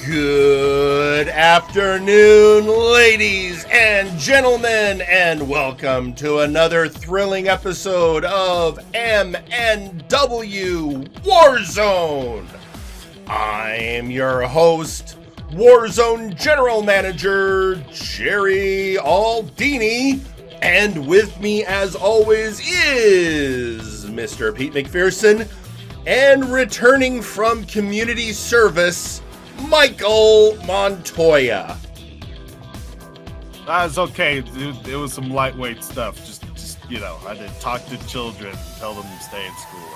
Good afternoon, ladies and gentlemen, and welcome to another thrilling episode of MNW Warzone. I am your host, Warzone General Manager Jerry Aldini, and with me, as always, is Mr. Pete McPherson, and returning from community service, Michael Montoya. That's okay, dude. It was some lightweight stuff. Just you know, I did talk to children, tell them to stay in school.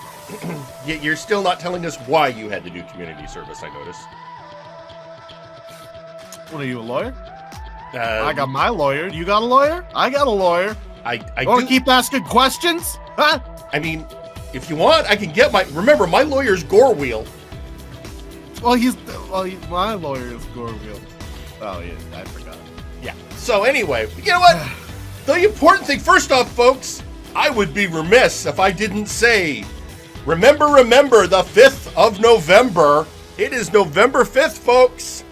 Yet you're still not telling us why you had to do community service, I notice. What are you, a lawyer? I got my lawyer. You got a lawyer? I got a lawyer. I do keep asking questions? Huh? I mean, if you want, I can get my... Remember, my lawyer's Gore Wheel. Well, my lawyer is Gore Wheel. Oh, yeah, I forgot. Yeah. So anyway, you know what? The important thing, first off, folks, I would be remiss if I didn't say, remember, the 5th of November. It is November 5th, folks.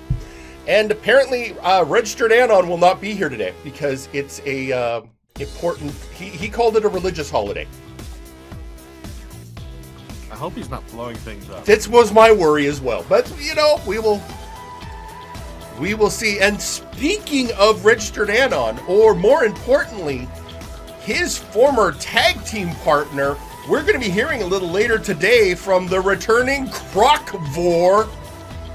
And apparently, Registered Anon will not be here today because it's a important... He called it a religious holiday. I hope he's not blowing things up. This was my worry as well. But, you know, we will see. And speaking of Registered Anon, or more importantly, his former tag team partner, we're going to be hearing a little later today from the returning Crocvor.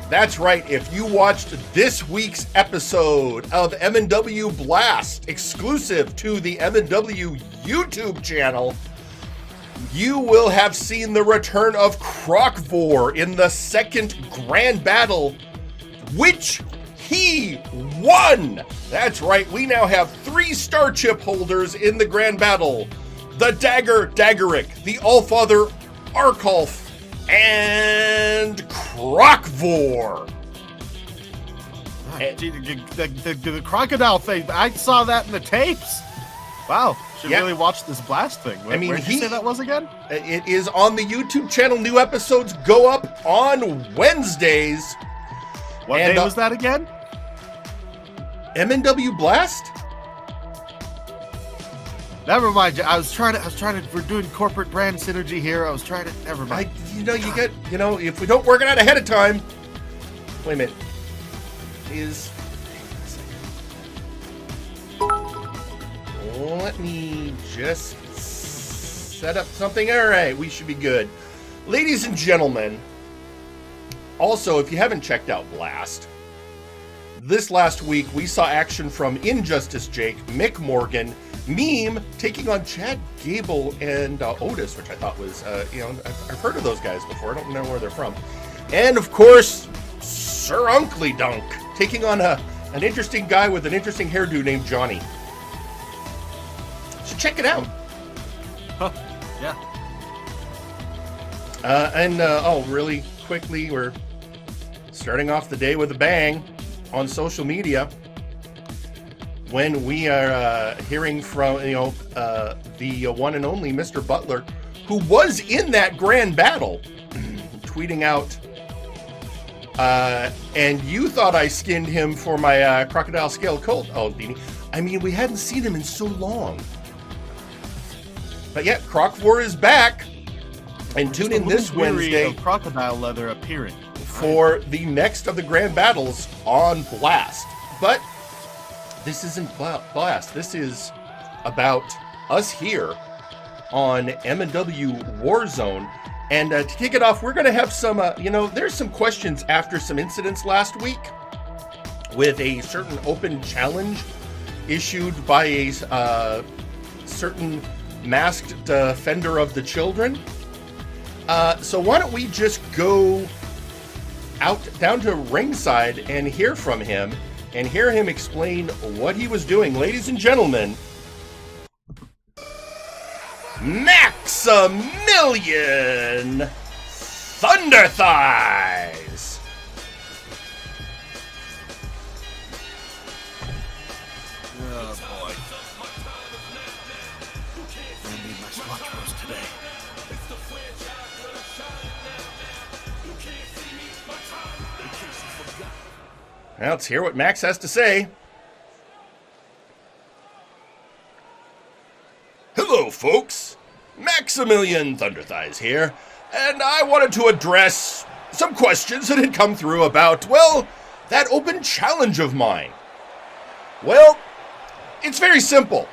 That's right. If you watched this week's episode of MNW Blast, exclusive to the MNW YouTube channel, you will have seen the return of Crocvor in the second grand battle, which he won. That's right, we now have 3 star chip holders in the grand battle. The Dagger Daggeric, the Allfather Arkolf, and Crocvor. The crocodile thing, I saw that in the tapes. Wow, should really watch this Blast thing. Where did you say that was again? It is on the YouTube channel. New episodes go up on Wednesdays. What day was that again? MNW Blast? Never mind. We're doing corporate brand synergy here. Never mind. If we don't work it out ahead of time. Wait a minute. Let me just set up something. All right, we should be good. Ladies and gentlemen, also, if you haven't checked out Blast, this last week we saw action from Injustice Jhake, Mick Morgan, Meme taking on Chad Gable and Otis, which I thought was, I've heard of those guys before. I don't know where they're from. And, of course, Sir Uncle Dunk taking on an interesting guy with an interesting hairdo named Johnny. So check it out. Huh. Yeah. Really quickly, we're starting off the day with a bang on social media when we are hearing from, the one and only Mr. Butler, who was in that grand battle, tweeting out, and you thought I skinned him for my crocodile scale colt, Aldini. I mean, we hadn't seen him in so long. But yeah, Crocvor is back, and tune in this Wednesday of crocodile leather appearing for the next of the grand battles on Blast. But this isn't Blast. This is about us here on MNW Warzone. And to kick it off, we're going to have some, there's some questions after some incidents last week with a certain open challenge issued by a certain masked defender of the children. So why don't we just go down to ringside and hear from him and hear him explain what he was doing. Ladies and gentlemen, Maximillion ThunderThighs. Oh boy. I need my Scotch roast today. Well, let's hear what Max has to say. Hello, folks. Maximillion ThunderThighs here, and I wanted to address some questions that had come through about, well, that open challenge of mine. Well, it's very simple.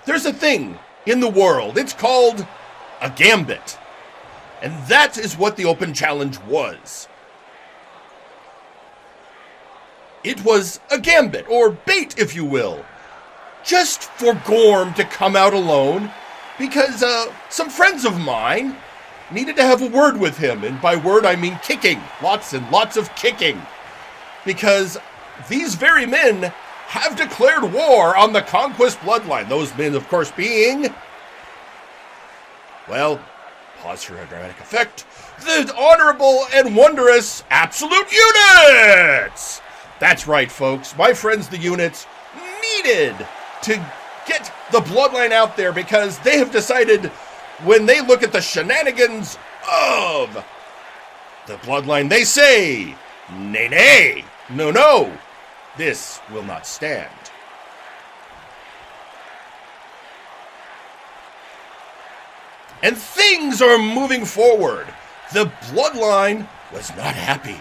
There's a thing in the world. It's called a gambit. And that is what the open challenge was. It was a gambit, or bait, if you will. Just for Gorm to come out alone, because some friends of mine needed to have a word with him. And by word, I mean kicking. Lots and lots of kicking. Because these very men have declared war on the Conquest Bloodline. Those men, of course, being... Well, pause for a dramatic effect. The honorable and wondrous Absolute Units! That's right, folks. My friends, the Units, needed to get the Bloodline out there because they have decided when they look at the shenanigans of the Bloodline, they say, nay, nay, no, no, this will not stand. And things are moving forward. The Bloodline was not happy.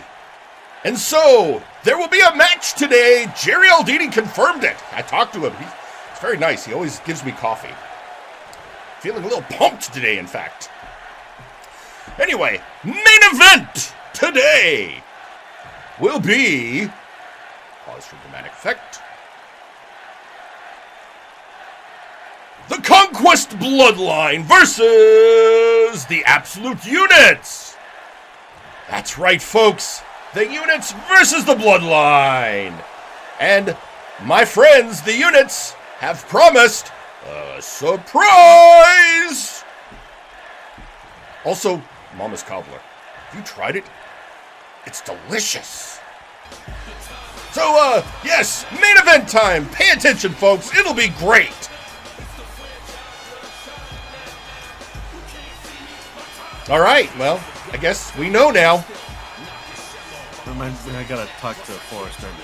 And so, there will be a match today. Jerry Aldini confirmed it. I talked to him. He's very nice. He always gives me coffee. Feeling a little pumped today, in fact. Anyway, main event today will be... Pause for dramatic effect. The Conquest Bloodline versus the Absolute Units. That's right, folks. The Units versus the Bloodline. And my friends, the Units, have promised a surprise. Also, Mama's Cobbler. Have you tried it? It's delicious. So, yes, main event time. Pay attention, folks. It'll be great. All right, well, I guess we know now. Reminds me, I gotta talk to Forrest during the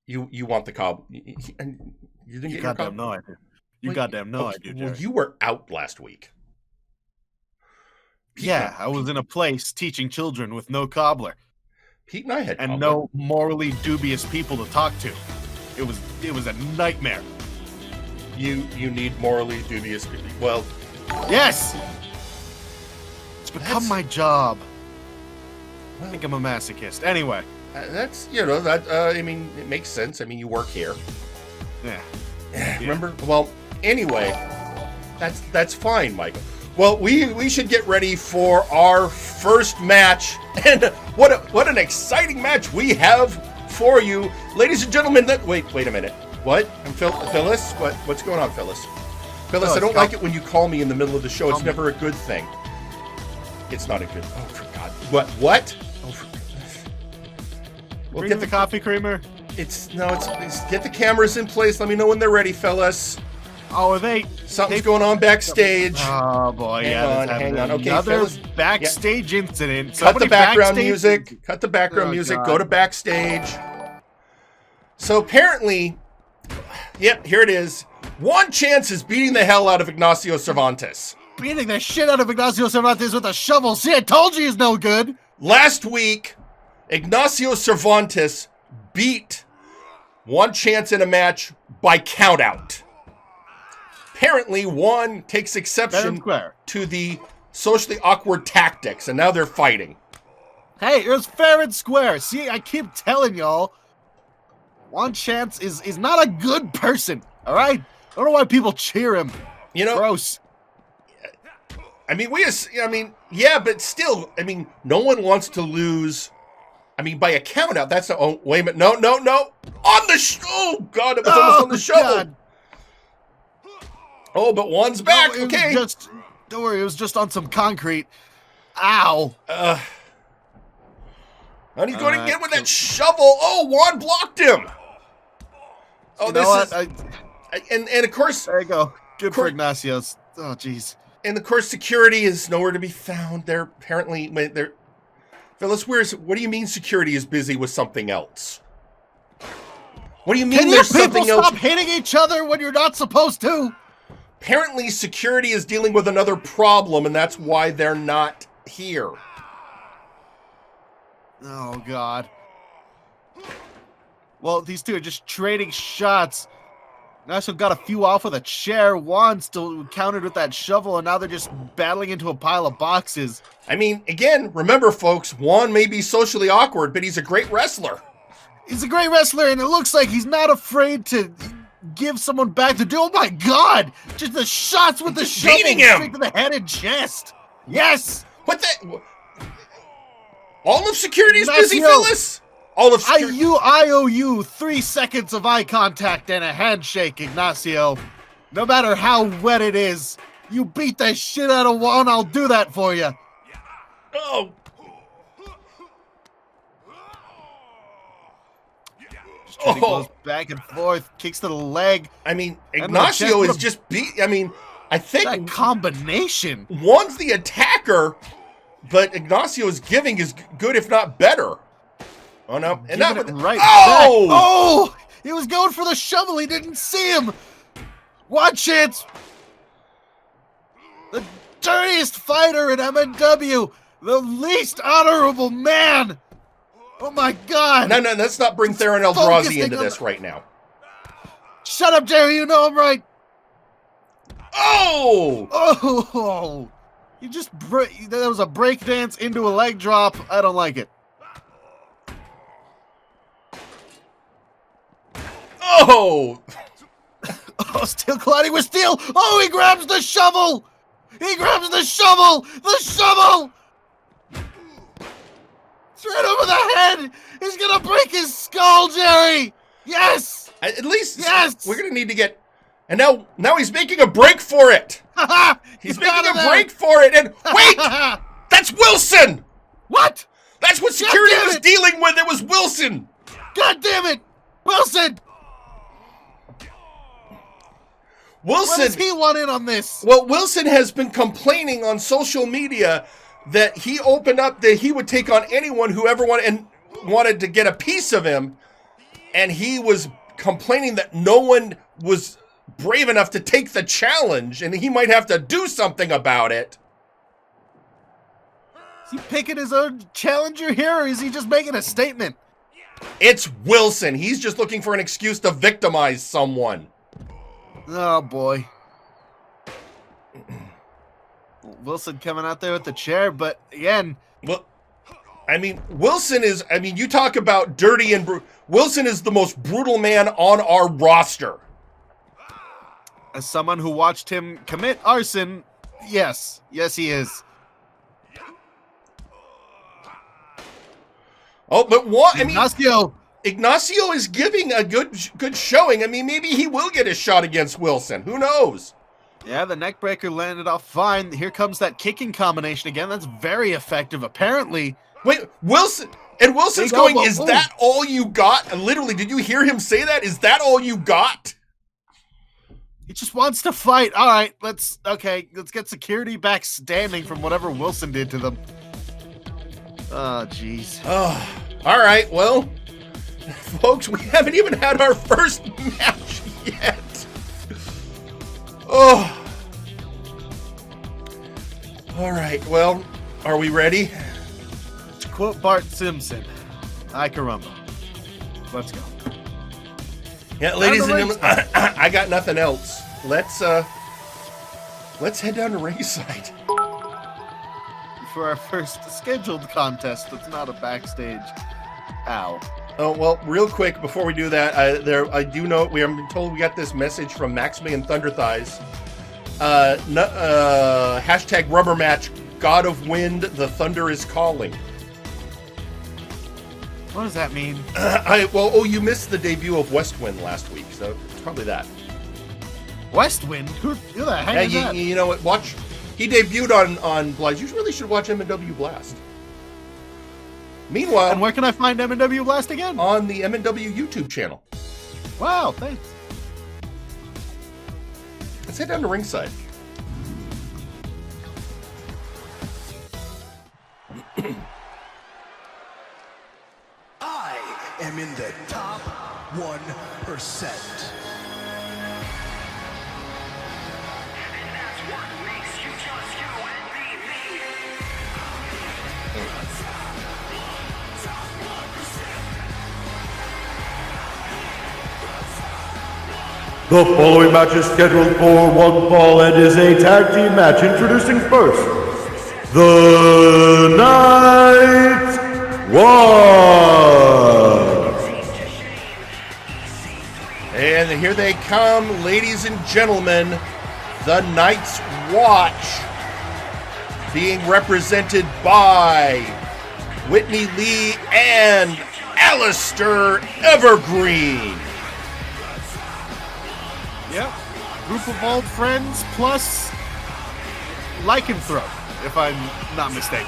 commercial. You want the cob? You didn't get your goddamn cob? no, I do. You goddamn no, I do, Jerry. Well, you were out last week. Yeah, I was in a place teaching children with no cobbler. Pete and I had and cobbler. No morally dubious people to talk to. It was a nightmare. You need morally dubious people. Well, yes. It's become my job. I think I'm a masochist. Anyway, that's I mean, it makes sense. I mean, you work here. Yeah. Remember? Well, anyway, that's fine, Michael. Well, we should get ready for our first match, and what an exciting match we have for you, ladies and gentlemen. Wait a minute. What? I'm Phyllis. What's going on, Phyllis? Phyllis, I don't like it when you call me in the middle of the show. It's never a good thing. It's not a good. Oh, for God! What? Oh, for goodness. Well, get the coffee creamer. It's get the cameras in place. Let me know when they're ready, Phyllis. Oh, are they? Something's going on backstage. Oh boy, hang on. Okay, another Phyllis. backstage incident. Cut the background music. Cut the background music. God. Go to backstage. So apparently, yep, here it is. Juan Chance is beating the hell out of Ignacio Cervantes. Beating the shit out of Ignacio Cervantes with a shovel. See, I told you he's no good. Last week, Ignacio Cervantes beat Juan Chance in a match by countout. Apparently, Juan takes exception to the socially awkward tactics, and now they're fighting. Hey, it was fair and square. See, I keep telling y'all, Juan Chance is not a good person, all right? I don't know why people cheer him. You know, gross. I mean, yeah, but still, I mean, no one wants to lose. I mean, by a countout, that's oh, wait a minute, no, on the oh God, it was almost on the shovel. God. Oh, but Juan's back. No, okay, don't worry, it was just on some concrete. Ow. And he's going to get with that shovel. Oh, Juan blocked him. Oh, you know what? And of course, there you go. Good for Ignacio's. Oh, jeez. And of course, security is nowhere to be found. They're apparently Phyllis, what do you mean security is busy with something else? What do you mean Can there's you people something else? stop hitting each other when you're not supposed to? Apparently, security is dealing with another problem, and that's why they're not here. Oh, God. Well, these two are just trading shots. Ignacio got a few off with a chair. Juan still countered with that shovel, and now they're just battling into a pile of boxes. I mean, again, remember, folks, Juan may be socially awkward, but he's a great wrestler. He's a great wrestler, and it looks like he's not afraid to give someone back to do. Oh, my God! Just the shots with the shovel straight to the head and chest. Yes! What the... All of security is busy, Phyllis? All of security... I owe you 3 seconds of eye contact and a handshake, Ignacio. No matter how wet it is, you beat the shit out of Juan, I'll do that for you. Oh. Just goes back and forth, kicks to the leg. I mean, Ignacio is just I mean, I think... That combination. Juan's the attacker, but Ignacio is giving is good, if not better. Oh, no. And that right oh! Back. Oh! He was going for the shovel. He didn't see him. Watch it. The dirtiest fighter in MNW. The least honorable man. Oh, my God. No, let's not bring Theron Eldrazi into this right now. Shut up, Jerry. You know I'm right. Oh! Oh! You just that was a break dance into a leg drop. I don't like it. Oh! Oh, still colliding with steel. Oh, he grabs the shovel. He grabs the shovel. The shovel. Straight over the head. He's gonna break his skull, Jerry. Yes. At least, yes. We're gonna need to get. And now he's making a break for it. He's making a break for it. And wait, that's Wilson. What? That's what security was dealing with. It was Wilson. God damn it, Wilson. Wilson. What does he want in on this? Well, Wilson has been complaining on social media that he opened up that he would take on anyone who ever wanted to get a piece of him, and he was complaining that no one was brave enough to take the challenge, and he might have to do something about it. Is he picking his own challenger here, or is he just making a statement? It's Wilson. He's just looking for an excuse to victimize someone. Oh, boy. Wilson coming out there with the chair, but again... Well, I mean, Wilson is... I mean, you talk about dirty and... Wilson is the most brutal man on our roster. As someone who watched him commit arson, yes. Yes, he is. Oh, but what? I mean... Ignacio is giving a good showing. I mean, maybe he will get a shot against Wilson. Who knows? Yeah, the neckbreaker landed off fine. Here comes that kicking combination again. That's very effective, apparently. Wait, Wilson... And Wilson's going, is that all you got? And literally, did you hear him say that? Is that all you got? He just wants to fight. All right, let's get security back standing from whatever Wilson did to them. Oh, jeez. Oh, all right, well... Folks, we haven't even had our first match yet. Oh. All right, well, are we ready? To quote Bart Simpson, ay caramba. Let's go. Yeah, ladies and gentlemen, I got nothing else. Let's head down to ringside. For our first scheduled contest that's not a backstage. Ow. Oh, well, real quick, before we do that, I do know, we have been told we got this message from Maximillion ThunderThighs. Hashtag rubber match, God of Wind, the thunder is calling. What does that mean? You missed the debut of Westwind last week, so it's probably that. Westwind? Who the heck is that? You know what, he debuted on Blast. You really should watch MNW Blast. Meanwhile... And where can I find MNW Blast again? On the MNW YouTube channel. Wow, thanks. Let's head down to ringside. am in the top 1%. The following match is scheduled for one fall and is a tag team match. Introducing first, the Night's Watch. And here they come, ladies and gentlemen, the Night's Watch, being represented by Whitney Lee and Alistair Evergreen. Yep. Group of old friends plus Lycanthrope, if I'm not mistaken.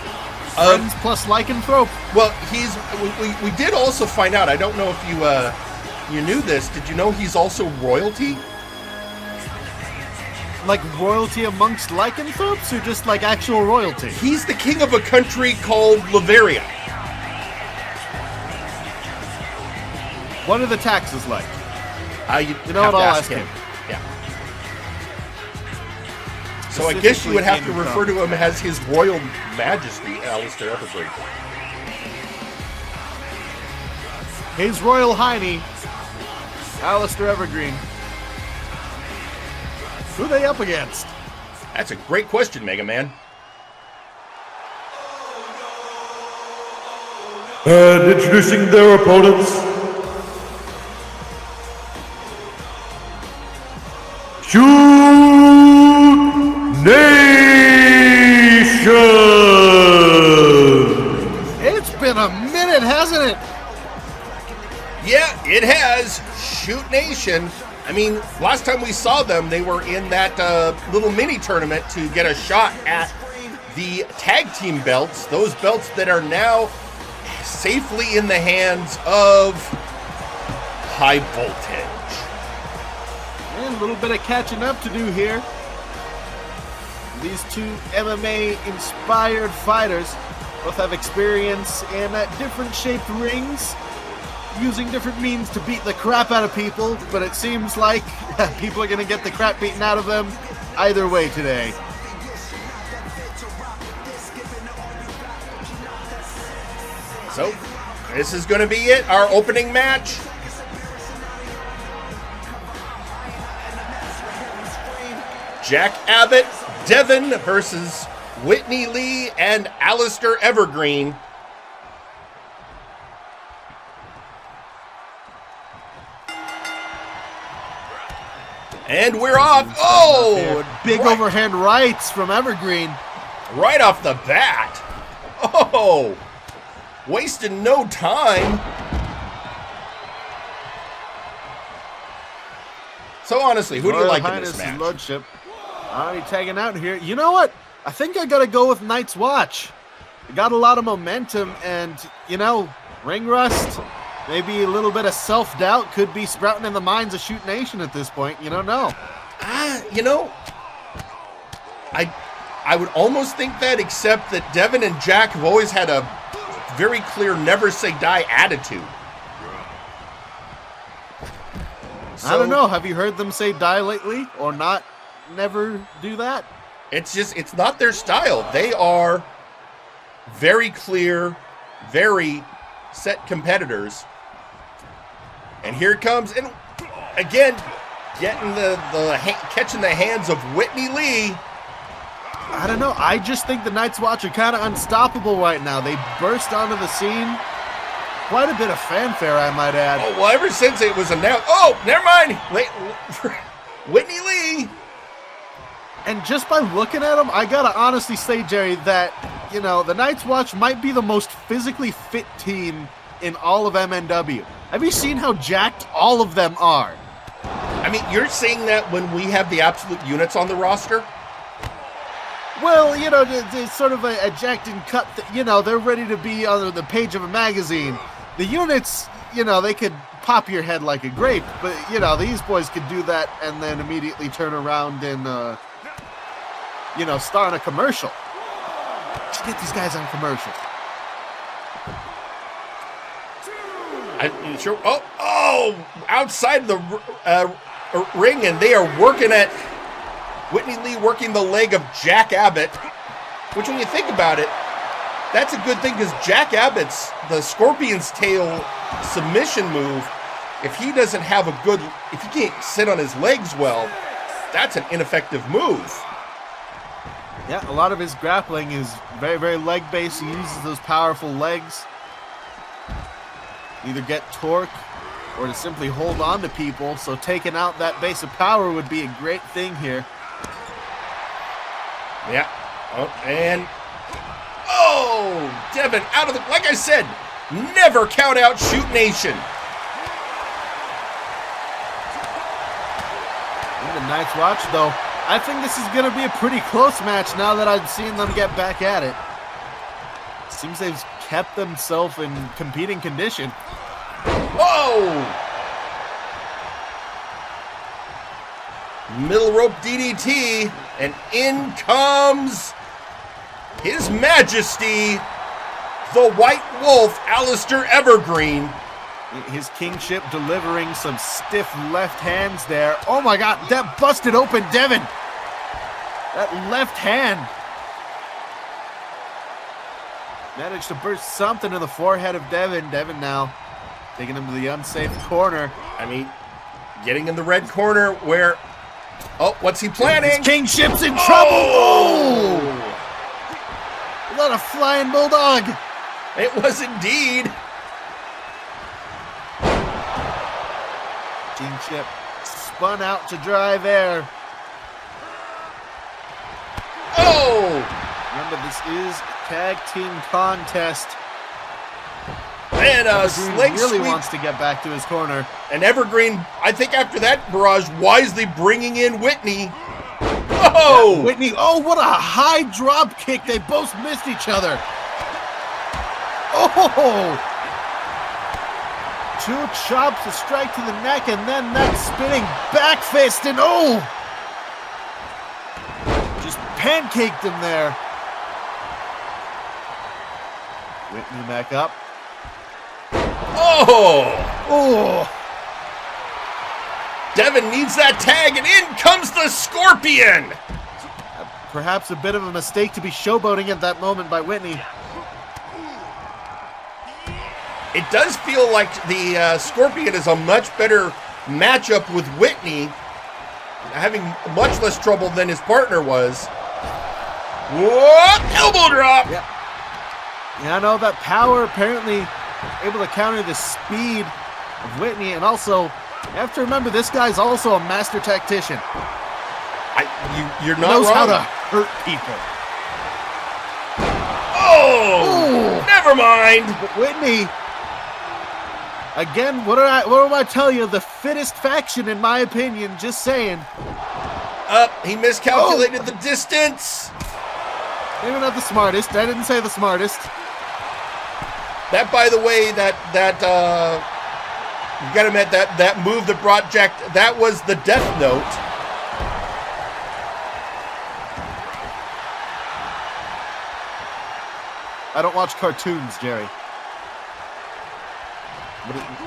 Friends plus Lycanthrope. Well, we did also find out, I don't know if you knew this, did you know he's also royalty? Like royalty amongst Lycanthropes, or just like actual royalty? He's the king of a country called Laveria. What are the taxes like? You know what, I'll ask him. Yeah. So I guess you would have to refer to him as His Royal Majesty, Alistair Evergreen. His Royal Hiney, Alistair Evergreen. Who are they up against? That's a great question, Mega Man. And introducing their opponents, Shoot Nation! It's been a minute, hasn't it? Yeah, it has. Shoot Nation. I mean, last time we saw them, they were in that little mini tournament to get a shot at the tag team belts. Those belts that are now safely in the hands of High Voltage. And a little bit of catching up to do here. These two MMA-inspired fighters both have experience in different shaped rings, using different means to beat the crap out of people, but it seems like people are going to get the crap beaten out of them either way today. So, this is going to be it, our opening match. Jack Abbott, Devin versus Whitney Lee and Alistair Evergreen. And we're off. Oh! Big overhand rights from Evergreen. Right off the bat. Oh! Wasting no time. So honestly, who do you like in this match? Lordship. Already tagging out here. You know what? I think I got to go with Night's Watch. It got a lot of momentum, and, you know, ring rust, maybe a little bit of self-doubt could be sprouting in the minds of Shoot Nation at this point. You don't know. You know, I would almost think that, except that Devin and Jack have always had a very clear never say die attitude. So, I don't know. Have you heard them say die lately or not? Never do that? It's just, it's not their style. They are very clear, very set competitors. And here it comes. And again, getting catching the hands of Whitney Lee. I don't know. I just think the Night's Watch are kind of unstoppable right now. They burst onto the scene. Quite a bit of fanfare, I might add. Oh, well, ever since it was announced. Oh, never mind. Whitney Lee. And just by looking at them, I gotta honestly say, Jerry, that, you know, the Night's Watch might be the most physically fit team in all of MNW. Have you seen how jacked all of them are? I mean, you're saying that when we have the absolute units on the roster? Well, you know, it's sort of a jacked and cut, you know, they're ready to be on the page of a magazine. The units, you know, they could pop your head like a grape, but, you know, these boys could do that and then immediately turn around and, you know, star in a commercial. Let's get these guys on commercial. Sure. Oh, outside the ring, and they are working at Whitney Lee working the leg of Jack Abbott, which when you think about it, that's a good thing because Jack Abbott's, the Scorpion's Tail submission move, if he doesn't have a good, if he can't sit on his legs well, that's an ineffective move. Yeah, a lot of his grappling is very, very leg-based. He uses those powerful legs. Either get torque or to simply hold on to people. So taking out that base of power would be a great thing here. Yeah. Devin out of the, like I said, never count out Shoot Nation. In the Night's Watch, though, I think this is going to be a pretty close match now that I've seen them get back at it. Seems they've kept themselves in competing condition. Whoa! Middle rope DDT, and in comes His Majesty, the White Wolf, Alistair Evergreen. His kingship delivering some stiff left hands there. Oh my God, that busted open Devin. That left hand. Managed to burst something in the forehead of Devin. Devin now taking him to the unsafe corner. I mean, getting in the red corner where, oh, what's he planning? His kingship's in trouble. Oh! What a flying bulldog. It was indeed. Kingship spun out to drive air. Oh! Remember, this is a tag team contest. And Evergreen really wants to get back to his corner. And Evergreen, I think after that barrage, wisely bringing in Whitney. Oh! Yeah, Whitney, oh, what a high drop kick. They both missed each other. Oh! Two chops, a strike to the neck, and then that spinning back fist, and oh! Just pancaked him there. Whitney back up. Oh! Oh! Devin needs that tag, and in comes the Scorpion! Perhaps a bit of a mistake to be showboating at that moment by Whitney. It does feel like the Scorpion is a much better matchup with Whitney, having much less trouble than his partner was. Whoa! Elbow drop! Yeah, I know that power apparently able to counter the speed of Whitney, and also, you have to remember, this guy's also a master tactician. You're not wrong. He knows how to hurt people. Oh! Ooh. Never mind! But Whitney, again, what do I tell you? The fittest faction, in my opinion, just saying. He miscalculated the distance. Maybe not the smartest. I didn't say the smartest. That, by the way, you gotta admit that move that brought Jack, that was the Death Note. I don't watch cartoons, Jerry.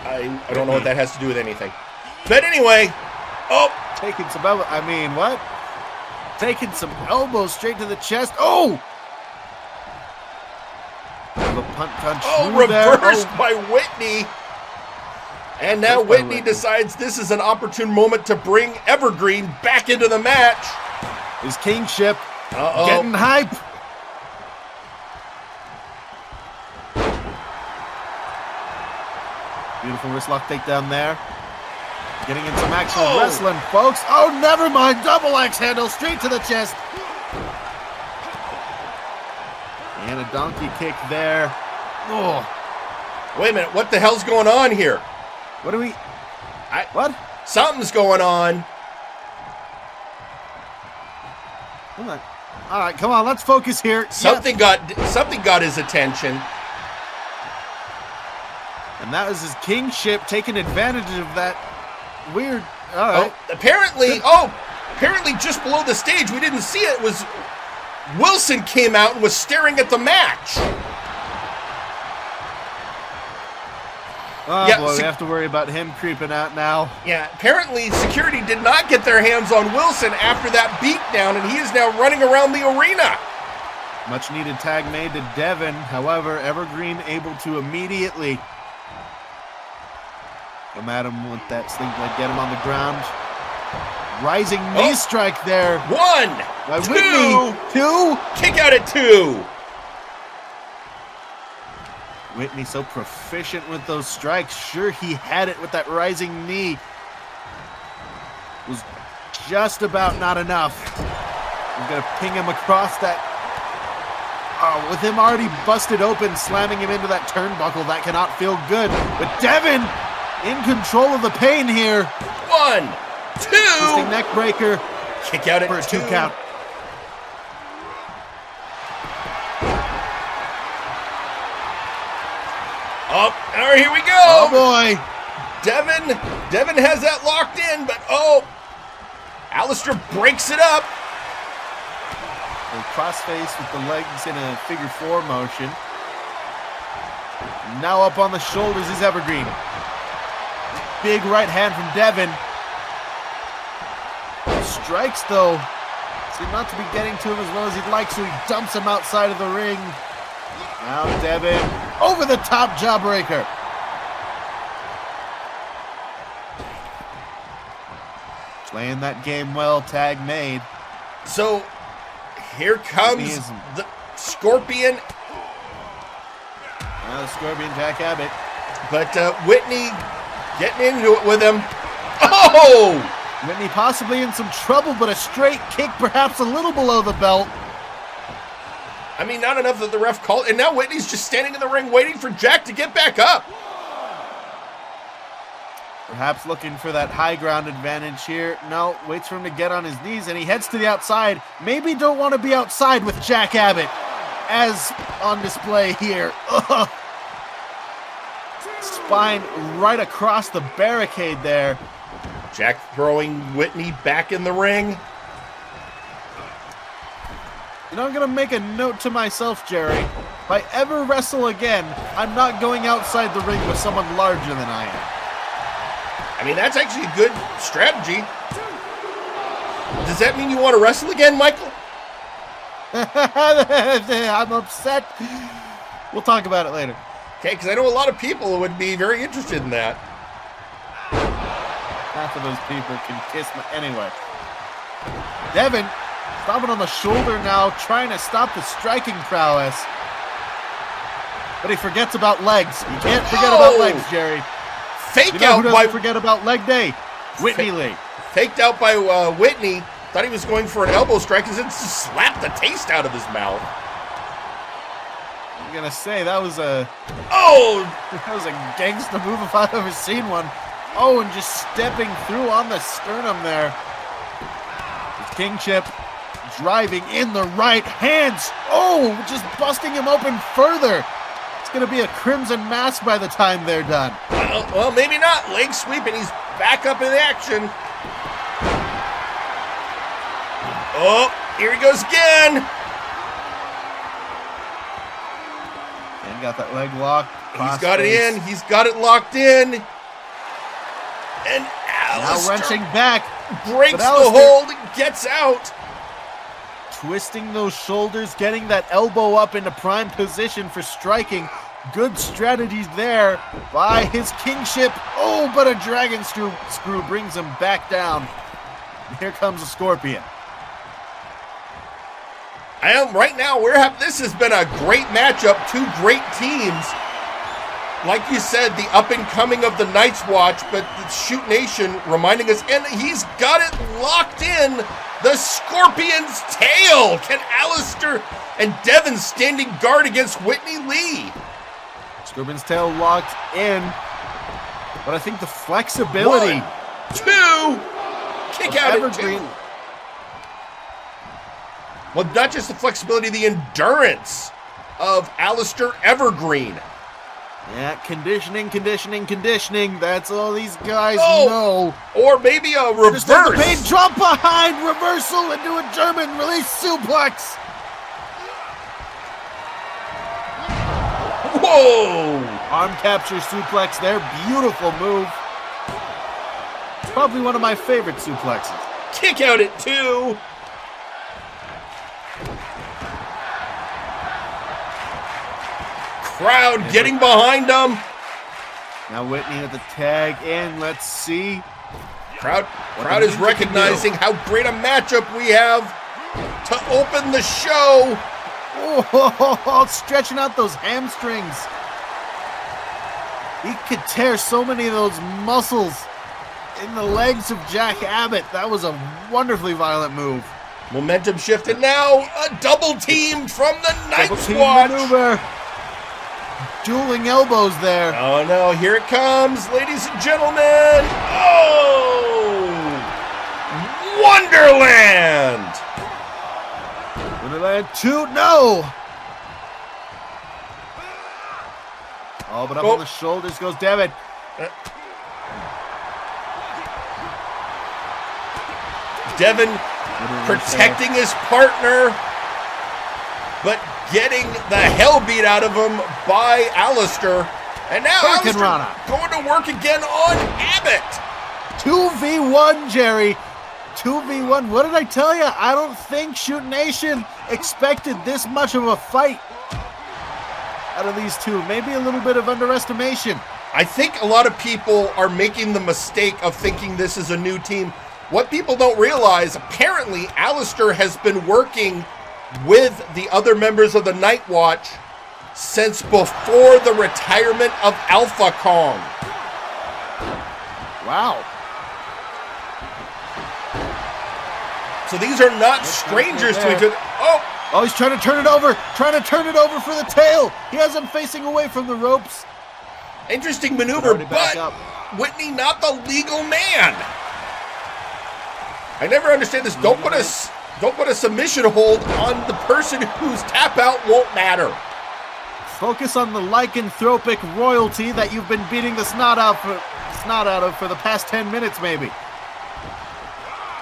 I don't know what that has to do with anything. But anyway, oh! Taking some elbow, I mean, what? Taking some elbows straight to the chest. Oh! A punt punch. Oh, reversed by Whitney. And now Whitney decides this is an opportune moment to bring Evergreen back into the match. His kingship getting hype. Beautiful wrist lock takedown there. Getting in some actual wrestling, folks. Oh, never mind. Double axe handle straight to the chest. And a donkey kick there. Oh. Wait a minute. What the hell's going on here? What do we... What? Something's going on. Hold on. All right, come on. Let's focus here. Something got his attention. And that was his kingship taking advantage of that weird... All right. Apparently just below the stage, we didn't see it, was Wilson came out and was staring at the match. Oh Yeah, boy, we have to worry about him creeping out now. Yeah, apparently security did not get their hands on Wilson after that beatdown, and he is now running around the arena. Much needed tag made to Devin. However, Evergreen able to immediately come at him with that sling blade, get him on the ground. Rising knee strike there. 1, By 2, Whitney. 2. Kick out at 2. Whitney so proficient with those strikes. Sure, he had it with that rising knee. Was just about not enough. He's going to ping him across that. With him already busted open, slamming him into that turnbuckle, that cannot feel good. But Devin in control of the pain here. 1, 2. Twisting neck breaker. Kick out at for a 2 count. Oh, all right, here we go. Oh boy. Devin has that locked in, but Alistair breaks it up. Crossface with the legs in a figure 4 motion. Now up on the shoulders is Evergreen. Big right hand from Devin. Strikes, though, seem not to be getting to him as well as he'd like, so he dumps him outside of the ring. Now Devin over the top jawbreaker. Playing that game well, tag made. So here comes the Scorpion. Now the Scorpion, Jack Abbott. But Whitney getting into it with him. Oh! Whitney possibly in some trouble, but a straight kick perhaps a little below the belt. I mean, not enough that the ref called. And now Whitney's just standing in the ring waiting for Jack to get back up. Perhaps looking for that high ground advantage here. No, waits for him to get on his knees, and he heads to the outside. Maybe don't want to be outside with Jack Abbott, as on display here. Ugh. Spine right across the barricade there. Jack throwing Whitney back in the ring. You know, I'm going to make a note to myself, Jerry. If I ever wrestle again, I'm not going outside the ring with someone larger than I am. I mean, that's actually a good strategy. Does that mean you want to wrestle again, Michael? I'm upset. We'll talk about it later. Okay, because I know a lot of people would be very interested in that. Half of those people can kiss me. Anyway. Devin, stopping on the shoulder now, trying to stop the striking prowess. But he forgets about legs. You can't forget about legs, Jerry. Fake you know out who doesn't by forget about leg day? Whitney Lee. Faked out by Whitney. Thought he was going for an elbow strike, because it just slapped the taste out of his mouth. I'm gonna say that was a that was a gangster move if I've ever seen one. Oh, and just stepping through on the sternum there. With Kingship driving in the right hands. Oh, just busting him open further. It's gonna be a crimson mask by the time they're done. Well, maybe not. Leg sweep, and he's back up in action. Oh, here he goes again. And got that leg locked. He's got it in. He's got it locked in. And now wrenching back. Breaks the hold, gets out. Twisting those shoulders, getting that elbow up into prime position for striking. Good strategies there by his Kingship. Oh, but a dragon screw brings him back down. Here comes a Scorpion. Right now, this has been a great matchup. Two great teams. Like you said, the up and coming of the Night's Watch, but the Shoot Nation reminding us, and he's got it locked in. The Scorpion's tail. Can Alistair and Devin standing guard against Whitney Lee? Scorpion's tail locked in, but I think the flexibility. 1, 2, kick out at 2. Well, not just the flexibility, the endurance of Alistair Evergreen. Yeah, conditioning. That's all these guys know. Or maybe a reverse. The pain, drop behind, reversal into a German release suplex. Whoa! Arm capture suplex there. Beautiful move. Probably one of my favorite suplexes. Kick out at 2. Crowd getting behind him. Now Whitney at the tag, and let's see. Crowd is recognizing how great a matchup we have to open the show. Oh, stretching out those hamstrings. He could tear so many of those muscles in the legs of Jack Abbott. That was a wonderfully violent move. Momentum shift, and now a double team from the Night Double team Watch. maneuver. Dueling elbows there. Oh no, here it comes, ladies and gentlemen. Oh! Wonderland! Wonderland 2, no! Oh, but up on the shoulders goes Devin. Devin protecting his partner, but getting the hell beat out of him by Alistair. And now Alistair going to work again on Abbott. 2v1, Jerry. 2v1. What did I tell you? I don't think Shoot Nation expected this much of a fight out of these two. Maybe a little bit of underestimation. I think a lot of people are making the mistake of thinking this is a new team. What people don't realize, apparently Alistair has been working with the other members of the Night Watch since before the retirement of Alpha Kong. Wow. So these are not strangers to each other. Oh, he's trying to turn it over. Trying to turn it over for the tail. He has him facing away from the ropes. Interesting maneuver, but Whitney not the legal man. I never understand this. Don't put a submission hold on the person whose tap out won't matter. Focus on the lycanthropic royalty that you've been beating the snot out of for the past 10 minutes, maybe.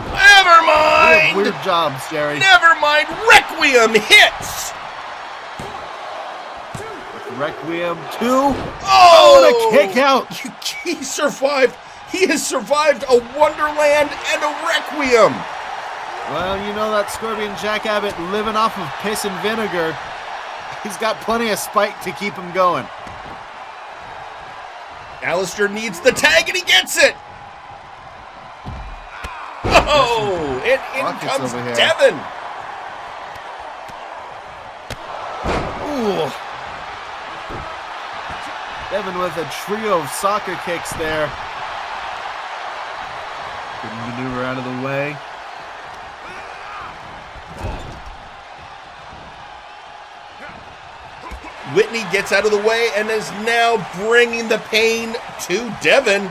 Never mind. Weird jobs, Jerry. Never mind. Requiem hits. Requiem 2. Oh, and a kick out. He survived. He has survived a Wonderland and a Requiem. Well, you know that Scorpion Jack Abbott living off of piss and vinegar. He's got plenty of spite to keep him going. Alistair needs the tag and he gets it. Oh, and in comes Devin. Ooh. Devin with a trio of soccer kicks there. Good maneuver out of the way. Whitney gets out of the way and is now bringing the pain to Devin.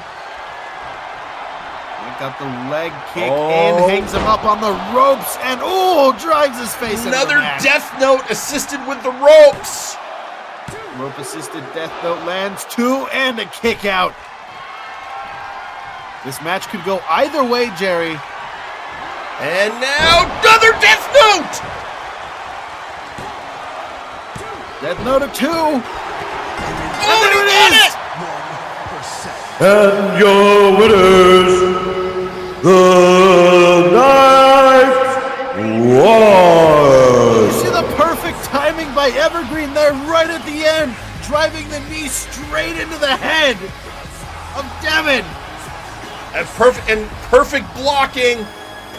Got the leg kick and hangs him up on the ropes and drives his face another into the mat. Death Note assisted with the ropes. Rope assisted Death Note lands 2 and a kick out. This match could go either way, Jerry. And now another Death Note. Death Note of 2. Oh, there it is. And your winners, the Night Watch. You see the perfect timing by Evergreen there right at the end, driving the knee straight into the head of Devin. Perfect blocking,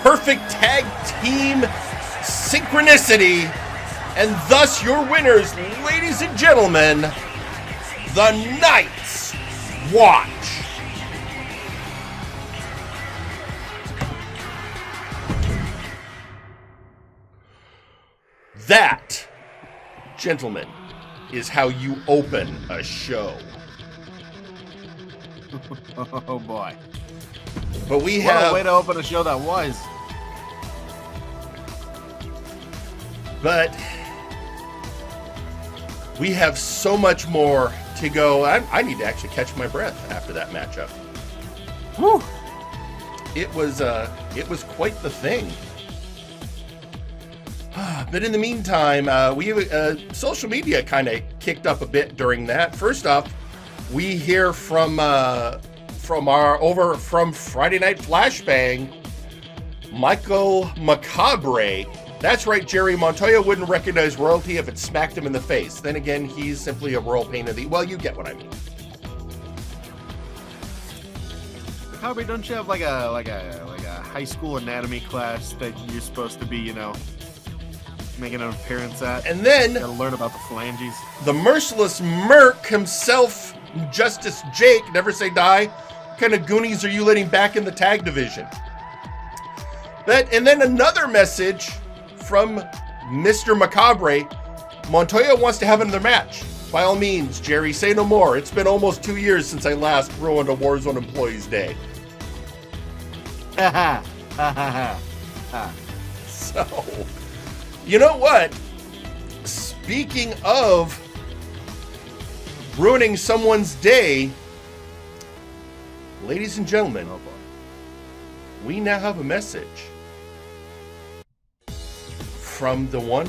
perfect tag team synchronicity, and thus your winners, ladies and gentlemen, the Night Watch. That, gentlemen, is how you open a show. Oh boy. But we What have a way to open a show that was. But we have so much more to go. I need to actually catch my breath after that matchup. Woo! It was quite the thing. But in the meantime, social media kind of kicked up a bit during that. First off, we hear from Friday Night Flashbang, Michael Macabre. That's right, Jerry. Montoya wouldn't recognize royalty if it smacked him in the face. Then again, he's simply a royal pain in the... Well, you get what I mean. Macabre, don't you have like a high school anatomy class that you're supposed to be, you know, making an appearance at? And then... You gotta learn about the phalanges. The merciless Merc himself, Injustice Jhake, never say die. What kind of Goonies are you letting back in the tag division? And then another message from Mr. Macabre. Montoya wants to have another match. By all means, Jerry, say no more. It's been almost 2 years since I last ruined a Warzone Employees Day. Ha ha. So, you know what? Speaking of ruining someone's day, ladies and gentlemen, we now have a message from the one,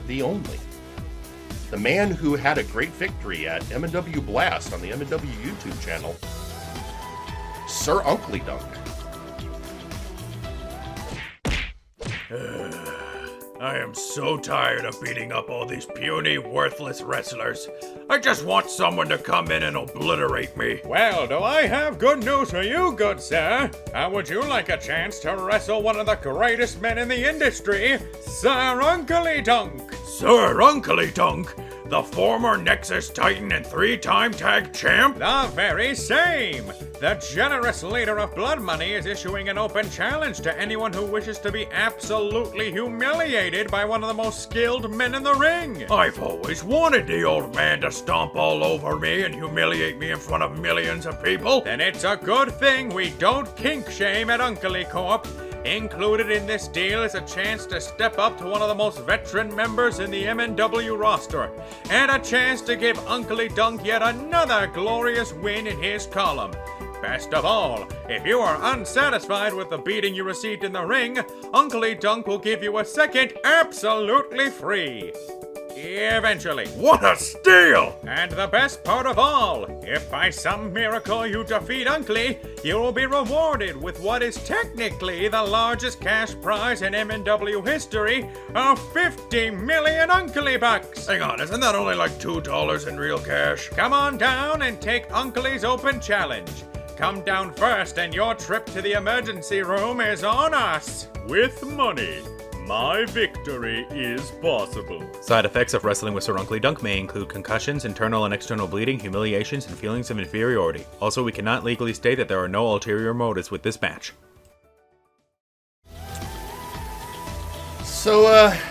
the only, the man who had a great victory at MNW Blast on the MNW YouTube channel, Sir Uncle Dunk. I am so tired of beating up all these puny, worthless wrestlers. I just want someone to come in and obliterate me. Well, do I have good news for you, good sir? How would you like a chance to wrestle one of the greatest men in the industry, Sir Uncle Dunk? Sir Uncle Dunk? The former Nexus Titan and 3-time tag champ? The very same! The generous leader of Blood Money is issuing an open challenge to anyone who wishes to be absolutely humiliated by one of the most skilled men in the ring! I've always wanted the old man to stomp all over me and humiliate me in front of millions of people. Then it's a good thing we don't kink shame at Uncle Corp. Included in this deal is a chance to step up to one of the most veteran members in the MNW roster, and a chance to give Uncle Dunk yet another glorious win in his column. Best of all, if you are unsatisfied with the beating you received in the ring, Uncle Dunk will give you a second absolutely free. Eventually. What a steal! And the best part of all, if by some miracle you defeat Uncle, you will be rewarded with what is technically the largest cash prize in MNW history of 50 million Uncle bucks. Hang on, isn't that only like $2 in real cash? Come on down and take Uncle's open challenge. Come down first and your trip to the emergency room is on us. With money, my victory is possible. Side effects of wrestling with Sir Uncle Dunk may include concussions, internal and external bleeding, humiliations, and feelings of inferiority. Also, we cannot legally state that there are no ulterior motives with this match. So,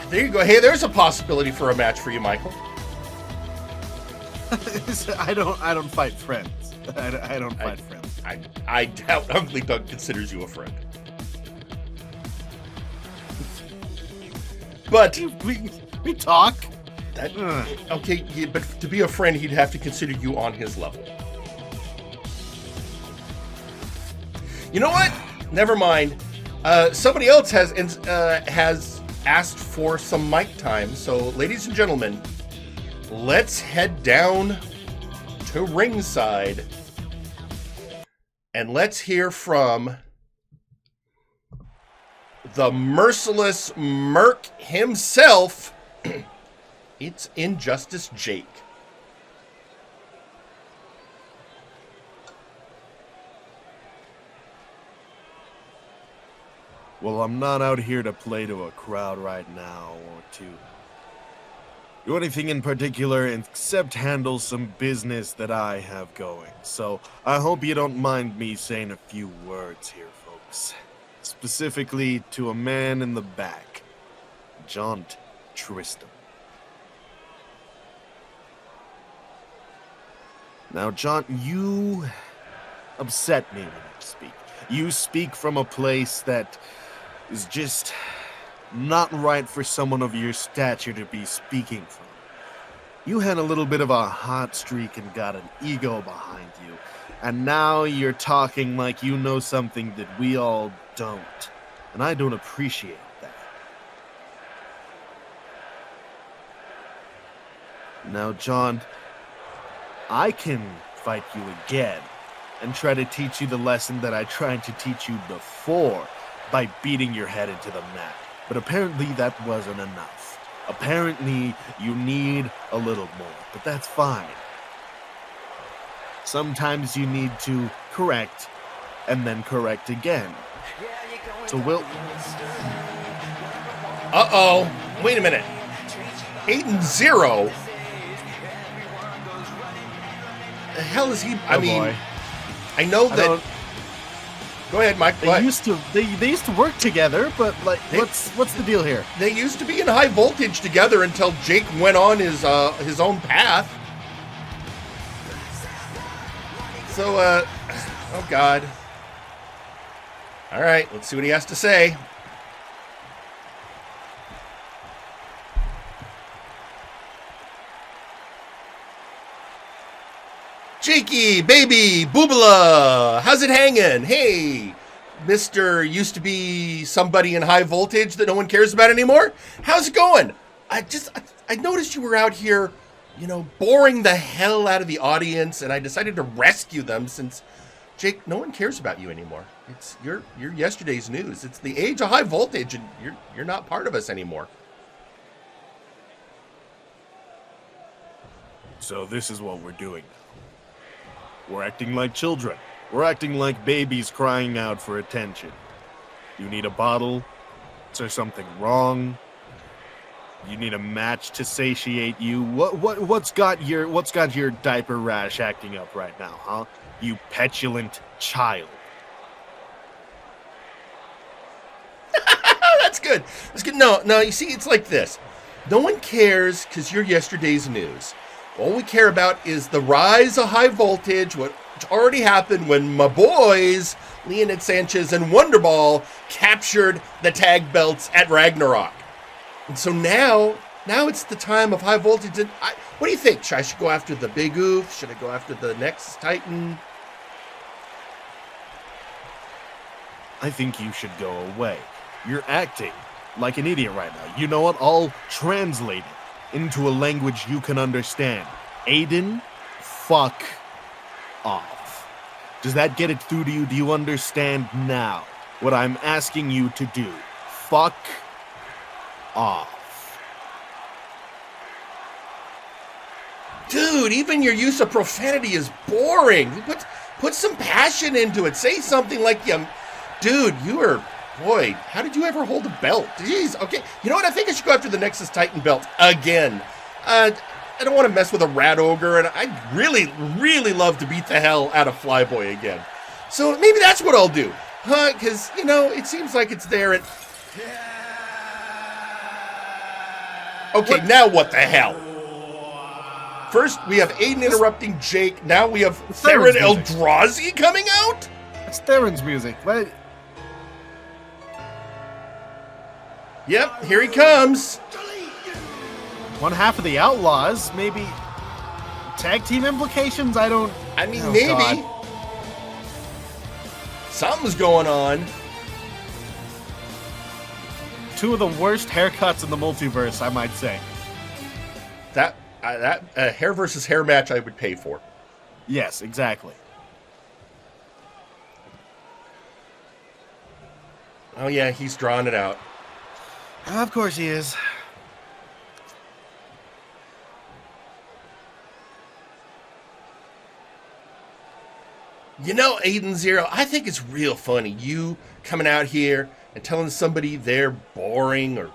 there you go. Hey, there's a possibility for a match for you, Michael. I don't fight friends. I don't fight friends. I doubt Uncle Dunk considers you a friend. But we talk. Okay, yeah, but to be a friend, he'd have to consider you on his level. You know what? Never mind. Somebody else has asked for some mic time. So, ladies and gentlemen, let's head down to ringside and let's hear from the merciless Merc himself. It's Injustice Jhake. Well, I'm not out here to play to a crowd right now or to do anything in particular except handle some business that I have going. So I hope you don't mind me saying a few words here, folks. Specifically to a man in the back, Jaunt Tristan. Now, Jaunt, you upset me when you speak. You speak from a place that is just not right for someone of your stature to be speaking from. You had a little bit of a hot streak and got an ego behind you, and now you're talking like you know something that we all don't, and I don't appreciate that. Now, John, I can fight you again and try to teach you the lesson that I tried to teach you before by beating your head into the mat. But apparently that wasn't enough. Apparently you need a little more, but that's fine. Sometimes you need to correct and then correct again. So we'll... Uh-oh. Wait a minute. Aiden Xero? The hell is he? I mean, boy. I know that... Go ahead, Mike. They used to work together, but like, what's the deal here? They used to be in high voltage together until Jake went on his own path. So, oh God. All right, let's see what he has to say. Jakey, baby, boobala, how's it hanging? Hey, Mr. used to be somebody in high voltage that no one cares about anymore. How's it going? I noticed you were out here, you know, boring the hell out of the audience, and I decided to rescue them since, Jake, no one cares about you anymore. It's you're yesterday's news. It's the age of high voltage, and you're not part of us anymore. So this is what we're doing. We're acting like children. We're acting like babies crying out for attention. You need a bottle? Is there something wrong? You need a match to satiate you? What's got your diaper rash acting up right now, huh? You petulant child. That's good. That's good. No, you see, it's like this. No one cares because you're yesterday's news. All we care about is the rise of high voltage, which already happened when my boys, Leonid Sanchez and Wonderball, captured the tag belts at Ragnarok. And so now it's the time of high voltage. And what do you think? I should go after the Big Oof? Should I go after the next Titan? I think you should go away. You're acting like an idiot right now. You know what? I'll translate it into a language you can understand. Aiden, fuck off. Does that get it through to you? Do you understand now what I'm asking you to do? Fuck off. Dude, even your use of profanity is boring. Put some passion into it. Say something like, dude, you are... Boy, how did you ever hold a belt? Jeez, okay. You know what? I think I should go after the Nexus Titan belt again. I don't want to mess with a rat ogre, and I'd really, really love to beat the hell out of Flyboy again. So maybe that's what I'll do. Huh? Because, you know, it seems like it's there and... Okay, now what the hell? First, we have Aiden interrupting Jake. Now we have Theron Eldrazi coming out? It's Theron's music. What? Yep, here he comes. One half of the Outlaws, maybe tag team implications? I mean, maybe. God. Something's going on. Two of the worst haircuts in the multiverse, I might say. That hair versus hair match I would pay for. Yes, exactly. Oh yeah, he's drawing it out. Of course he is. You know, Aiden Xero, I think it's real funny. You coming out here and telling somebody they're boring or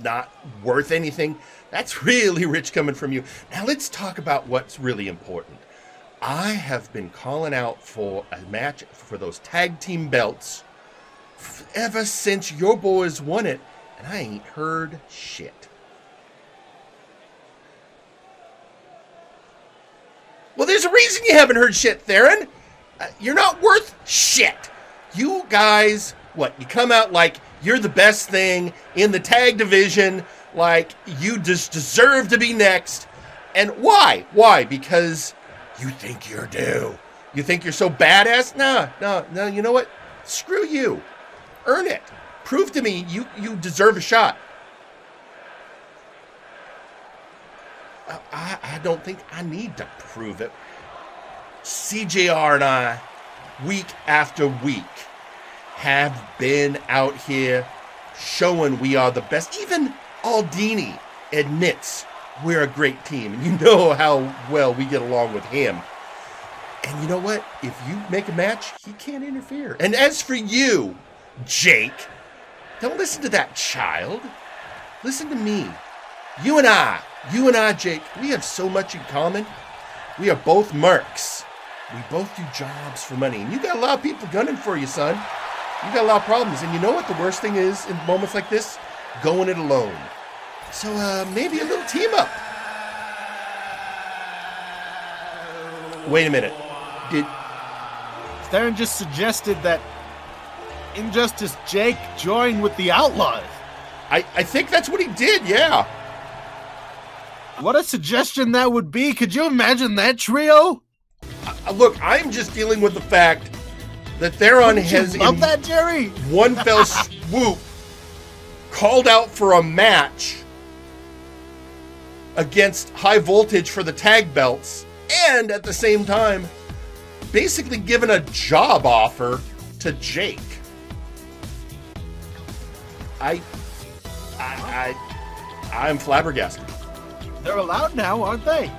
not worth anything. That's really rich coming from you. Now let's talk about what's really important. I have been calling out for a match for those tag team belts ever since your boys won it. And I ain't heard shit. Well, there's a reason you haven't heard shit, Theron. You're not worth shit. You guys, you come out like you're the best thing in the tag division, like you just deserve to be next. And why? Why? Because you think you're due. You think you're so badass? No, you know what? Screw you. Earn it. Prove to me you deserve a shot. I don't think I need to prove it. CJR and I, week after week, have been out here showing we are the best. Even Aldini admits we're a great team. And you know how well we get along with him. And you know what? If you make a match, he can't interfere. And as for you, Jake, don't listen to that child. Listen to me. You and I, Jake, we have so much in common. We are both mercs. We both do jobs for money. And you got a lot of people gunning for you, son. You got a lot of problems. And you know what the worst thing is in moments like this? Going it alone. So maybe a little team up. Wait a minute. Did Theron just suggested that Injustice Jhake join with the Outlaws? I think that's what he did, yeah. What a suggestion that would be. Could you imagine that trio? Look, I'm just dealing with the fact that Theron has, love that, Jerry? One fell swoop, called out for a match against High Voltage for the tag belts, and at the same time, basically given a job offer to Jake. I'm flabbergasted. They're allowed now, aren't they?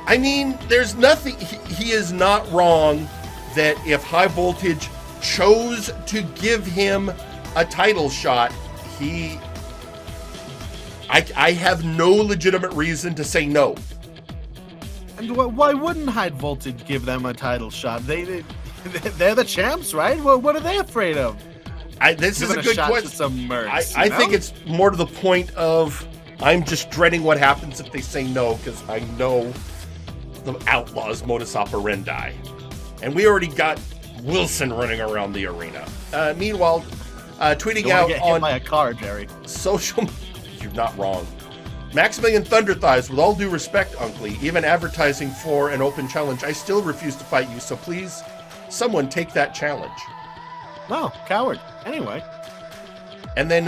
I mean, there's nothing. He is not wrong that if High Voltage chose to give him a title shot, I have no legitimate reason to say no. And why wouldn't High Voltage give them a title shot? They're the champs, right? What are they afraid of? This is a good question. Some mercs, I think it's more to the point of I'm just dreading what happens if they say no, because I know the Outlaws' modus operandi. And we already got Wilson running around the arena. Meanwhile, tweeting out get on hit by a car, Jerry. Social, you're not wrong. Maximillion ThunderThighs, with all due respect, Uncle, even advertising for an open challenge, I still refuse to fight you. So please, someone take that challenge. No, coward. Anyway. And then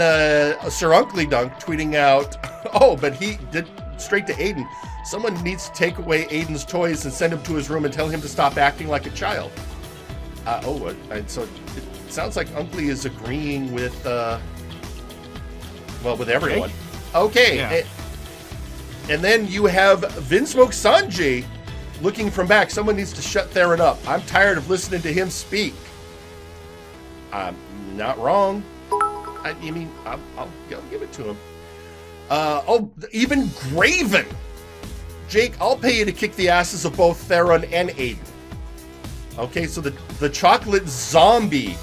Sir Uncle Dunk tweeting out, oh, but he did straight to Aiden. Someone needs to take away Aiden's toys and send him to his room and tell him to stop acting like a child. So it sounds like Uncle is agreeing with, with everyone. Okay. Yeah. And then you have Vinsmoke Sanjay looking from back. Someone needs to shut Theron up. I'm tired of listening to him speak. I'm not wrong. I'll give it to him. Even Graven. Jake, I'll pay you to kick the asses of both Theron and Aiden. Okay, so the chocolate zombie.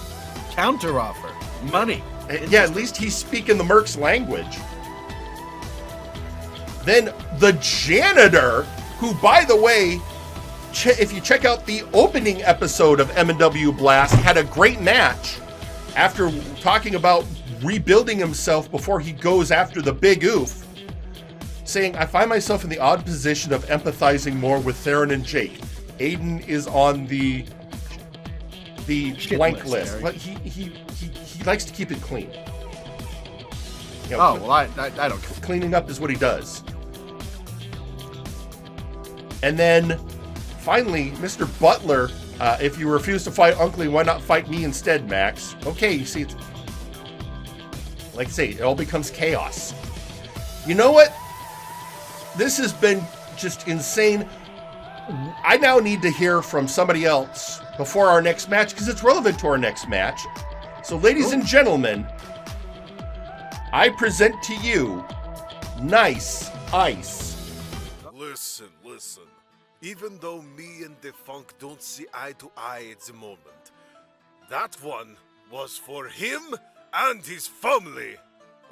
Counteroffer. Money. Yeah, at least he's speaking the Mercs language. Then the janitor, who, by the way, if you check out the opening episode of MNW Blast, had a great match after talking about rebuilding himself before he goes after the big oof, saying, I find myself in the odd position of empathizing more with Theron and Jake. Aiden is on the blank list. But he likes to keep it clean. You know, I don't care. Cleaning up is what he does. And then, finally, Mr. Butler, if you refuse to fight Uncle, why not fight me instead, Max? Okay, you see, like I say, it all becomes chaos. You know what? This has been just insane. I now need to hear from somebody else before our next match, because it's relevant to our next match. So, ladies and gentlemen, I present to you Nice Ice. Listen. Even though me and the Funk don't see eye to eye at the moment, that one was for him and his family.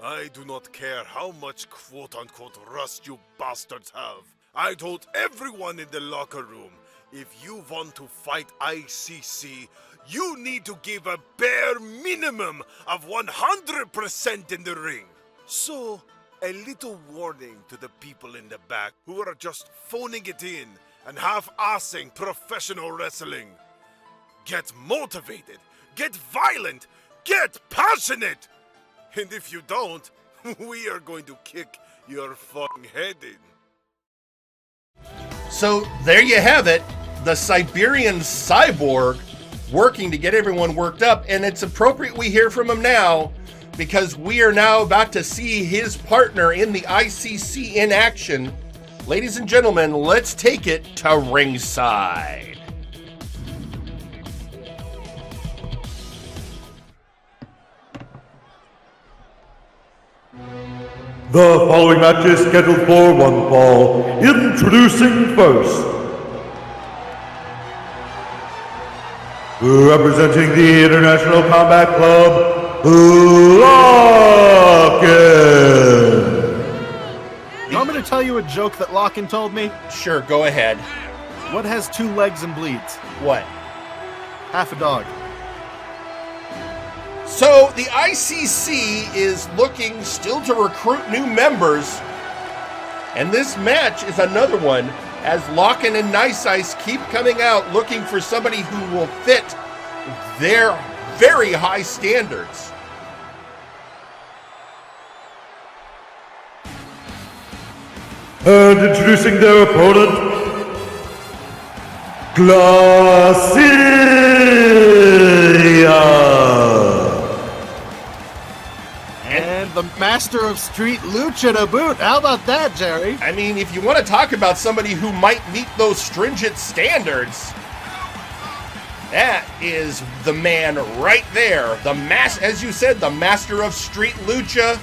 I do not care how much quote-unquote rust you bastards have. I told everyone in the locker room, if you want to fight ICC, you need to give a bare minimum of 100% in the ring. So, a little warning to the people in the back who are just phoning it in and half-assing professional wrestling. Get motivated, get violent, get passionate! And if you don't, we are going to kick your fucking head in. So there you have it. The Siberian cyborg working to get everyone worked up. And it's appropriate we hear from him now, because we are now about to see his partner in the ICC in action. Ladies and gentlemen, let's take it to ringside. The following match is scheduled for one fall. Introducing first, representing the International Combat Club, Lachen. You want me to tell you a joke that Lachen told me? Sure, go ahead. What has 2 legs and bleeds? What? Half a dog. So the ICC is looking still to recruit new members, and this match is another one as Lachen and Nice Ice keep coming out looking for somebody who will fit their very high standards. And introducing their opponent, Glacirus. And the master of street lucha to boot. How about that, Jerry? I mean, if you want to talk about somebody who might meet those stringent standards, that is the man right there. As you said, the master of street lucha,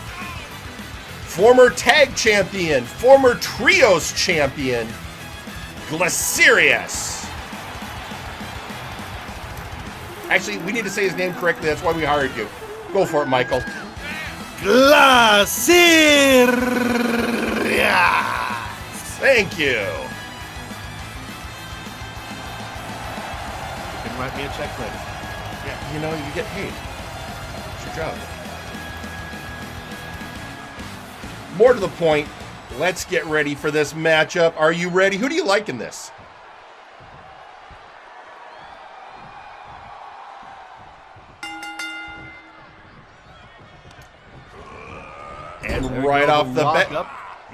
former tag champion, former trios champion, Glacirus. Actually, we need to say his name correctly. That's why we hired you. Go for it, Michael. Glacirus. Thank you. You can write me a check later. Yeah, you know, you get paid. It's your job. More to the point, let's get ready for this matchup. Are you ready? Who do you like in this? And right off the bat,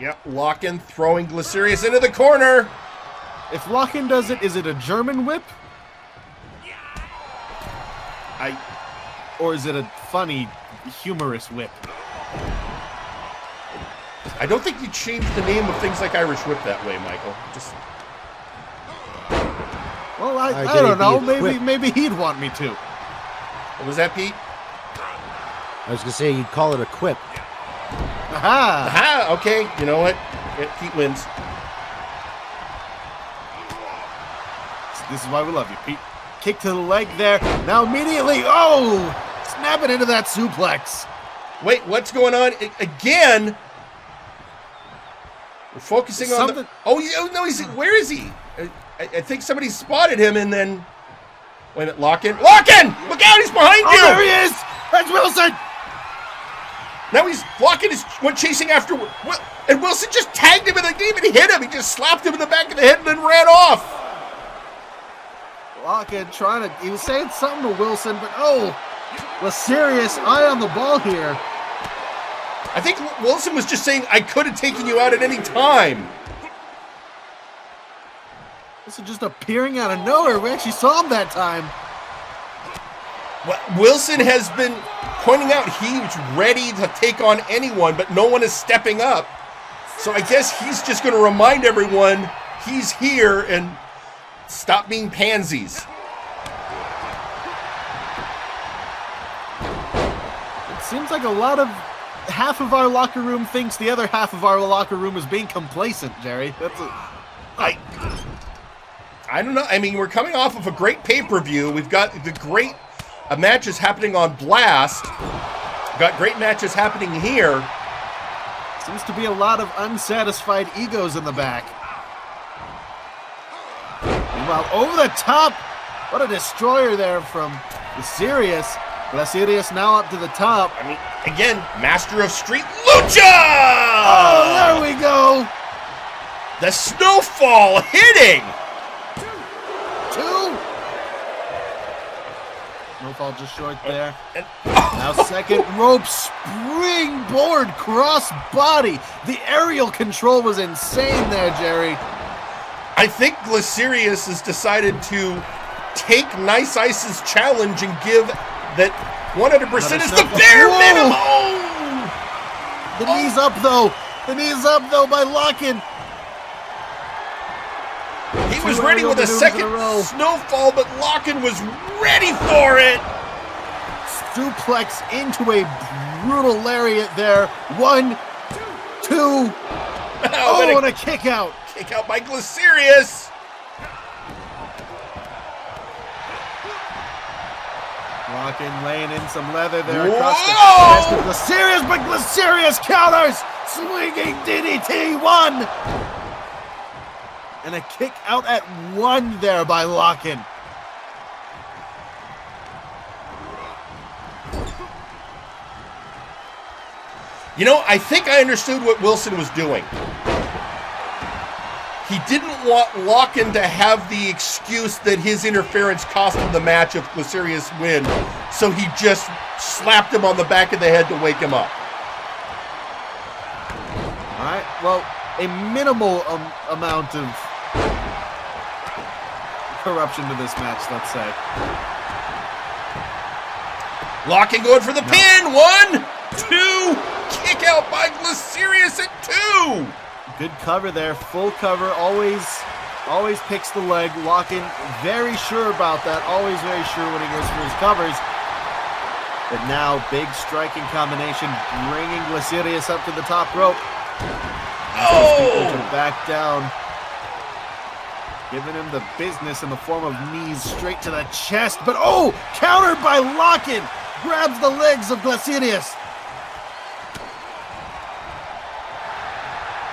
yep, Lachen throwing Glacirus into the corner. If Lachen does it, is it a German whip? Or is it a funny, humorous whip? I don't think you change the name of things like Irish whip that way, Michael. Just. Well, I don't know. Maybe he'd want me to. What was that, Pete? I was gonna say you'd call it a quip. Aha! Aha! Okay, you know what? Pete wins. This is why we love you, Pete. Kick to the leg there. Now immediately, snap it into that suplex. Wait, what's going on? Again? We're focusing on the... Oh, no, where is he? I think somebody spotted him and then... Wait a minute, Lachen! Lachen! Look out, he's behind you! Oh, there he is! That's Wilson! Now Lachen went chasing after... And Wilson just tagged him and they didn't even hit him. He just slapped him in the back of the head and then ran off. Lachen he was saying something to Wilson, but Glacirus, eye on the ball here. I think Wilson was just saying, I could have taken you out at any time. This is just appearing out of nowhere. We actually saw him that time. Well, Wilson has been pointing out he's ready to take on anyone, but no one is stepping up. So I guess he's just going to remind everyone he's here and stop being pansies. It seems like half of our locker room thinks the other half of our locker room is being complacent, Jerry. I don't know. I mean, we're coming off of a great pay-per-view. We've got the great matches happening on Blast. We've got great matches happening here. Seems to be a lot of unsatisfied egos in the back. Meanwhile, over the top, what a destroyer there from Glacirus. Glacirus now up to the top. I mean, again, master of street lucha! Oh, there we go! The snowfall hitting! Two! Snowfall just short there. Now second rope springboard cross body. The aerial control was insane there, Jerry. I think Glacirus has decided to take Nice Ice's challenge and give that 100% is the bare minimum. Oh! The knee's up, though. The knee's up, though, by Lachen. He was ready with a second snowfall, but Lachen was ready for it. Suplex into a brutal lariat there. 1, 2. Oh, and a kick out. Kick out by Glacirus. Lachen laying in some leather there across the chest of Glacirus, but Glacirus counters. Swinging DDT 1. And a kick out at 1 there by Lachen. You know, I think I understood what Wilson was doing. He didn't want Lachen to have the excuse that his interference cost him the match if Glacirus win, so he just slapped him on the back of the head to wake him up. All right, well, a minimal amount of corruption to this match, let's say. Lachen going for the pin. 1, 2, kick out by Glacirus at 2. Good cover there, full cover, always picks the leg. Lachen very sure about that, always very sure when he goes for his covers. But now, big striking combination, bringing Glacirus up to the top rope. Oh! Back down. Giving him the business in the form of knees straight to the chest. But countered by Lachen. Grabs the legs of Glacirus.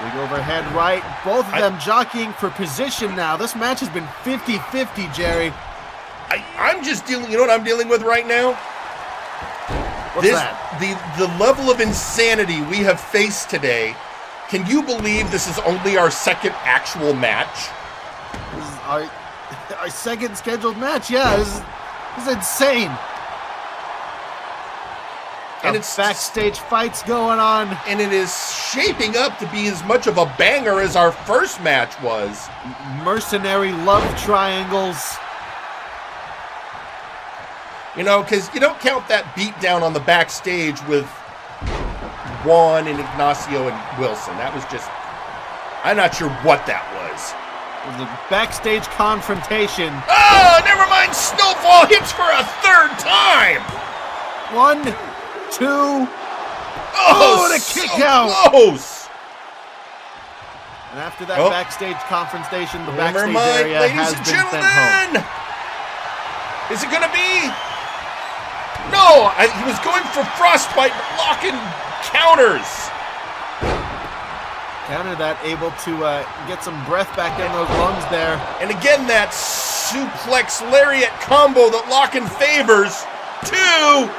Big overhead right. Both of them jockeying for position now. This match has been 50-50, Jerry. I'm just dealing, you know what I'm dealing with right now? What's that? The level of insanity we have faced today. Can you believe this is only our second actual match? This is our second scheduled match, yeah. This is insane. And it's backstage fights going on. And it is shaping up to be as much of a banger as our first match was. Mercenary love triangles. You know, because you don't count that beatdown on the backstage with Juan and Ignacio and Wilson. That was just, I'm not sure what that was. It was a backstage confrontation. Oh, never mind. Snowfall hits for a third time. 1, 2. Oh, and a kick out. Close. And after that backstage confrontation, the backstage mind, area has been sent home. Is it going to be? No, he was going for frostbite, but Lachen counters. Counter that, able to get some breath back in those lungs there. And again, that suplex lariat combo that Lachen favors. 2,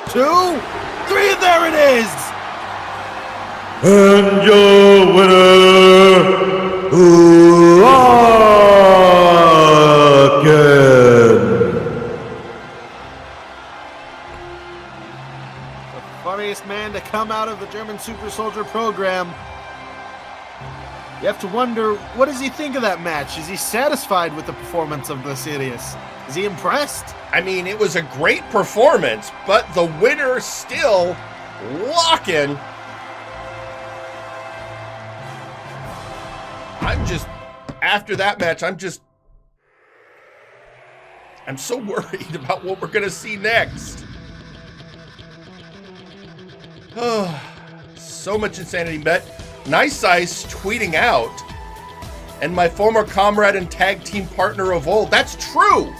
3, there it is! And your winner, Lachen! The funniest man to come out of the German Super Soldier program. You have to wonder, what does he think of that match? Is he satisfied with the performance of Glacirus? Is he impressed? I mean, it was a great performance, but the winner still, Lachen. After that match, I'm so worried about what we're going to see next. Oh, so much insanity. But Nice Ice tweeting out, and my former comrade and tag team partner of old. That's true.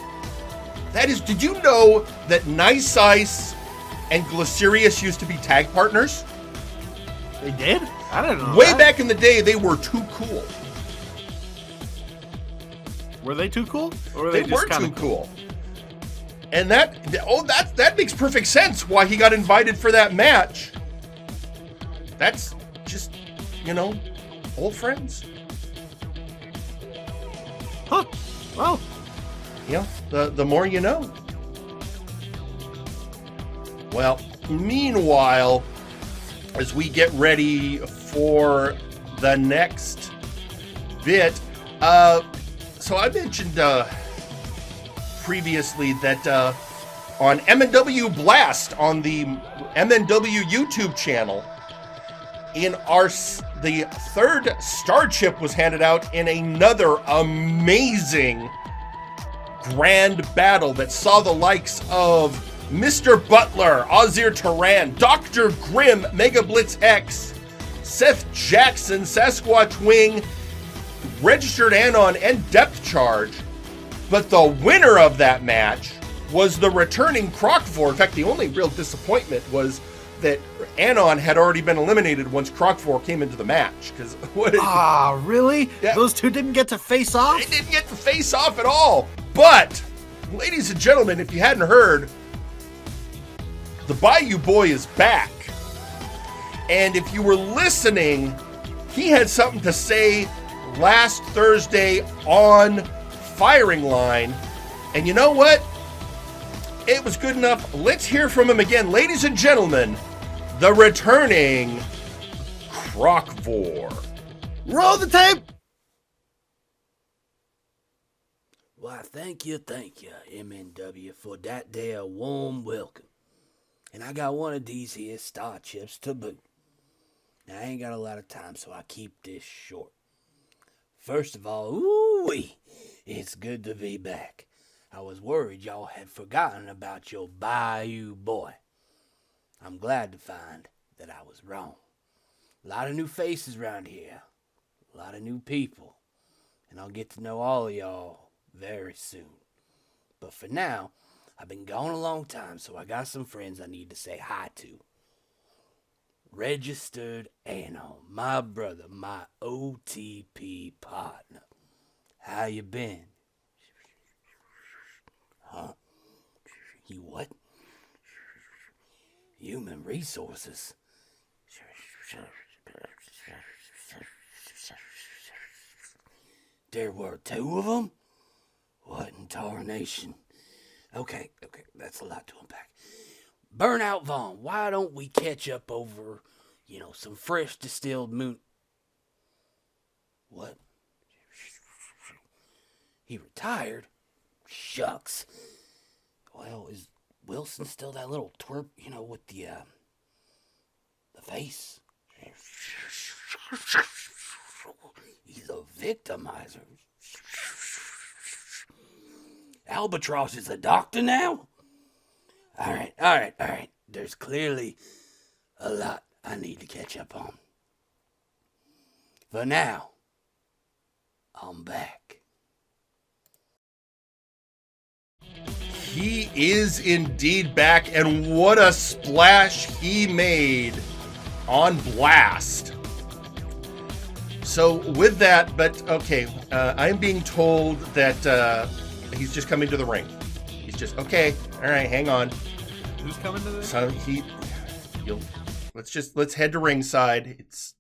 That is, did you know that Nice Ice and Glacirus used to be tag partners? They did? I don't know. Way back in the day, they were too cool. Were they too cool? Or were they just were too cool. And that makes perfect sense why he got invited for that match. That's just, you know, old friends. Huh. Well, you know, the more you know. Well, meanwhile, as we get ready for the next bit, So I mentioned previously that on MNW Blast on the MNW YouTube channel, the third star chip was handed out in another amazing grand battle that saw the likes of Mr. Butler, Ozir Turan, Dr. Grimm, Mega Blitz X, Seth Jackson, Sasquatch Wing, Registered Anon, and Depth Charge. But the winner of that match was the returning Croc4. In fact, the only real disappointment was that Anon had already been eliminated once Croc4 came into the match. Really? Yeah. Those two didn't get to face off? They didn't get to face off at all. But, ladies and gentlemen, if you hadn't heard, the Bayou Boy is back. And if you were listening, he had something to say last Thursday on Firing Line. And you know what? It was good enough. Let's hear from him again. Ladies and gentlemen, the returning Croc4. Roll the tape! Why, thank you, MNW, for that there warm welcome. And I got one of these here star chips to boot. Now, I ain't got a lot of time, so I keep this short. First of all, ooh-wee, it's good to be back. I was worried y'all had forgotten about your Bayou Boy. I'm glad to find that I was wrong. A lot of new faces around here. A lot of new people. And I'll get to know all of y'all very soon. But for now, I've been gone a long time, so I got some friends I need to say hi to. Registered Anon, my brother, my OTP partner. How you been? Huh? You what? Human resources. There were two of them? What in tarnation? Okay, that's a lot to unpack. Burnout Vaughn, why don't we catch up over, some fresh distilled moon... What? He retired? Shucks. Well, is Wilson still that little twerp, with the face? He's a victimizer. Albatross is a doctor now? All right. There's clearly a lot I need to catch up on. For now, I'm back. He is indeed back, and what a splash he made on Blast. So with that, I'm being told that he's just coming to the ring. He's just, okay, all right, hang on. Who's coming to the ring? So let's head to ringside. It's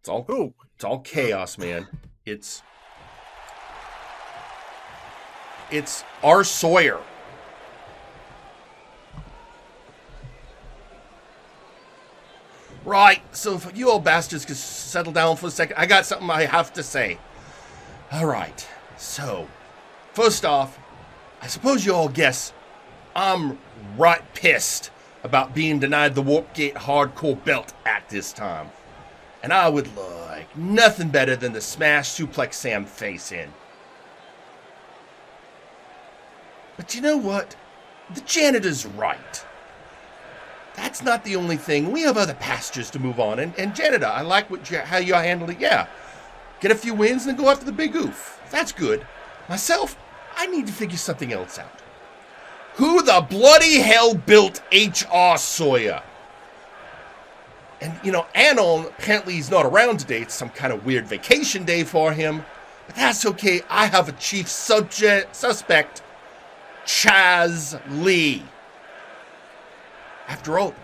all chaos, man. It's R. Sawyer. Right, so if you old bastards could settle down for a second, I got something I have to say. All right, so, first off, I suppose you all guess I'm right pissed about being denied the Warpgate Hardcore belt at this time. And I would like nothing better than to smash Suplex Sam face in. But you know what? The janitor's right. That's not the only thing. We have other pastures to move on. And janitor, I like how you handle it. Yeah. Get a few wins and then go after the big oof. That's good. Myself, I need to figure something else out. Who the bloody hell built H.R. Sawyer? And, Anon, apparently he's not around today. It's some kind of weird vacation day for him. But that's okay. I have a chief suspect, Chaz Lee. After all,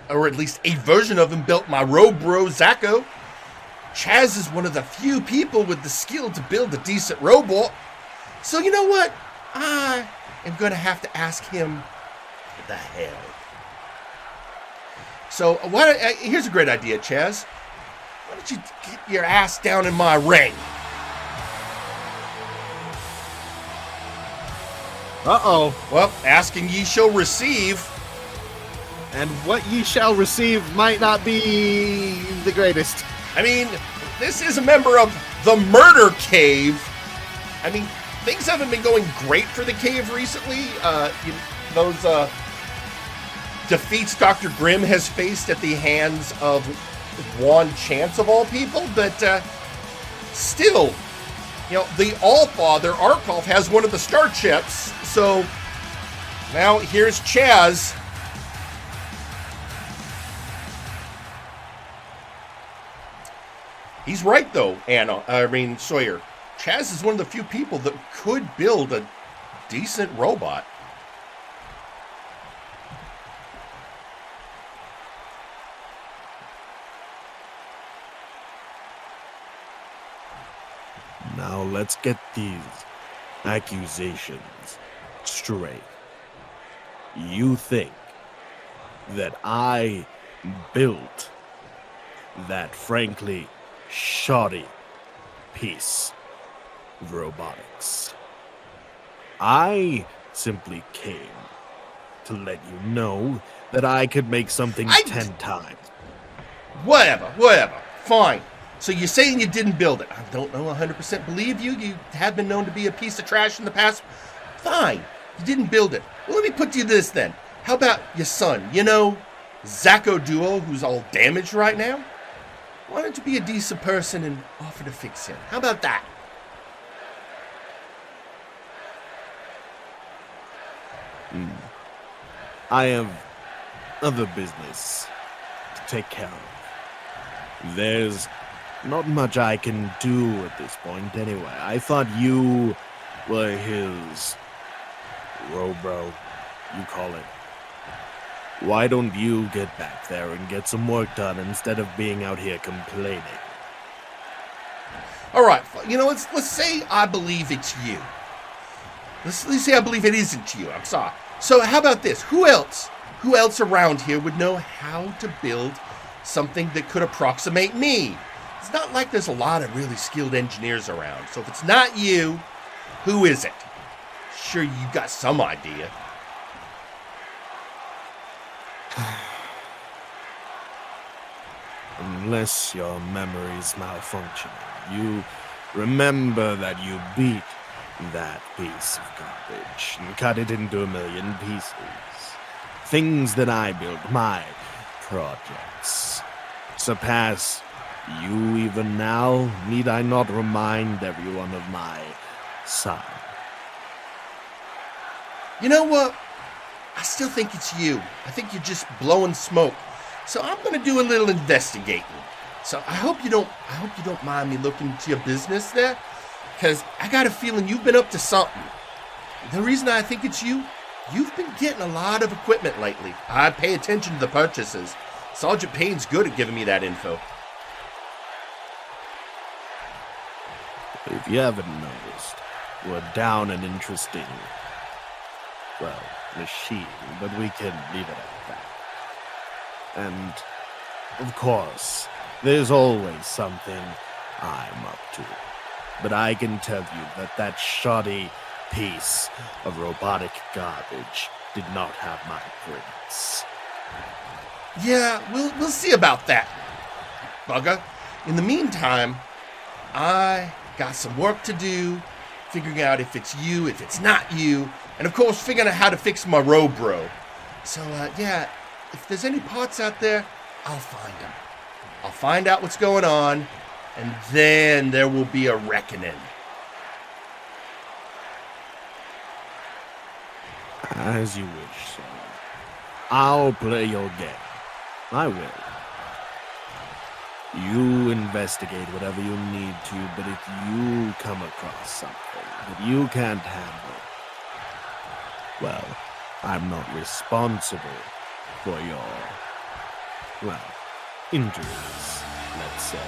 or at least a version of him, built my road bro, Zacho. Chaz is one of the few people with the skill to build a decent robot. So you know what? I am going to have to ask him the hell. So here's a great idea, Chaz. Why don't you get your ass down in my ring? Uh-oh. Well, asking ye shall receive. And what ye shall receive might not be the greatest. I mean, this is a member of the Murder Cave. I mean, things haven't been going great for the cave recently. Those defeats Dr. Grimm has faced at the hands of Juan Chance of all people, but still, the Allfather, Arkolf, has one of the star chips, so now here's Chaz. He's right, though, Sawyer. Chaz is one of the few people that could build a decent robot. Now let's get these accusations straight. You think that I built that frankly shoddy piece of robotics? I simply came to let you know that I could make something 10 times. Whatever. Fine. So you're saying you didn't build it. I don't know 100% believe you. You have been known to be a piece of trash in the past. Fine. You didn't build it. Well, let me put to you this then. How about your son? Zacko Duo, who's all damaged right now? Why don't you be a decent person and offer to fix him? How about that? I have other business to take care of. There's not much I can do at this point anyway. I thought you were his Robro, you call it. Why don't you get back there and get some work done instead of being out here complaining? All right, let's say I believe it's you. Let's say I believe it isn't you. I'm sorry. So how about this? Who else around here would know how to build something that could approximate me? It's not like there's a lot of really skilled engineers around. So if it's not you, who is it? Sure, you got some idea. Unless your memory's malfunctioning, you remember that you beat that piece of garbage and cut it into a million pieces. Things that I built, my projects, surpass you even now. Need I not remind everyone of my son? You know what? I still think it's you. I think you're just blowing smoke. So I'm going to do a little investigating. So I hope you don't mind me looking into your business there, because I got a feeling you've been up to something. The reason I think it's you, you've been getting a lot of equipment lately. I pay attention to the purchases. Sergeant Payne's good at giving me that info. If you haven't noticed, we're down an interesting, machine, but we can leave it at that. And, of course, there's always something I'm up to. But I can tell you that shoddy piece of robotic garbage did not have my prints. Yeah, we'll see about that, bugger. In the meantime, I got some work to do, figuring out if it's you, if it's not you, and of course figuring out how to fix my Robro. So, if there's any parts out there, I'll find them. I'll find out what's going on, and then there will be a reckoning. As you wish, son. I'll play your game. I will. You investigate whatever you need to, but if you come across something that you can't handle, well, I'm not responsible for your, injuries, let's say.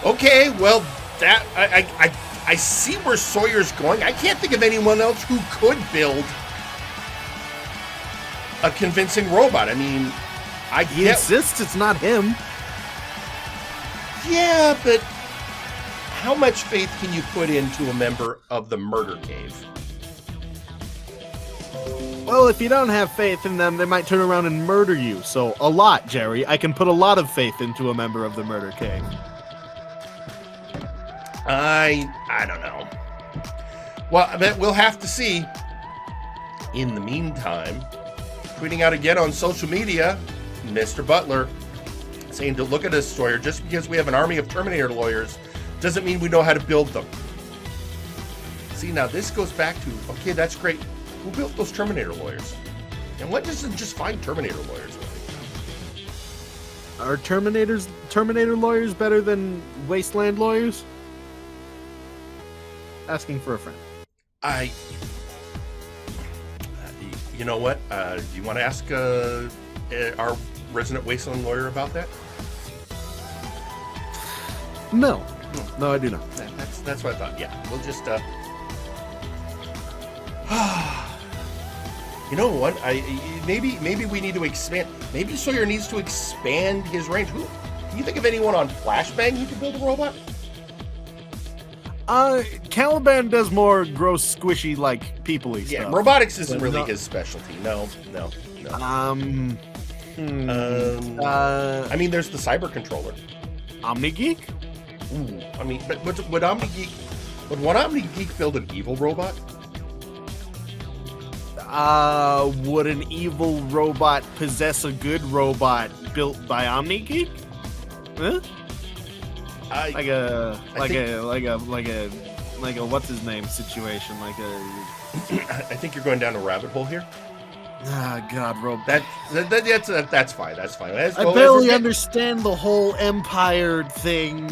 Okay, well, that I see where Sawyer's going. I can't think of anyone else who could build a convincing robot. I mean, He insists it's not him. Yeah, but how much faith can you put into a member of the Murder Cave? Well, if you don't have faith in them, they might turn around and murder you. So, a lot, Jerry. I can put a lot of faith into a member of the Murder Cave. I don't know. Well, I bet we'll have to see. In the meantime, tweeting out again on social media, Mr. Butler saying to look at us, Sawyer, just because we have an army of Terminator lawyers doesn't mean we know how to build them. See, now this goes back to, okay, that's great. Who built those Terminator lawyers? And what doesn't just find Terminator lawyers? Are Terminator lawyers better than Wasteland lawyers? Asking for a friend. You know what? Do you want to ask our resident Wasteland lawyer about that? No, I do not. That's what I thought. Yeah, we'll just. You know what? Maybe we need to expand. Maybe Sawyer needs to expand his range. Who? Can you think of anyone on Flashbang who could build a robot? Caliban does more gross, squishy, like, people-y stuff. Yeah, robotics isn't really his specialty. No. I mean, there's the cyber controller. OmniGeek? Ooh, I mean, but would OmniGeek... Would one OmniGeek build an evil robot? Would an evil robot possess a good robot built by OmniGeek? Huh? Like a what's his name situation, like a. I think you're going down a rabbit hole here. Ah, God, that's fine. That's fine. I barely understand the whole Empire thing.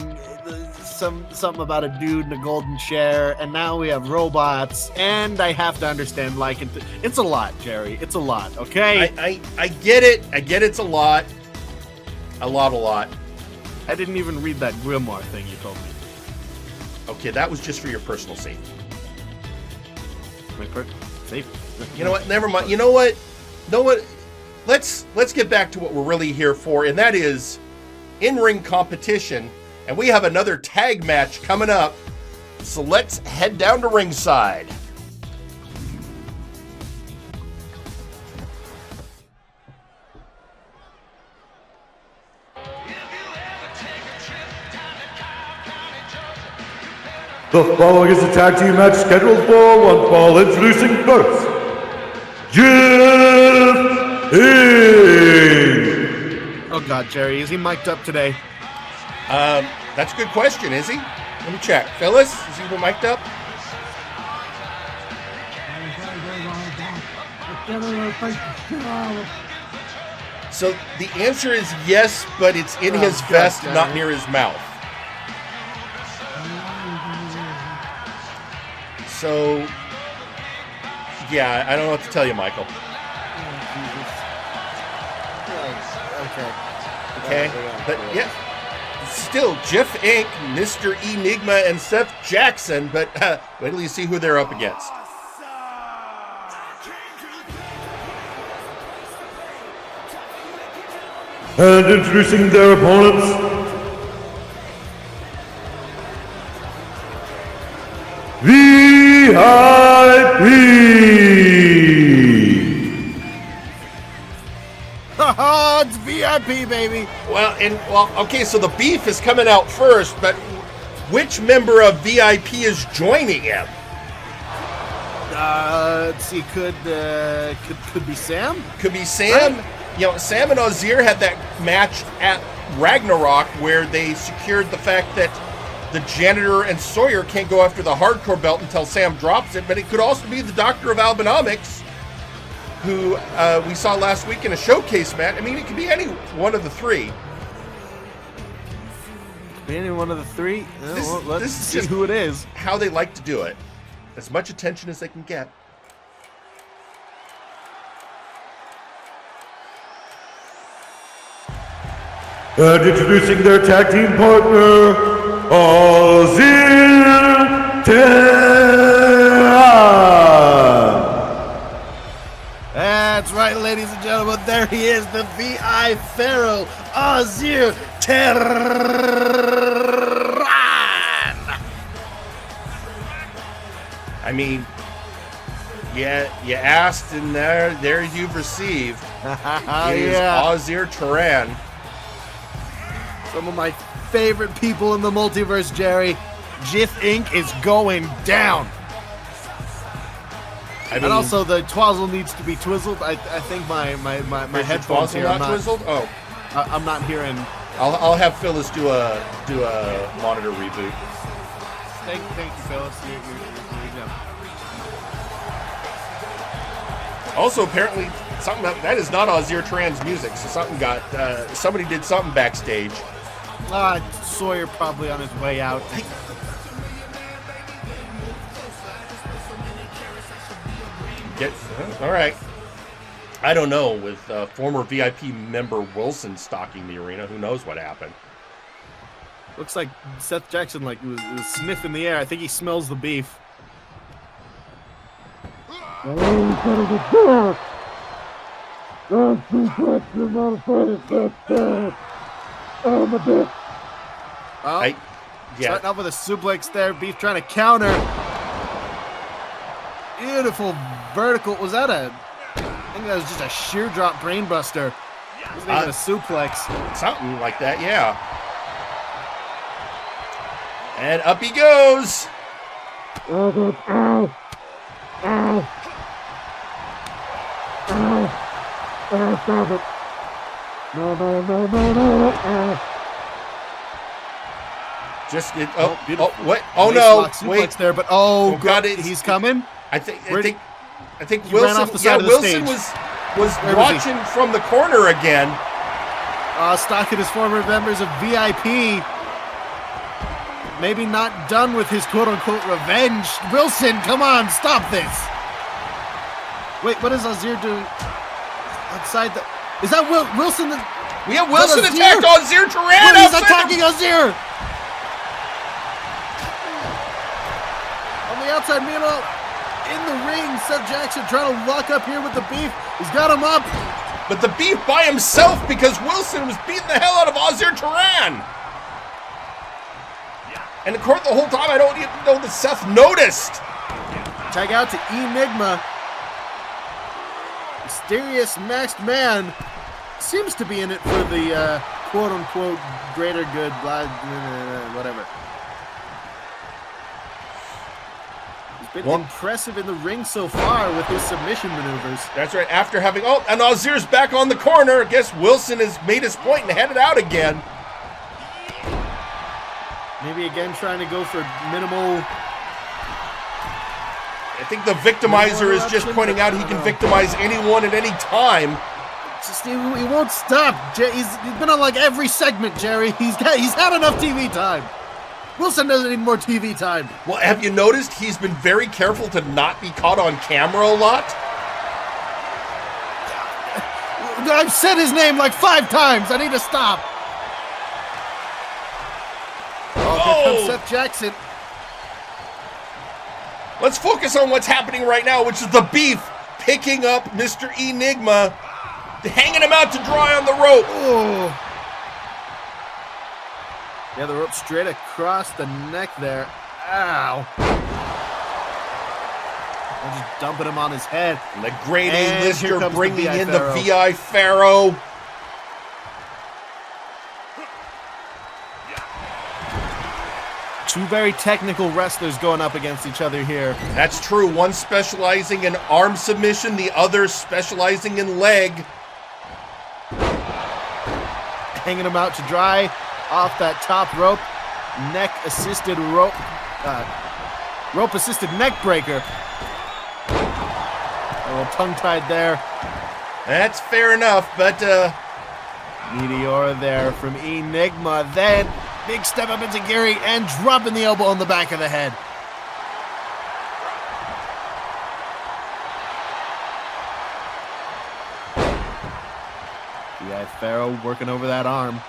Something about a dude in a golden chair, and now we have robots, and I have to understand Lachen. It's a lot, Jerry. It's a lot. Okay. I get it. I get it's a lot. A lot. I didn't even read that Grimoire thing you told me. Okay, that was just for your personal safety. My safety? You know what? Never mind. You know what? Let's get back to what we're really here for, and that is in-ring competition. And we have another tag match coming up. So let's head down to ringside. The following is a tag team match scheduled for one fall. Introducing first, Jif Inc. Oh God, Jerry, is he mic'd up today? That's a good question. Is he? Let me check. Phyllis, is he mic'd up? So the answer is yes, but it's in his vest, not near his mouth. So, yeah, I don't know what to tell you, Michael. Okay, but yeah, still Jif Inc., Mr. Enigma, and Seth Jackson, but wait till you see who they're up against. And introducing their opponents, VIP! Haha, it's VIP, baby! Well, okay, so the beef is coming out first, but which member of VIP is joining him? Let's see, could be Sam? Could be Sam. Right. You know, Sam and Ozir had that match at Ragnarok where they secured the fact that the janitor and Sawyer can't go after the hardcore belt until Sam drops it, but it could also be the Doctor of Albinomics, who we saw last week in a showcase match. I mean, it could be any one of the three. Any one of the three? Let's see just who it is. How they like to do it. As much attention as they can get. And introducing their tag team partner, Ozir Theron. That's right, ladies and gentlemen. There he is, the VI Pharaoh, Ozir Theron. I mean, yeah, you asked, and there you've received. Is Azir Turan. Some of my favorite people in the multiverse, Jerry. Jif Inc. is going down. I mean, and also, the twazzle needs to be twizzled. I think my headphones here. Not twizzled? Oh, I'm not hearing. I'll have Phyllis do a monitor reboot. Thank you, Phyllis. Also, apparently, something that is not Azir Turan's music. So somebody did something backstage. Sawyer probably on his way out. All right. I don't know. With former VIP member Wilson stalking the arena, who knows what happened? Looks like Seth Jackson was sniffing the air. I think he smells the beef. Starting off with a suplex there. Beef trying to counter. Beautiful vertical. Was that I think that was just a sheer drop brainbuster. It wasn't even a suplex. Something like that, yeah. And up he goes. Stop it. No. What? Oh no! Wait there, but God, he's coming. I think Wilson. Wilson was watching from the corner again. Stalking his former members of VIP. Maybe not done with his quote-unquote revenge. Wilson, come on, stop this. Wait, what does Azir do outside the... Is that Wilson? We have Wilson attacked Azir Turan. He's attacking Azir. On the outside, meanwhile, in the ring, Seth Jackson trying to lock up here with the beef. He's got him up. But the beef by himself because Wilson was beating the hell out of Azir Turan. And of course, the whole time, I don't even know that Seth noticed. Tag out to Enigma. Mysterious masked man seems to be in it for the quote-unquote greater good, whatever. He's been impressive in the ring so far with his submission maneuvers. That's right. After having... Oh, and Azir's back on the corner. I guess Wilson has made his point and headed out again. Maybe again trying to go for minimal... I think the victimizer is just pointing out he can victimize anyone at any time. Just he won't stop. He's been on like every segment, Jerry. He's had enough TV time. Wilson doesn't need more TV time. Well, have you noticed he's been very careful to not be caught on camera a lot? I've said his name like 5 times. I need to stop. Here comes Seth Jackson. Let's focus on what's happening right now, which is the beef picking up Mr. Enigma, hanging him out to dry on the rope. Oh. Yeah, the rope straight across the neck there. Ow. I'm just dumping him on his head. And the great A-lister bringing in the VI Pharaoh. Two very technical wrestlers going up against each other here. That's true. One specializing in arm submission, the other specializing in leg. Hanging him out to dry off that top rope. Neck-assisted rope. Rope-assisted neck breaker. A little tongue-tied there. That's fair enough, but... Meteor there from Enigma. Then... big step up into Gary and dropping the elbow on the back of the head. Yeah, Pharaoh working over that arm.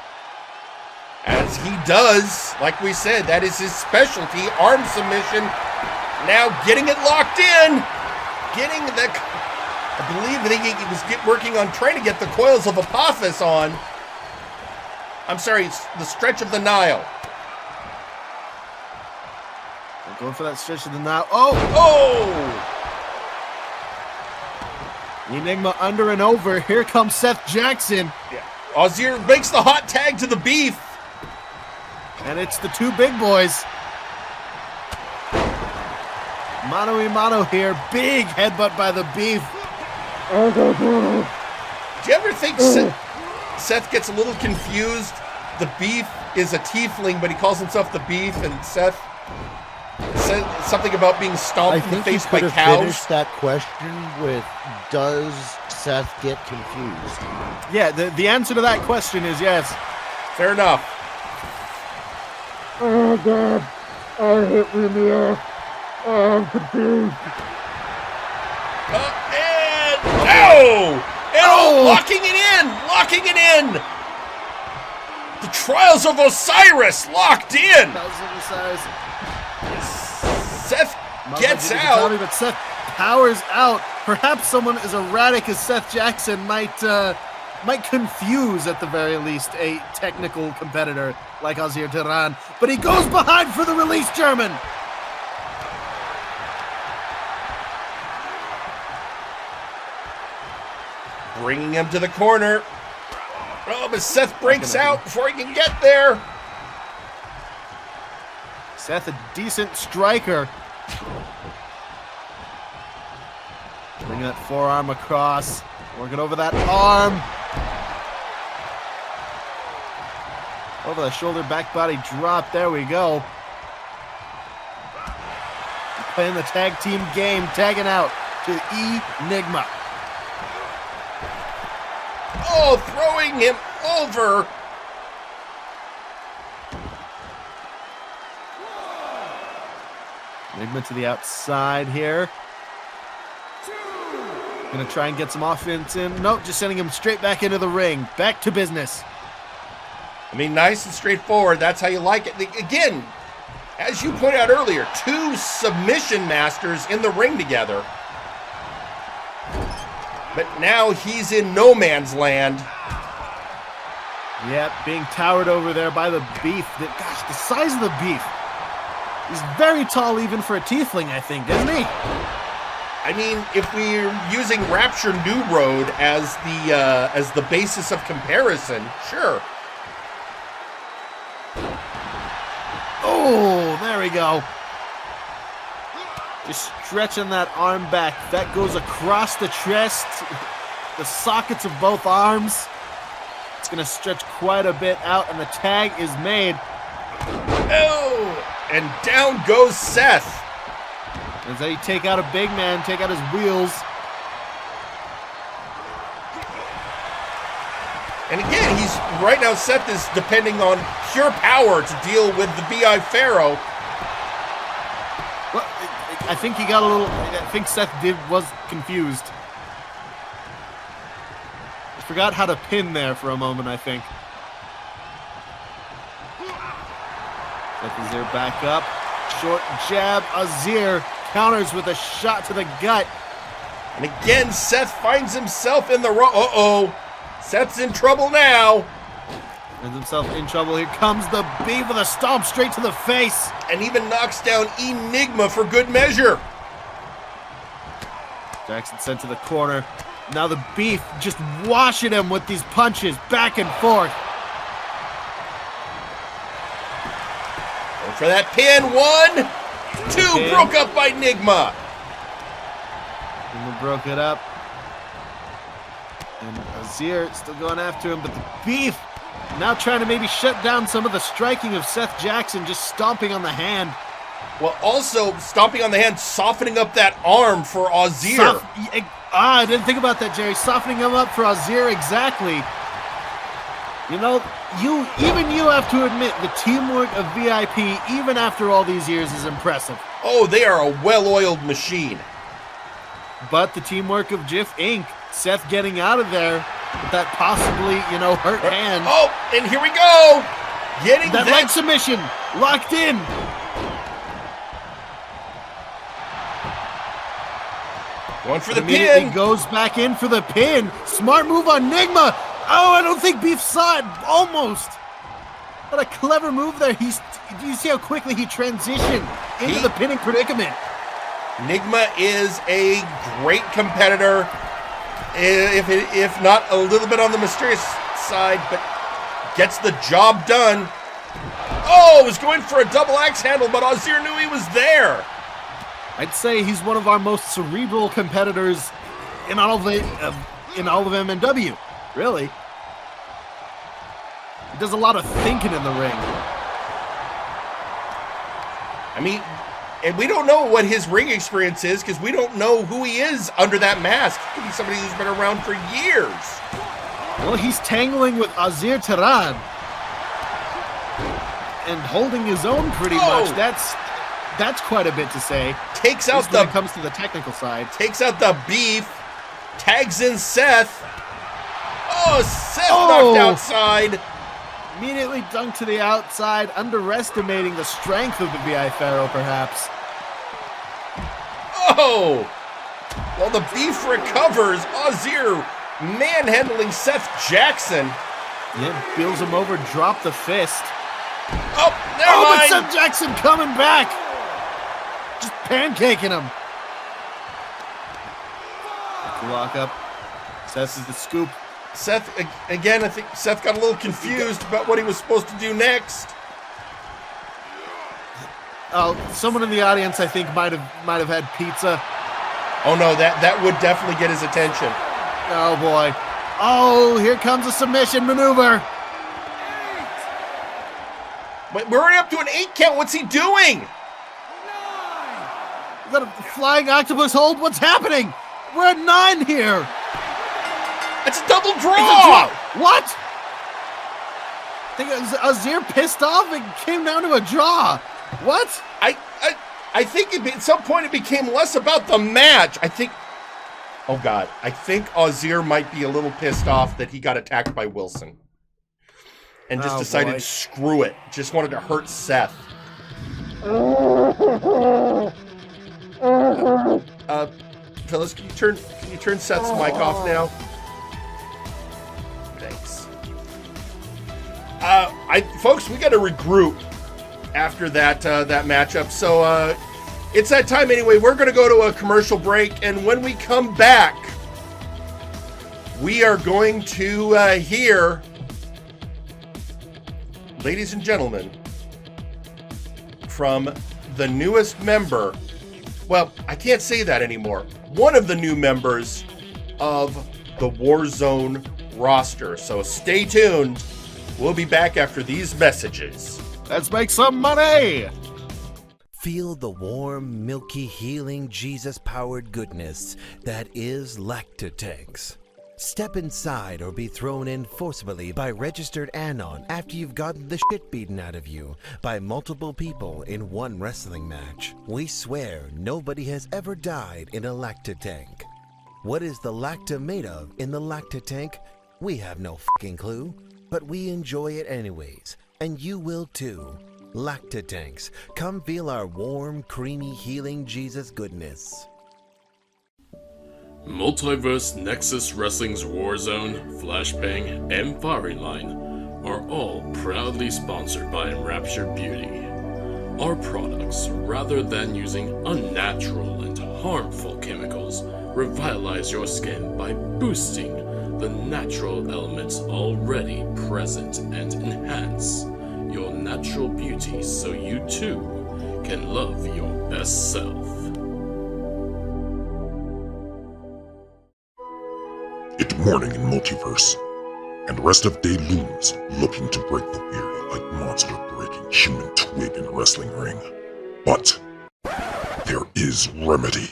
As he does, like we said, that is his specialty, arm submission. Now getting it locked in. Getting the... I believe that he was working on trying to get the coils of Apophis on. I'm sorry, the stretch of the Nile. Going for that stretch of the now. Oh! Enigma under and over. Here comes Seth Jackson. Yeah. Azir makes the hot tag to the beef. And it's the two big boys. Mano-a-mano here. Big headbutt by the beef. Do you ever think Seth gets a little confused? The beef is a tiefling, but he calls himself the beef, and Seth said something about being stomped in the face by cows. I think you could have finished that question with, does Seth get confused? Yeah, the answer to that question is yes. Fair enough. Oh God, I hit me in the ass. I'm confused. Locking it in. The Trials of Osiris locked in. Seth gets out. But Seth powers out. Perhaps someone as erratic as Seth Jackson might confuse, at the very least, a technical competitor like Azir Tehran. But he goes behind for the release German. Bringing him to the corner. Oh, but Seth breaks out before he can get there. Seth, a decent striker. Bringing that forearm across. Working over that arm. Over the shoulder, back body drop. There we go. Playing the tag team game. Tagging out to Enigma. Oh, throwing him over. Enigma to the outside here. Gonna try and get some offense in. Nope, just sending him straight back into the ring. Back to business. I mean, nice and straightforward. That's how you like it. Again, as you pointed out earlier, two submission masters in the ring together. But now he's in no man's land. Yep, being towered over there by the beef. Gosh, the size of the beef. He's very tall even for a tiefling, I think, isn't he? I mean, if we're using Rapture Newroad as the basis of comparison, sure. Oh, there we go. Just stretching that arm back. That goes across the chest, the sockets of both arms. It's going to stretch quite a bit out, and the tag is made. Oh, and down goes Seth. As they take out a big man, take out his wheels. And again, right now Seth is depending on pure power to deal with the BI Pharaoh. Well, I think he got a little. I think Seth was confused. He forgot how to pin there for a moment, I think. Seth Azir back up. Short jab. Azir counters with a shot to the gut. And again, Seth finds himself in the row. Uh-oh. Seth's in trouble now. Finds himself in trouble. Here comes the beef with a stomp straight to the face. And even knocks down Enigma for good measure. Jackson sent to the corner. Now the beef just washing him with these punches back and forth. And for that pin, 1, 2, broke up by Enigma. Enigma broke it up. And Azir still going after him, but the beef now trying to maybe shut down some of the striking of Seth Jackson, just stomping on the hand. Well, also stomping on the hand, softening up that arm for Azir. I didn't think about that, Jerry. Softening him up for Azir, exactly. You know, even you have to admit the teamwork of VIP, even after all these years, is impressive. Oh, they are a well-oiled machine. But the teamwork of Jif Inc., Seth getting out of there with that possibly, hurt hand. Oh, and here we go. Getting that leg submission locked in. One for the pin. Goes back in for the pin. Smart move on Enigma. Oh, I don't think Beef saw it. Almost. What a clever move there. He Do you see how quickly he transitioned into the pinning predicament? Nigma is a great competitor, if not a little bit on the mysterious side, but gets the job done. Oh, was going for a double axe handle, but Azir knew he was there. I'd say he's one of our most cerebral competitors in all of MNW, really. He does a lot of thinking in the ring. I mean, and we don't know what his ring experience is because we don't know who he is under that mask. He could be somebody who's been around for years. Well, he's tangling with Azir Tehran and holding his own pretty much. That's quite a bit to say. Takes out when it comes to the technical side. Takes out the beef. Tags in Seth. Oh, Seth knocked outside. Immediately dunked to the outside, underestimating the strength of the VI Pharaoh, perhaps. Oh! While the beef recovers, Azir manhandling Seth Jackson. Yeah, feels him over, drop the fist. Oh, never mind. But Seth Jackson coming back. Just pancaking him. Lock up. Seth is the scoop. Seth, again, I think Seth got a little confused about what he was supposed to do next. Oh, someone in the audience, I think, might have had pizza. Oh no, that would definitely get his attention. Oh boy. Oh, here comes a submission maneuver. But we're already up to an 8 count. What's he doing? Is that a flying octopus hold? What's happening? We're at 9 here. It's a double draw. It's a draw. What? I think Azir pissed off and came down to a draw. What? I think at some point it became less about the match. I think Azir might be a little pissed off that he got attacked by Wilson. And just decided, screw it. Just wanted to hurt Seth. Phyllis, can you turn Seth's mic off now? Thanks. Folks, we got to regroup after that matchup. So it's that time anyway. We're going to go to a commercial break, and when we come back, we are going to hear, ladies and gentlemen, from the newest member. Well, I can't say that anymore. One of the new members of the Warzone roster. So stay tuned. We'll be back after these messages. Let's make some money! Feel the warm, milky, healing, Jesus-powered goodness that is Lactatanks. Step inside or be thrown in forcibly by registered Anon after you've gotten the shit beaten out of you by multiple people in one wrestling match. We swear nobody has ever died in a Lactatank. What is the Lacta made of in the Lactatank? We have no fucking clue, but we enjoy it anyways, and you will too. Lactatanks, come feel our warm, creamy, healing Jesus goodness. Multiverse, Nexus Wrestling's Warzone, Flashbang, and Fireline are all proudly sponsored by Rapture Beauty. Our products, rather than using unnatural and harmful chemicals, revitalize your skin by boosting the natural elements already present and enhance your natural beauty so you too can love your best self. It's morning in Multiverse, and rest of day looms looking to break the weary like monster-breaking human twig in a wrestling ring. But there is remedy.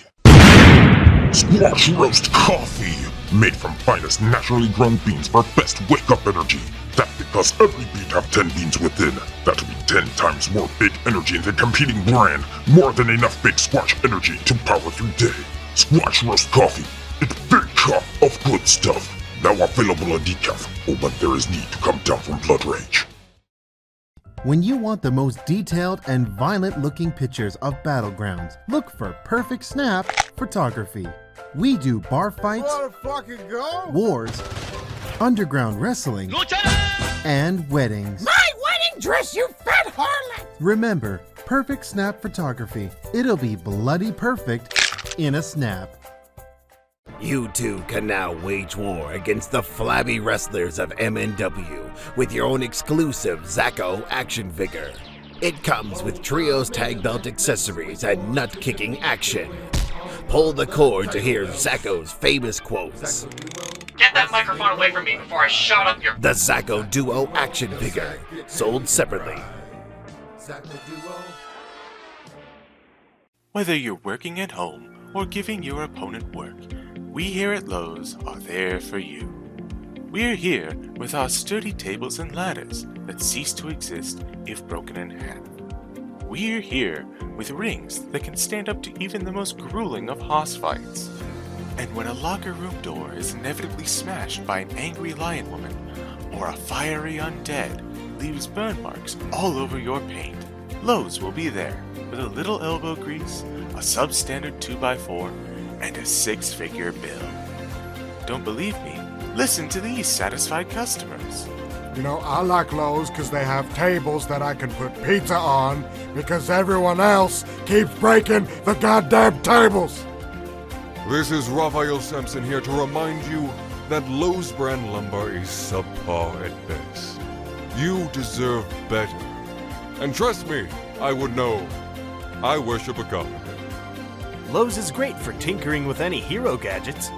Squash roast coffee, made from finest naturally grown beans for best wake-up energy. That's because every bean have 10 beans within. That'll be 10 times more big energy than competing brand. More than enough big squash energy to power through day. Squash roast coffee. It's big cup of good stuff. Now available on decaf, or when there is need to come down from blood rage. When you want the most detailed and violent-looking pictures of battlegrounds, look for Perfect Snap Photography. We do bar fights, wars, underground wrestling, and weddings. My wedding dress, you fat harlot! Remember, perfect snap photography. It'll be bloody perfect in a snap. You two can now wage war against the flabby wrestlers of MNW with your own exclusive Zacko action figure. It comes with trios tag belt accessories and nut-kicking action. Pull the cord to hear Zacko's famous quotes. Get that microphone away from me before I shot up your... The Zacko Duo action figure, sold separately. Whether you're working at home or giving your opponent work, we here at Lowe's are there for you. We're here with our sturdy tables and ladders that cease to exist if broken in half. We're here with rings that can stand up to even the most grueling of hoss fights. And when a locker room door is inevitably smashed by an angry lion woman, or a fiery undead leaves burn marks all over your paint, Lowe's will be there with a little elbow grease, a substandard 2x4, and a 6-figure bill. Don't believe me? Listen to these satisfied customers. You know, I like Lowe's because they have tables that I can put pizza on because everyone else keeps breaking the goddamn tables. This is Raphael Sampson here to remind you that Lowe's brand lumber is subpar at best. You deserve better. And trust me, I would know. I worship a god. Lowe's is great for tinkering with any hero gadgets.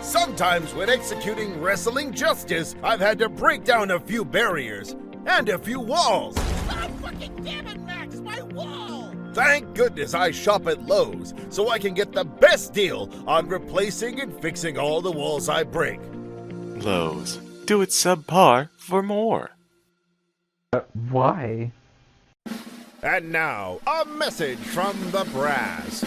Sometimes when executing wrestling justice, I've had to break down a few barriers and a few walls. Oh, fucking damn it, Max, my wall! Thank goodness I shop at Lowe's so I can get the best deal on replacing and fixing all the walls I break. Lowe's. Do it subpar for more. Why? And now, a message from the brass.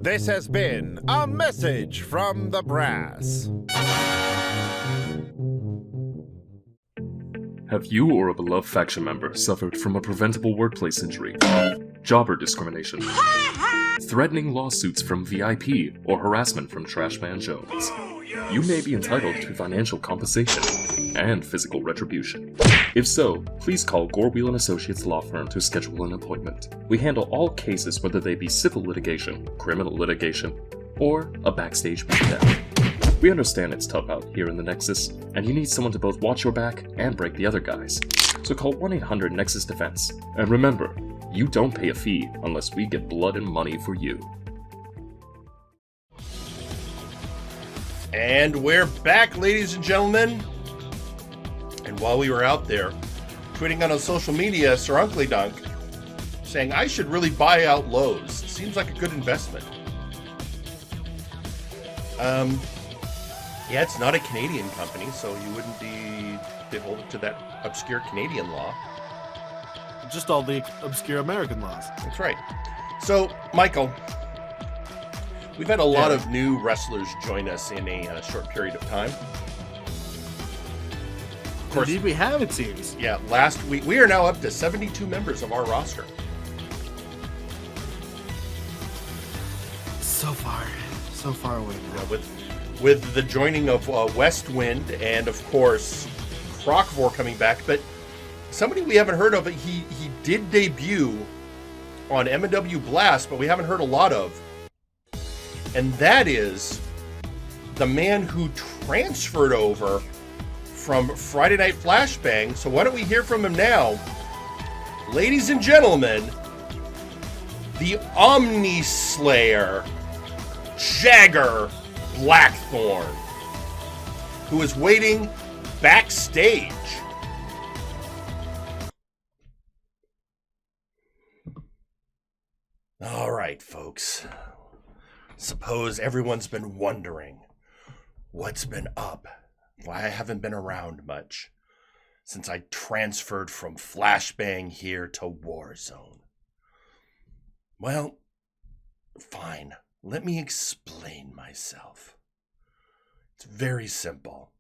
This has been a message from the brass. Have you or a beloved faction member suffered from a preventable workplace injury, jobber discrimination, threatening lawsuits from VIP, or harassment from Trashman Jones? You may be entitled to financial compensation and physical retribution. If so, please call Gorwheel & Associates Law Firm to schedule an appointment. We handle all cases, whether they be civil litigation, criminal litigation, or a backstage beatdown. We understand it's tough out here in the Nexus, and you need someone to both watch your back and break the other guys. So call 1-800-NEXUS Defense. And remember, you don't pay a fee unless we get blood and money for you. And we're back, ladies and gentlemen. And while we were out there tweeting on social media, Sir Uncle Dunk saying I should really buy out Lowe's. Seems like a good investment. Yeah, it's not a Canadian company, so you wouldn't be beholden to that obscure Canadian law. Just all the obscure American laws. That's right. So, Michael, we've had a lot of new wrestlers join us in a short period of time. Of course, indeed we have, it seems. Yeah, last week, we are now up to 72 members of our roster. So far away now. Yeah, with the joining of Westwind and, of course, Crockvor coming back. But somebody we haven't heard of, he did debut on MNW Blast, but we haven't heard a lot of. And that is the man who transferred over from Friday Night Flashbang. So why don't we hear from him now? Ladies and gentlemen, the Omni Slayer, Jagger Blackthorn, who is waiting backstage. All right, folks. Suppose everyone's been wondering what's been up, why I haven't been around much since I transferred from Flashbang here to Warzone. Well, fine. Let me explain myself. It's very simple.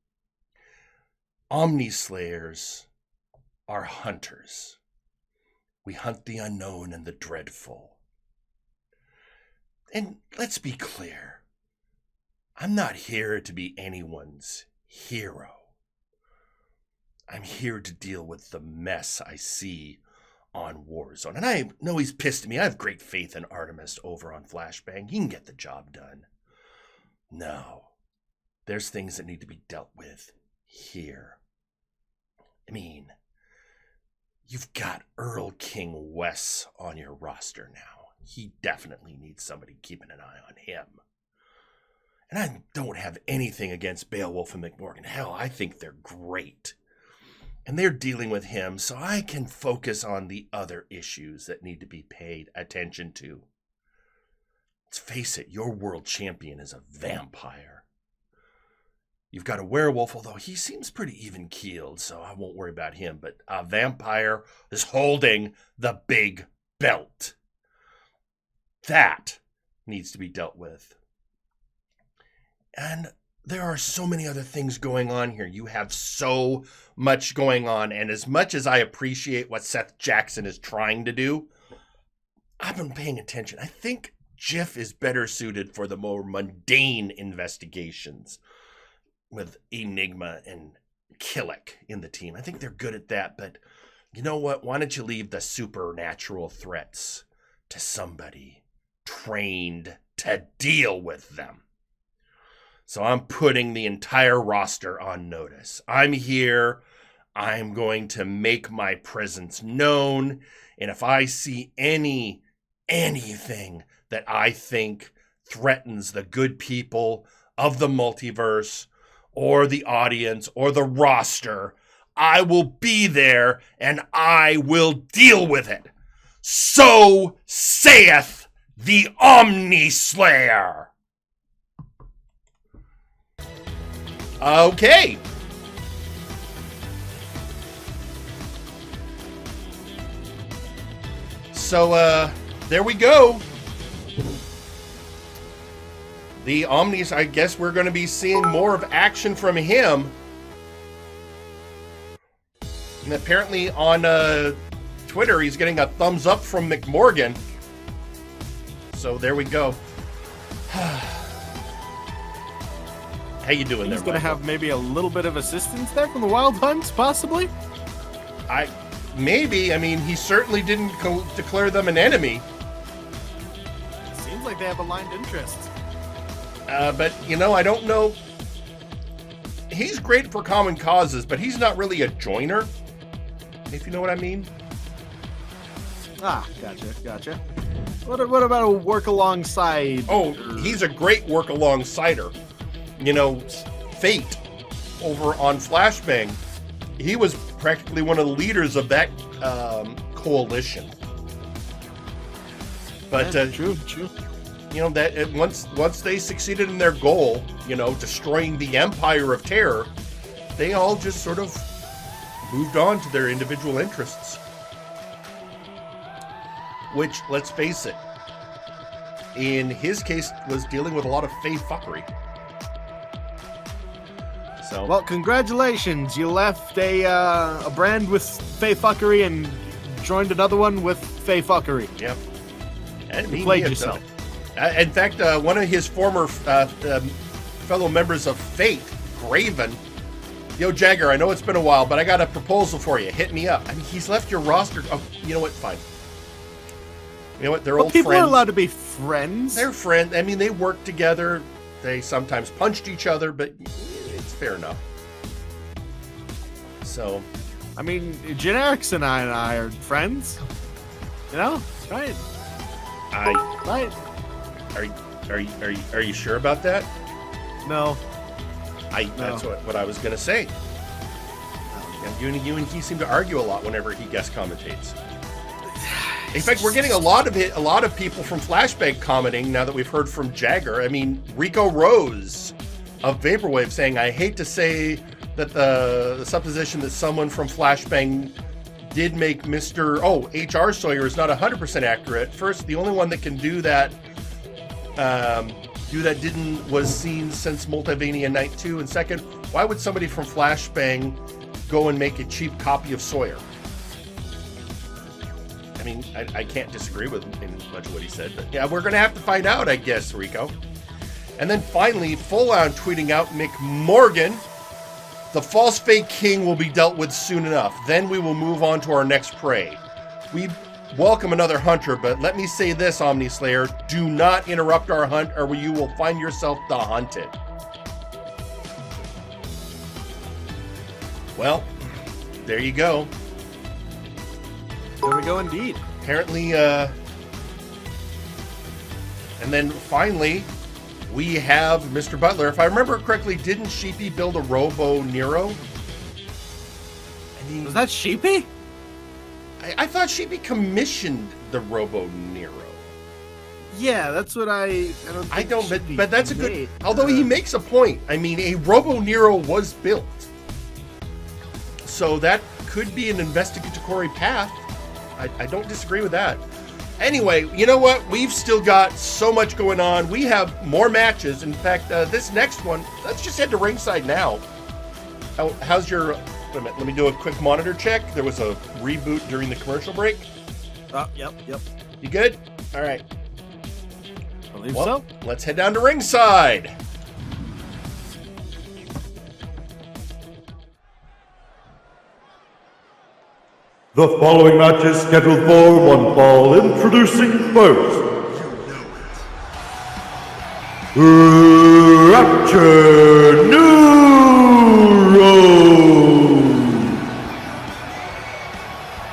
Omni Slayers are hunters. We hunt the unknown and the dreadful. And let's be clear, I'm not here to be anyone's hero. I'm here to deal with the mess I see on Warzone. And I know he's pissed at me. I have great faith in Artemis over on Flashbang. He can get the job done. No. There's things that need to be dealt with here. I mean, you've got Earl King Wes on your roster now. He definitely needs somebody keeping an eye on him. And I don't have anything against Beowulf and McMorgan. Hell, I think they're great. And they're dealing with him, so I can focus on the other issues that need to be paid attention to. Let's face it, your world champion is a vampire. You've got a werewolf, although he seems pretty even-keeled, so I won't worry about him. But a vampire is holding the big belt. That needs to be dealt with. And there are so many other things going on here. You have so much going on. And as much as I appreciate what Seth Jackson is trying to do, I've been paying attention. I think Jif is better suited for the more mundane investigations with Enigma and Killick in the team. I think they're good at that. But you know what? Why don't you leave the supernatural threats to somebody trained to deal with them? So I'm putting the entire roster on notice. I'm here. I'm going to make my presence known. And if I see anything that I think threatens the good people of the multiverse or the audience or the roster, I will be there and I will deal with it. So saith the Omnislayer. Okay. So, there we go. The Omnis, I guess we're going to be seeing more of action from him. And apparently on Twitter, he's getting a thumbs up from McMorgan. So there we go. How you doing there, He's going to have maybe a little bit of assistance there from the Wild Hunts, possibly? Maybe. I mean, he certainly didn't declare them an enemy. Seems like they have aligned interests. But, you know, I don't know. He's great for common causes, but he's not really a joiner, if you know what I mean. Ah, gotcha. What about a work alongside? Oh, he's a great work alongsider. You know, Fate over on Flashbang, he was practically one of the leaders of that coalition. But yeah, true. You know that once they succeeded in their goal, you know, destroying the Empire of Terror, they all just sort of moved on to their individual interests. Which, let's face it, in his case, was dealing with a lot of Fae fuckery. So, well, congratulations! You left a brand with Fae fuckery and joined another one with Fae fuckery. Yep. And you played yourself. In fact, one of his former fellow members of Fate, Graven, yo, Jagger, I know it's been a while, but I got a proposal for you. Hit me up. I mean, he's left your roster. Oh, you know what? Fine. You know what? They're old friends. People are allowed to be friends. They're friends. I mean, they work together. They sometimes punched each other, but it's fair enough. So, I mean, Generics and I are friends. You know, right? Right. Are you sure about that? No. That's what I was gonna say. You and he seem to argue a lot whenever he guest commentates. In fact, we're getting a lot of people from Flashbang commenting now that we've heard from Jagger. I mean, Rico Rose of Vaporwave saying, "I hate to say that the supposition that someone from Flashbang did make Mr. H.R. Sawyer is not 100% accurate. First, the only one that can do that was seen since Multivania Night 2. And second, why would somebody from Flashbang go and make a cheap copy of Sawyer?" I mean, I can't disagree with much of what he said, but yeah, we're going to have to find out, I guess, Rico. And then finally, full on tweeting out McMorgan. The false fake king will be dealt with soon enough. Then we will move on to our next prey. We welcome another hunter, but let me say this, Omnislayer. Do not interrupt our hunt or you will find yourself the hunted. Well, there you go. There we go indeed. Apparently, and then finally, we have Mr. Butler. If I remember correctly, didn't Sheepy build a Robo Nero? Was that Sheepy? I thought Sheepy commissioned the Robo Nero. Yeah, that's what I don't. But that's a good. Although he makes a point. I mean, a Robo Nero was built, so that could be an investigatory path. I don't disagree with that. Anyway, you know what? We've still got so much going on. We have more matches. In fact, this next one, let's just head to ringside now. How's your... Wait a minute, let me do a quick monitor check. There was a reboot during the commercial break. Yep. You good? All right. I believe so. Let's head down to ringside. The following match is scheduled for one fall. Introducing first, Rapture Newroad.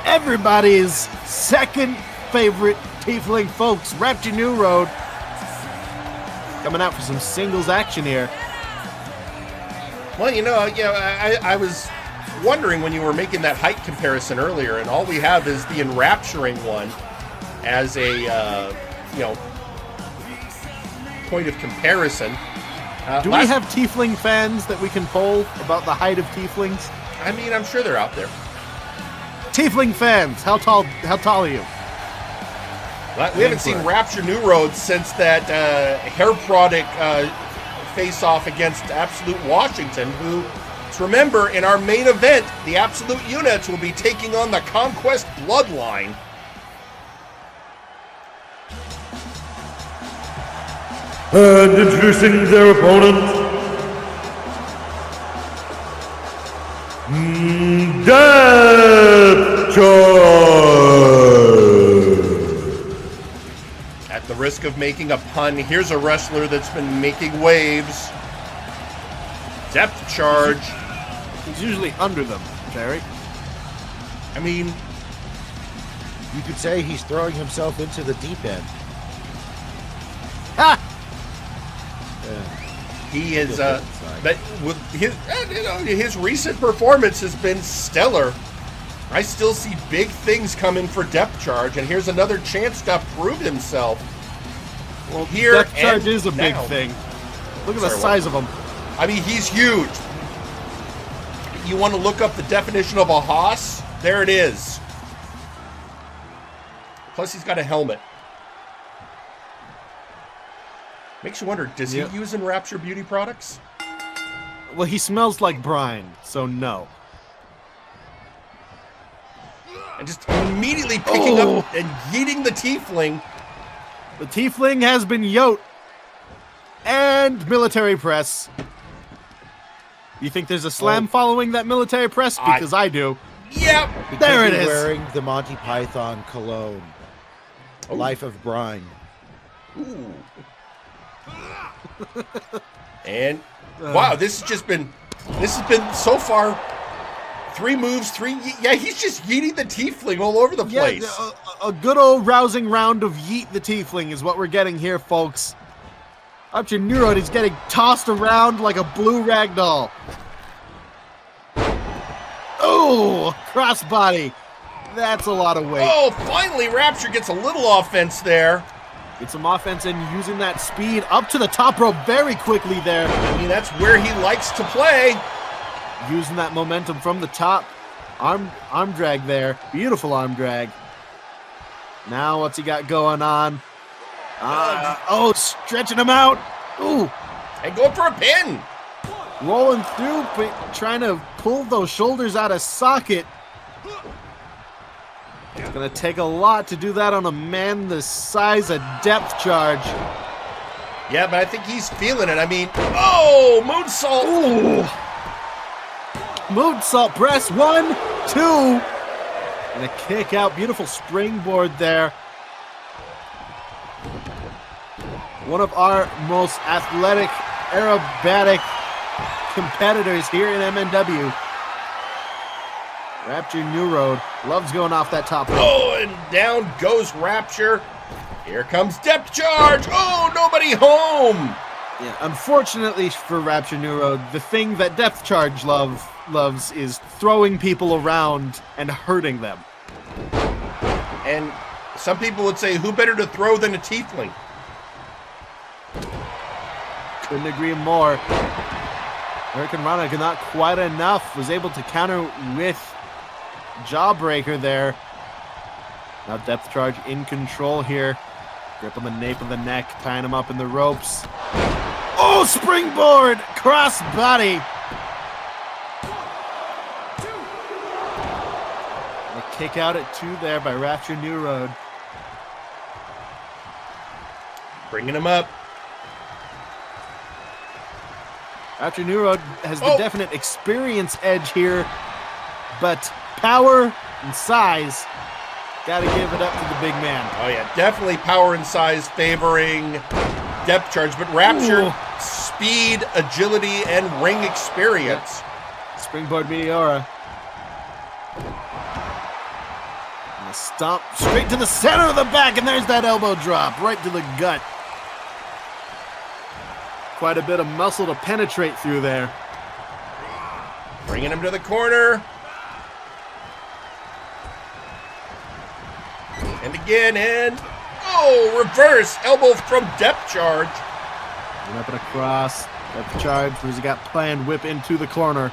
Everybody's second favorite tiefling, folks. Rapture Newroad coming out for some singles action here. Well, you know, I was wondering when you were making that height comparison earlier, and all we have is the enrapturing one as a point of comparison. Do we have tiefling fans that we can poll about the height of tieflings? I mean, I'm sure they're out there. Tiefling fans, how tall are you? Well, we haven't seen Rapture Newroad since that hair product face-off against Absolute Washington, who, remember, in our main event, the Absolute units will be taking on the Conquest Bloodline. And introducing their opponent, Death Charge. At the risk of making a pun, here's a wrestler that's been making waves. Depth Charge. He's usually under them, Terry. I mean, you could say he's throwing himself into the deep end. Ha! He is, but with his recent performance has been stellar. I still see big things coming for Depth Charge, and here's another chance to prove himself. Well, here Depth Charge is a big thing. Look at the size of him. I mean, he's huge. You want to look up the definition of a hoss? There it is. Plus, he's got a helmet. Makes you wonder, does he use Rapture beauty products? Well, he smells like brine, so no. And just immediately picking up and yeeting the tiefling. The tiefling has been yoked. And military press. You think there's a slam following that military press? Because I do. Yep. There it is. Wearing the Monty Python cologne. Life of Brine. Ooh. And wow, this has been so far 3 moves, he's just yeeting the tiefling all over the place. A good old rousing round of yeet the tiefling is what we're getting here, folks. Rapture Newroad is getting tossed around like a blue ragdoll. Oh, crossbody. That's a lot of weight. Oh, finally Rapture gets a little offense there. Get some offense and using that speed up to the top rope very quickly there. I mean, that's where he likes to play. Using that momentum from the top. Arm drag there. Beautiful arm drag. Now what's he got going on? Stretching him out. Ooh. And going for a pin. Rolling through, trying to pull those shoulders out of socket. It's going to take a lot to do that on a man the size of Depth Charge. Yeah, but I think he's feeling it. I mean, oh, moonsault. Ooh. Moonsault press, 1, 2. And a kick out. Beautiful springboard there. One of our most athletic, aerobatic competitors here in MNW. Rapture Newroad loves going off that top rope. Oh, and down goes Rapture. Here comes depth charge. Oh, nobody home. Yeah, unfortunately for Rapture Newroad, the thing that depth charge loves is throwing people around and hurting them. And some people would say, who better to throw than a tiefling? Couldn't agree more. American Rana not quite enough. Was able to counter with Jawbreaker there. Now depth charge in control here. Grip on the nape of the neck, tying him up in the ropes. Oh, springboard! Cross body. A kick out at 2 there by Rapture Newroad. Bringing him up. Rapture Newroad has the definite experience edge here, but power and size, gotta give it up to the big man. Oh yeah, definitely power and size favoring depth charge, but Rapture, speed, agility, and ring experience. Yep. Springboard Meteora. And a stomp straight to the center of the back, and there's that elbow drop, right to the gut. Quite a bit of muscle to penetrate through there. Bringing him to the corner. And again, and oh, reverse elbow from depth charge. Up and across. Depth charge. Who's he got planned? Whip into the corner.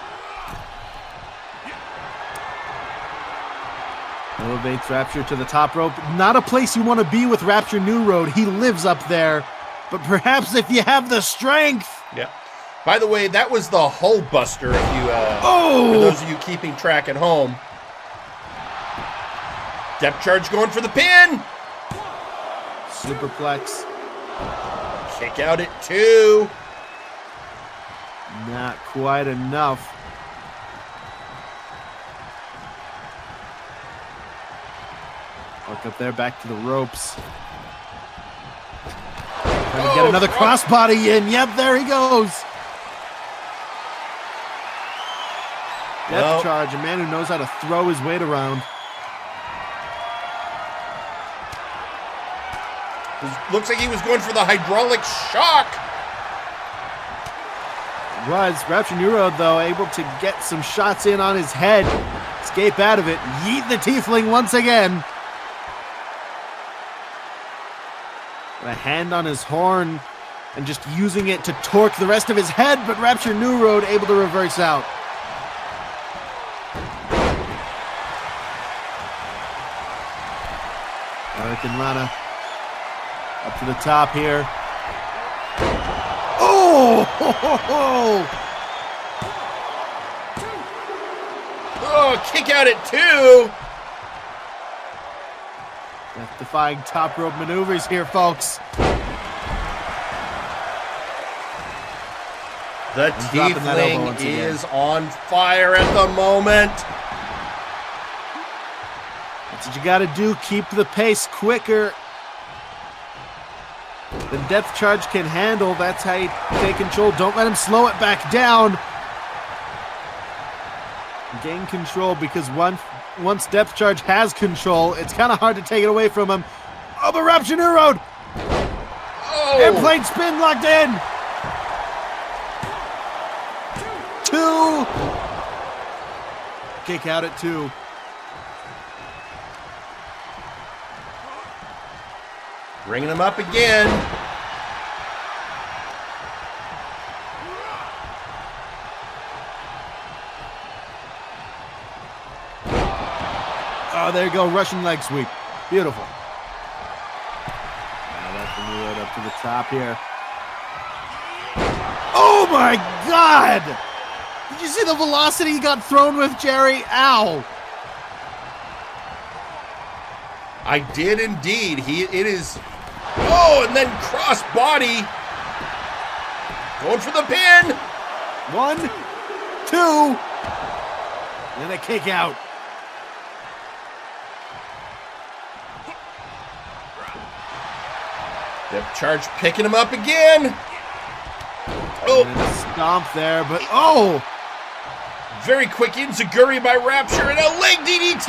Elevates Rapture to the top rope. Not a place you want to be with Rapture Newroad. He lives up there. But perhaps if you have the strength. Yeah. By the way, that was the Hull Buster. If you, for those of you keeping track at home. Depth charge going for the pin. Superplex. Kick out at 2. Not quite enough. Look up there, back to the ropes. Trying to get another crossbody in. Yep, there he goes. Depth charge, a man who knows how to throw his weight around. Looks like he was going for the hydraulic shock. Rapture Newroad, though, able to get some shots in on his head. Escape out of it. Yeet the Tiefling once again. A hand on his horn and just using it to torque the rest of his head, but Rapture Newroad able to reverse out. American Rana up to the top here. Oh! Oh, kick out at 2. Death-defying top rope maneuvers here, folks. The Tiefling is on fire at the moment. That's what you got to do. Keep the pace quicker than depth charge can handle. That's how you take control. Don't let him slow it back down. Gain control, because once depth charge has control, it's kind of hard to take it away from him. Oh, but Rapture Newroad! Oh. Airplane spin locked in! 2! Kick out at 2. Bringing him up again. Oh, there you go, Russian leg sweep. Beautiful. Now that's the Newroad up to the top here. Oh my God! Did you see the velocity he got thrown with, Jerry? Ow! I did indeed. It is. Oh, and then cross body. Going for the pin. 1, 2, and a kick out. Depth charge picking him up again. Oh, and a stomp there, but oh! Very quick enziguri by Rapture and a leg DDT.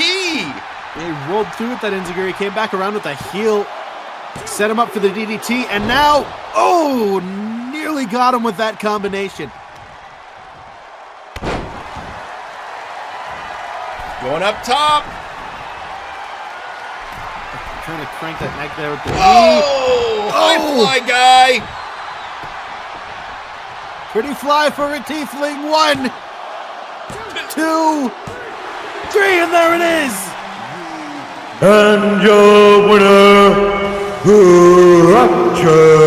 They rolled through it. That enziguri came back around with a heel, set him up for the DDT, and now, oh, nearly got him with that combination. Going up top. Trying to crank that neck there with the knee. Oh, high fly guy. Pretty fly for a tiefling. 1, 2, 3, and there it is. And your winner, Rapture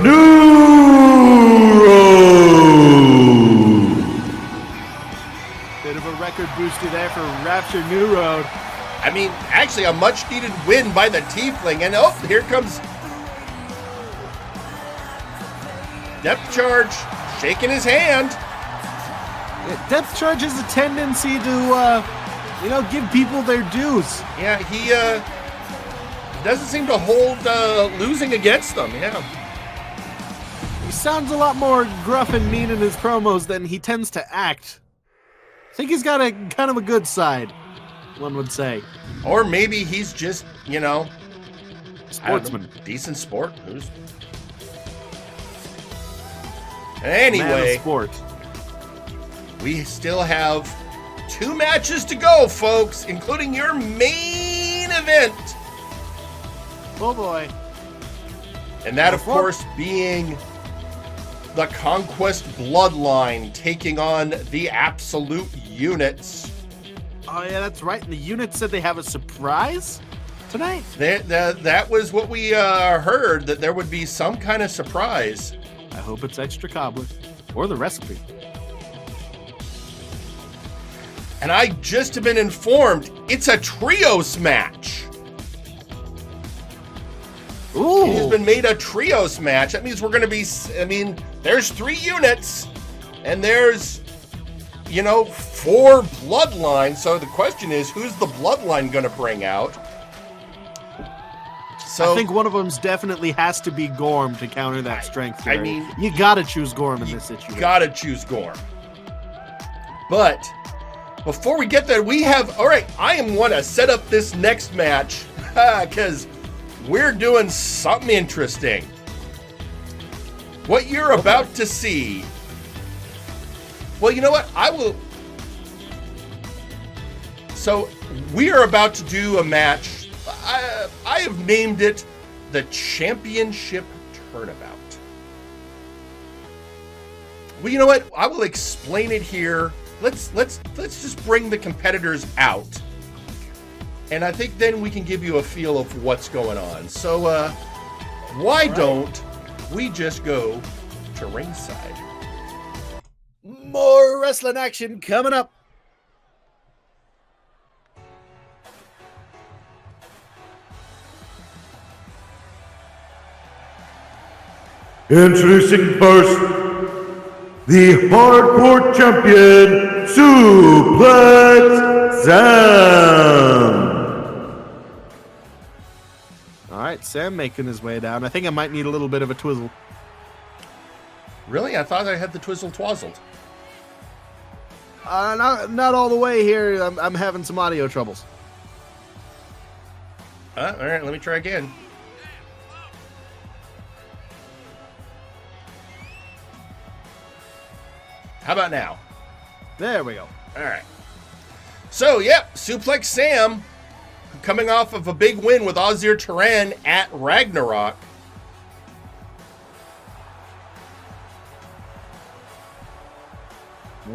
Newroad. Bit of a record booster there for Rapture Newroad. I mean, actually a much needed win by the tiefling. And oh, here comes depth charge, shaking his hand. Yeah, depth charge has a tendency to, give people their dues. Yeah, he doesn't seem to hold losing against them. Yeah. He sounds a lot more gruff and mean in his promos than he tends to act. I think he's got a kind of a good side, one would say. Or maybe he's just, sportsman. Decent sport. Who's... Man Anyway, of sport. We still have 2 matches to go, folks, including your main event. Oh boy. And that, of course, being the Conquest Bloodline taking on the Absolute Units. Oh yeah, that's right. And the units said they have a surprise tonight. That was what we heard, that there would be some kind of surprise. I hope it's extra cobbler or the recipe. And I just have been informed it's a trios match. Ooh. It has been made a trios match. That means we're going to be, there's 3 units and there's, 4 bloodlines. So the question is, who's the bloodline going to bring out? So I think one of them's definitely has to be Gorm to counter that strength theory. I mean, you gotta choose Gorm in this situation. Gotta choose Gorm. But before we get there, we have, all right, I want to set up this next match because we're doing something interesting. What you're about to see. Well, you know what? I will. So we are about to do a match. I have named it the Championship Turnabout. Well, you know what? I will explain it here. Let's just bring the competitors out, and I think then we can give you a feel of what's going on. So, why don't we just go to ringside? More wrestling action coming up. Introducing first, the hardcore champion, Suplex Sam. All right, Sam making his way down. I think I might need a little bit of a twizzle. Really? I thought I had the twizzle twazzled. Not all the way here. I'm having some audio troubles. All right, let me try again. How about now? There we go. All right. So, yep, Suplex Sam coming off of a big win with Ozir Turan at Ragnarok.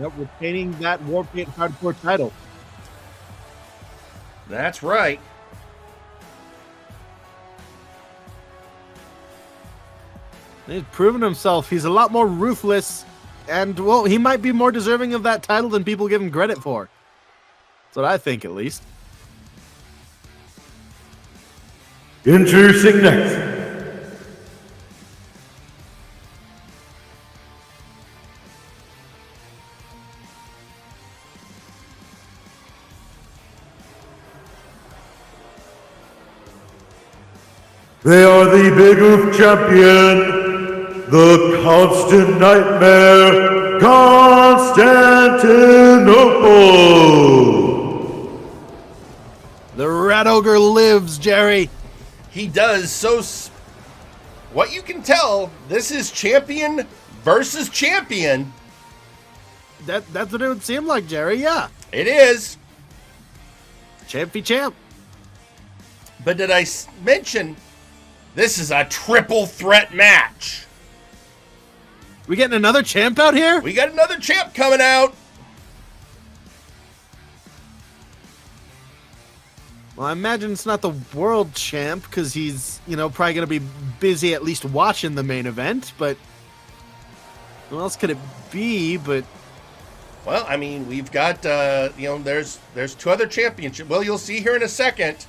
Yep, retaining that Warpaint Hardcore title. That's right. He's proven himself. He's a lot more ruthless. And, well, he might be more deserving of that title than people give him credit for. That's what I think, at least. Introducing next, They are the Big Oof champion, the constant nightmare, Constantinople. The Rat Ogre lives, Jerry. He does. So, what you can tell, this is champion versus champion. That's what it would seem like, Jerry. Yeah, it is. Champ v champ. But did I mention this is a triple threat match? We getting another champ out here? We got another champ coming out. Well, I imagine it's not the world champ because he's, probably going to be busy at least watching the main event. But who else could it be? But well, I mean, we've got there's two other championships. Well, you'll see here in a second.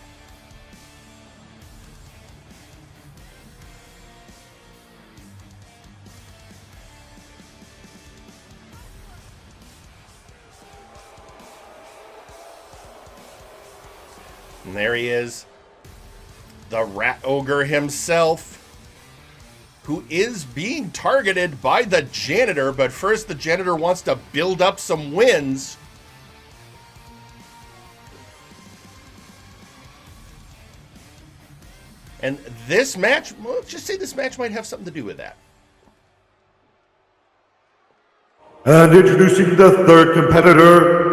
And there he is, the Rat Ogre himself, who is being targeted by the janitor, but first the janitor wants to build up some wins. And this match, well, let's just say this match might have something to do with that. And introducing the third competitor,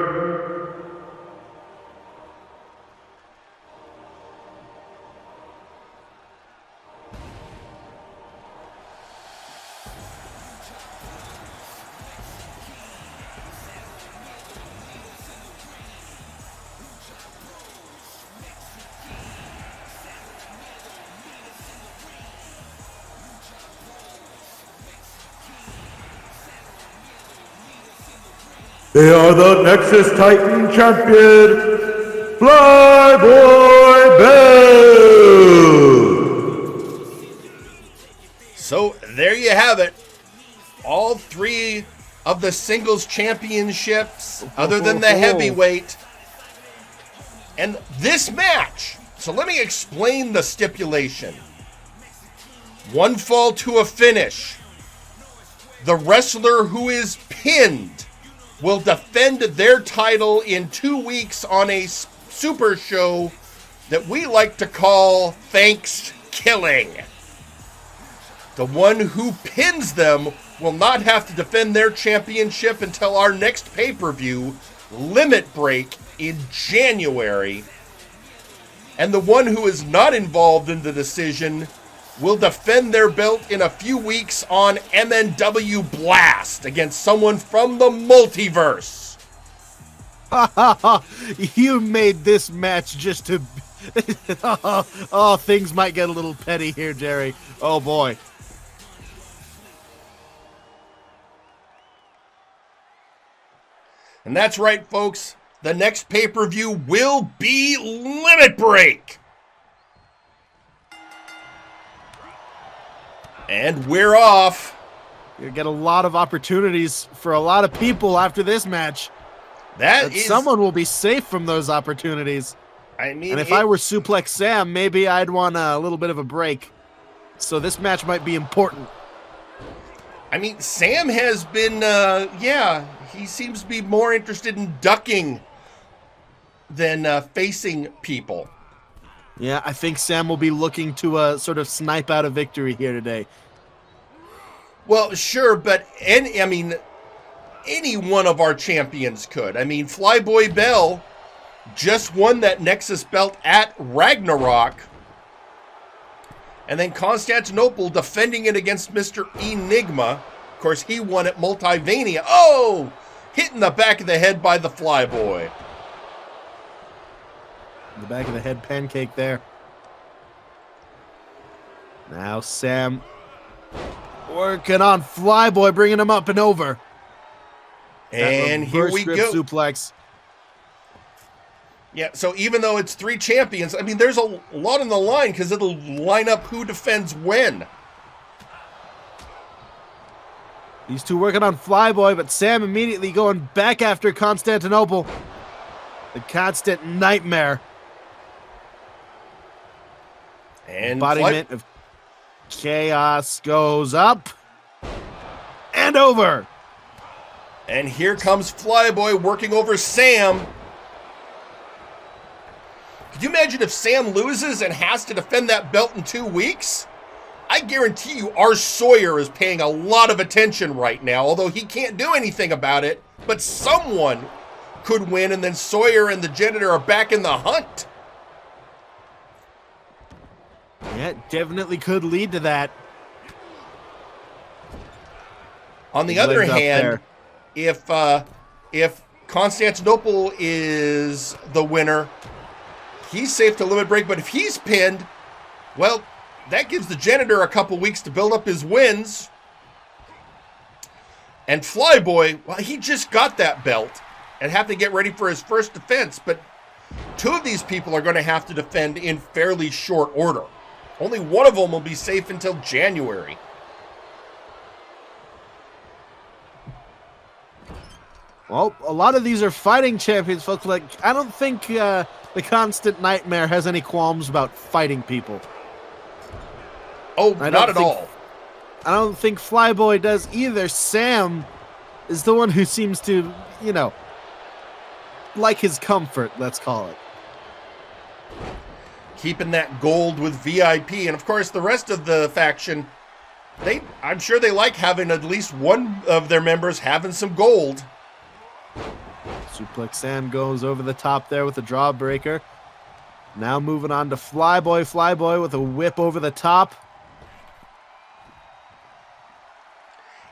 they are the Nexus Titan champion, Flyboy Bell. So there you have it. All three of the singles championships, other than the heavyweight. And this match, so let me explain the stipulation. One fall to a finish. The wrestler who is pinned will defend their title in 2 weeks on a super show that we like to call Thanksgiving. The one who pins them will not have to defend their championship until our next pay-per-view, Limit Break, in January. And the one who is not involved in the decision will defend their belt in a few weeks on MNW Blast against someone from the multiverse. You made this match just to... oh, things might get a little petty here, Jerry. Oh, boy. And that's right, folks. The next pay-per-view will be Limit Break. And we're off. You get a lot of opportunities for a lot of people after this match. Someone will be safe from those opportunities. I mean, and if I were Suplex Sam, maybe I'd want a little bit of a break. So this match might be important. I mean, Sam has been, he seems to be more interested in ducking than facing people. Yeah, I think Sam will be looking to sort of snipe out a victory here today. Well, sure, but any one of our champions could. I mean, Flyboy Bell just won that Nexus belt at Ragnarok. And then Constantinople defending it against Mr. Enigma. Of course, he won at Multivania. Oh! Hit in the back of the head by the Flyboy. The back of the head pancake there. Now Sam working on Flyboy, bringing him up and over. And here we go. Suplex. Yeah, so even though it's three champions, I mean, there's a lot on the line because it'll line up who defends when. These two working on Flyboy, but Sam immediately going back after Constantinople. The constant nightmare. Embodiment of chaos goes up and over. And here comes Flyboy working over Sam. Could you imagine if Sam loses and has to defend that belt in 2 weeks? I guarantee you our Sawyer is paying a lot of attention right now, although he can't do anything about it. But someone could win, and then Sawyer and the Janitor are back in the hunt. Yeah, it definitely could lead to that. On the other hand, if Constantinople is the winner, he's safe to limit break. But if he's pinned, well, that gives the Janitor a couple weeks to build up his wins. And Flyboy, well, he just got that belt and have to get ready for his first defense. But two of these people are going to have to defend in fairly short order. Only one of them will be safe until January. Well, a lot of these are fighting champions, folks. Like, I don't think the Constant Nightmare has any qualms about fighting people. Oh, not at all. I don't think Flyboy does either. Sam is the one who seems to, you know, like his comfort, let's call it. Keeping that gold with VIP. And, of course, the rest of the faction, I'm sure they like having at least one of their members having some gold. Suplex Sam goes over the top there with a drawbreaker. Now moving on to Flyboy. Flyboy with a whip over the top.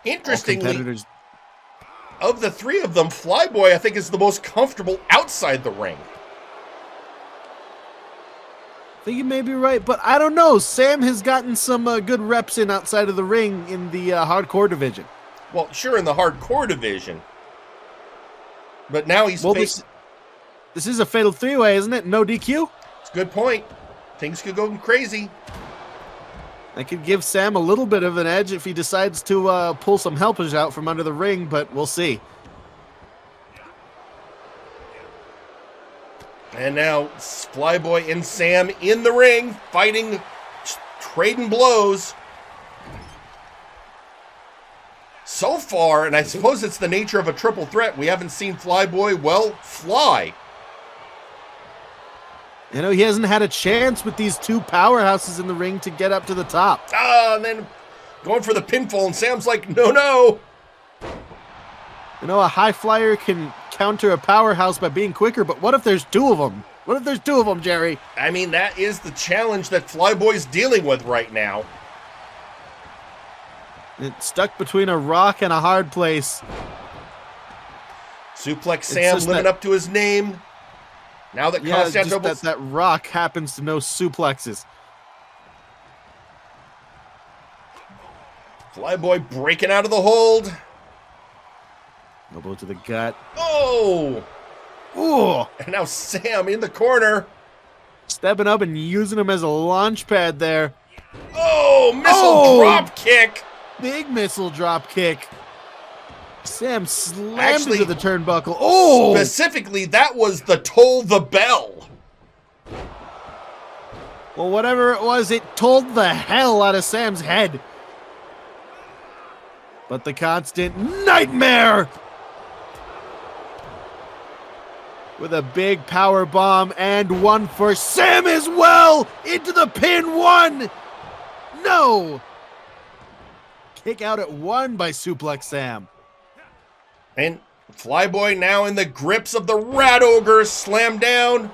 Interestingly, of the three of them, Flyboy, I think, is the most comfortable outside the ring. I think you may be right, but I don't know. Sam has gotten some good reps in outside of the ring in the hardcore division. Well, sure, in the hardcore division. But now he's this is a fatal three-way, isn't it? No DQ? It's a good point. Things could go crazy. That could give Sam a little bit of an edge if he decides to pull some helpers out from under the ring, but we'll see. And now Flyboy and Sam in the ring, fighting, trading blows. So far, and I suppose it's the nature of a triple threat, we haven't seen Flyboy, well, fly. You know, he hasn't had a chance with these two powerhouses in the ring to get up to the top. And then going for the pinfall, and Sam's like, no. You know, a high flyer can counter a powerhouse by being quicker, but what if there's two of them? What if there's two of them, Jerry? I mean, that is the challenge that Flyboy's dealing with right now. It's stuck between a rock and a hard place. Suplex Sam living up to his name. Now that Constantinople... that rock happens to know suplexes. Flyboy breaking out of the hold. Elbow to the gut. Oh! Ooh! And now Sam in the corner. Stepping up and using him as a launch pad there. Oh! Missile drop kick! Big missile drop kick. Sam slammed into the turnbuckle. Oh! Specifically, that was the toll the bell. Well, whatever it was, it told the hell out of Sam's head. But the Constant Nightmare! With a big power bomb and one for Sam as well! Into the pin, one! No! Kick out at one by Suplex Sam. And Flyboy now in the grips of the Rat Ogre, slammed down.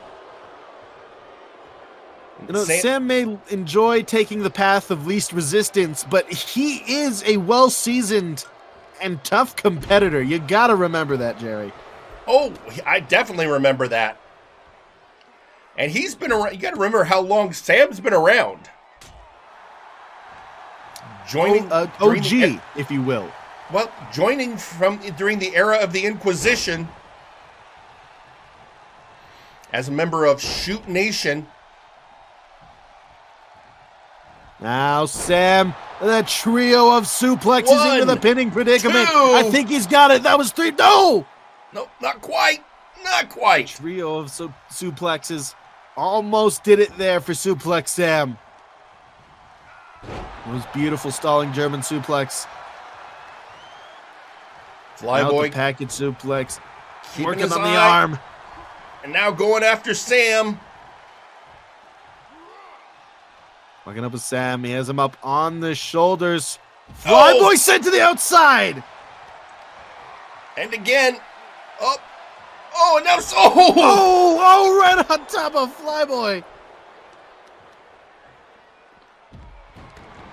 You know, Sam may enjoy taking the path of least resistance, but he is a well-seasoned and tough competitor. You gotta remember that, Jerry. Oh, I definitely remember that. And he's been around. You gotta remember how long Sam's been around. Joining OG, if you will. Well, joining from during the era of the Inquisition as a member of Shoot Nation. Now Sam, the trio of suplexes into the pinning predicament. I think he's got it. That was three. No! No, not quite. Not quite. Trio of suplexes. Almost did it there for Suplex Sam. It was beautiful stalling German suplex. Flyboy package suplex. keeping Working his on the eye. arm. And now going after Sam. Looking up with Sam. He has him up on the shoulders. Flyboy sent to the outside. And again. Up. Oh, and now oh, right on top of Flyboy.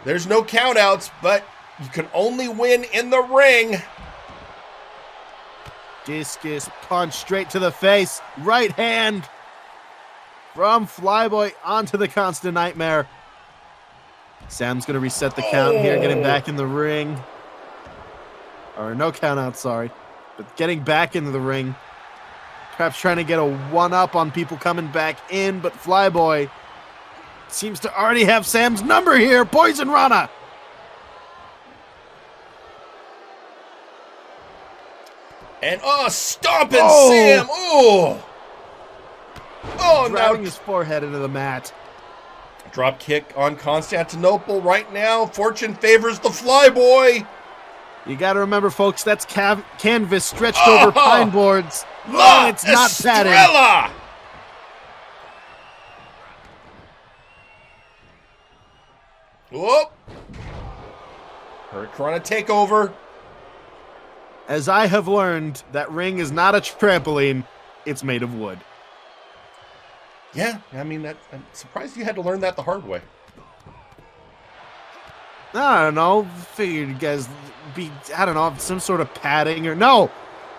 There's no countouts, but you can only win in the ring. Discus punch straight to the face. Right hand from Flyboy onto the Constant Nightmare. Sam's going to reset the count here, getting back in the ring. Or no count out, sorry. But getting back into the ring. Perhaps trying to get a one-up on people coming back in, but Flyboy seems to already have Sam's number here. Poison Rana. And stomping Sam. Oh, driving his forehead into the mat. Drop kick on Constantinople right now. Fortune favors the Flyboy. You got to remember, folks, that's canvas stretched over pine boards. La it's not padded. Estrella. Whoop. Hurricane takeover. As I have learned, that ring is not a trampoline. It's made of wood. Yeah, I mean, I'm surprised you had to learn that the hard way. I don't know. Figured you guys be, I don't know, some sort of padding or no,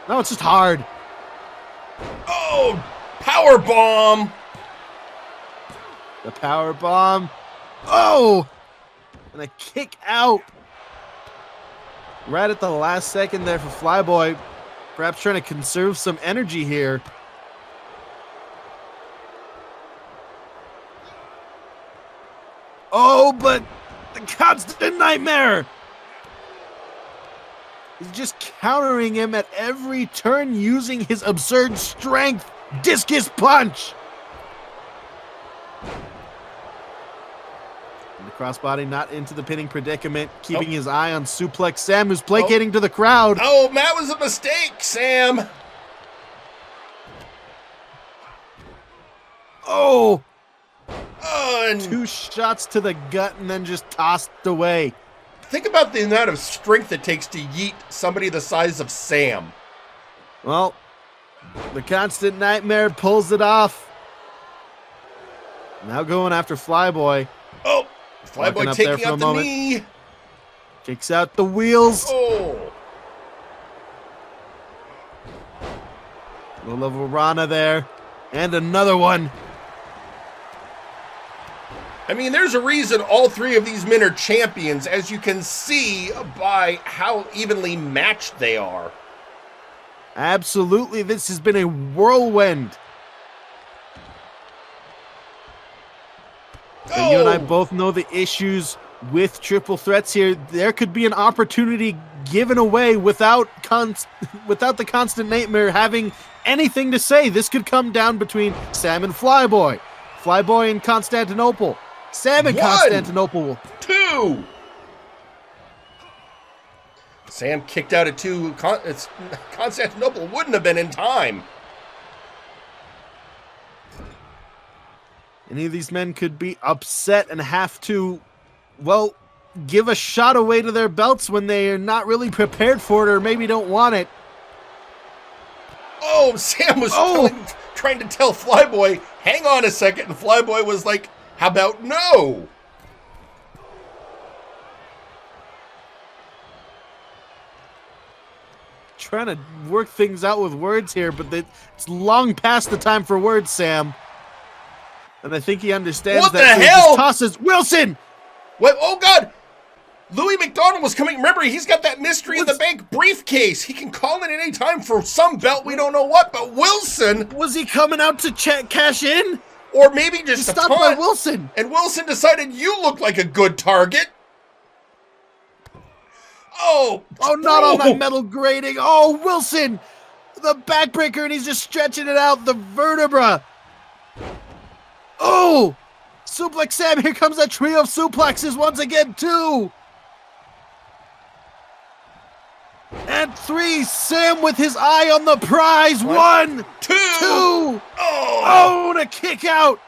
it's just hard. Oh, power bomb. The power bomb. Oh, and a kick out. Right at the last second there for Flyboy. Perhaps trying to conserve some energy here. Oh, but the Constant Nightmare. He's just countering him at every turn using his absurd strength. Discus punch. And the crossbody not into the pinning predicament, keeping his eye on Suplex Sam, who's placating to the crowd. Oh, that was a mistake, Sam. Oh. And 2 shots to the gut and then just tossed away. Think about the amount of strength it takes to yeet somebody the size of Sam. Well, the Constant Nightmare pulls it off. Now going after Flyboy. Oh, Flyboy taking out the knee. Kicks out the wheels. Oh. Low level Rana there. And another one. I mean, there's a reason all 3 of these men are champions, as you can see by how evenly matched they are. Absolutely, this has been a whirlwind. And you and I both know the issues with triple threats here. There could be an opportunity given away without the Constant Nightmare having anything to say. This could come down between Sam and Flyboy. Flyboy and Constantinople. Sam and Constantinople. 2. Sam kicked out at 2. Constantinople wouldn't have been in time. Any of these men could be upset and have to, well, give a shot away to their belts when they are not really prepared for it or maybe don't want it. Oh, Sam was trying to tell Flyboy, hang on a second, and Flyboy was like, how about no? Trying to work things out with words here, but it's long past the time for words, Sam. And I think he understands what that. What the hell? Just tosses Wilson! What? Oh, God! Louis McDonald was coming. Remember, he's got that mystery in the bank briefcase. He can call in at any time for some belt, we don't know what, but Wilson... Was he coming out to cash in? Or maybe just a stopped by Wilson. And Wilson decided you look like a good target. Oh, not on my metal grating. Oh, Wilson, the backbreaker, and he's just stretching it out, the vertebra. Oh, Suplex Sam, here comes a trio of suplexes once again, 2. And 3, Sam with his eye on the prize. 1, 2. Oh, and a kick out.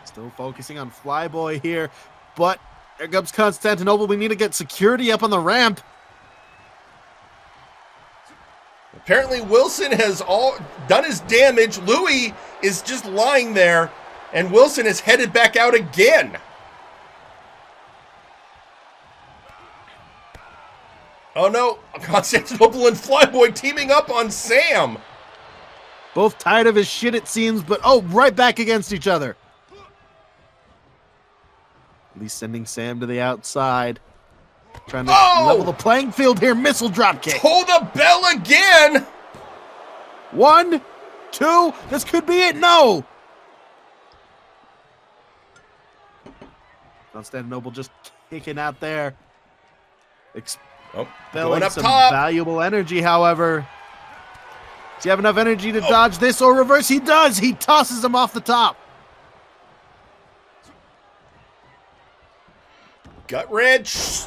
Still focusing on Flyboy here, but here comes Constantinople. We need to get security up on the ramp. Apparently Wilson has all done his damage. Louis is just lying there, and Wilson is headed back out again. Oh no, Constantinople and Flyboy teaming up on Sam. Both tired of his shit, it seems, but right back against each other. At least sending Sam to the outside. Trying to level the playing field here. Missile drop kick. Pull the bell again. 1, 2. This could be it. No. Constantinople just kicking out there. Expelling up some top. Valuable energy, however. Does he have enough energy to dodge this or reverse? He does. He tosses him off the top. Gut wrench.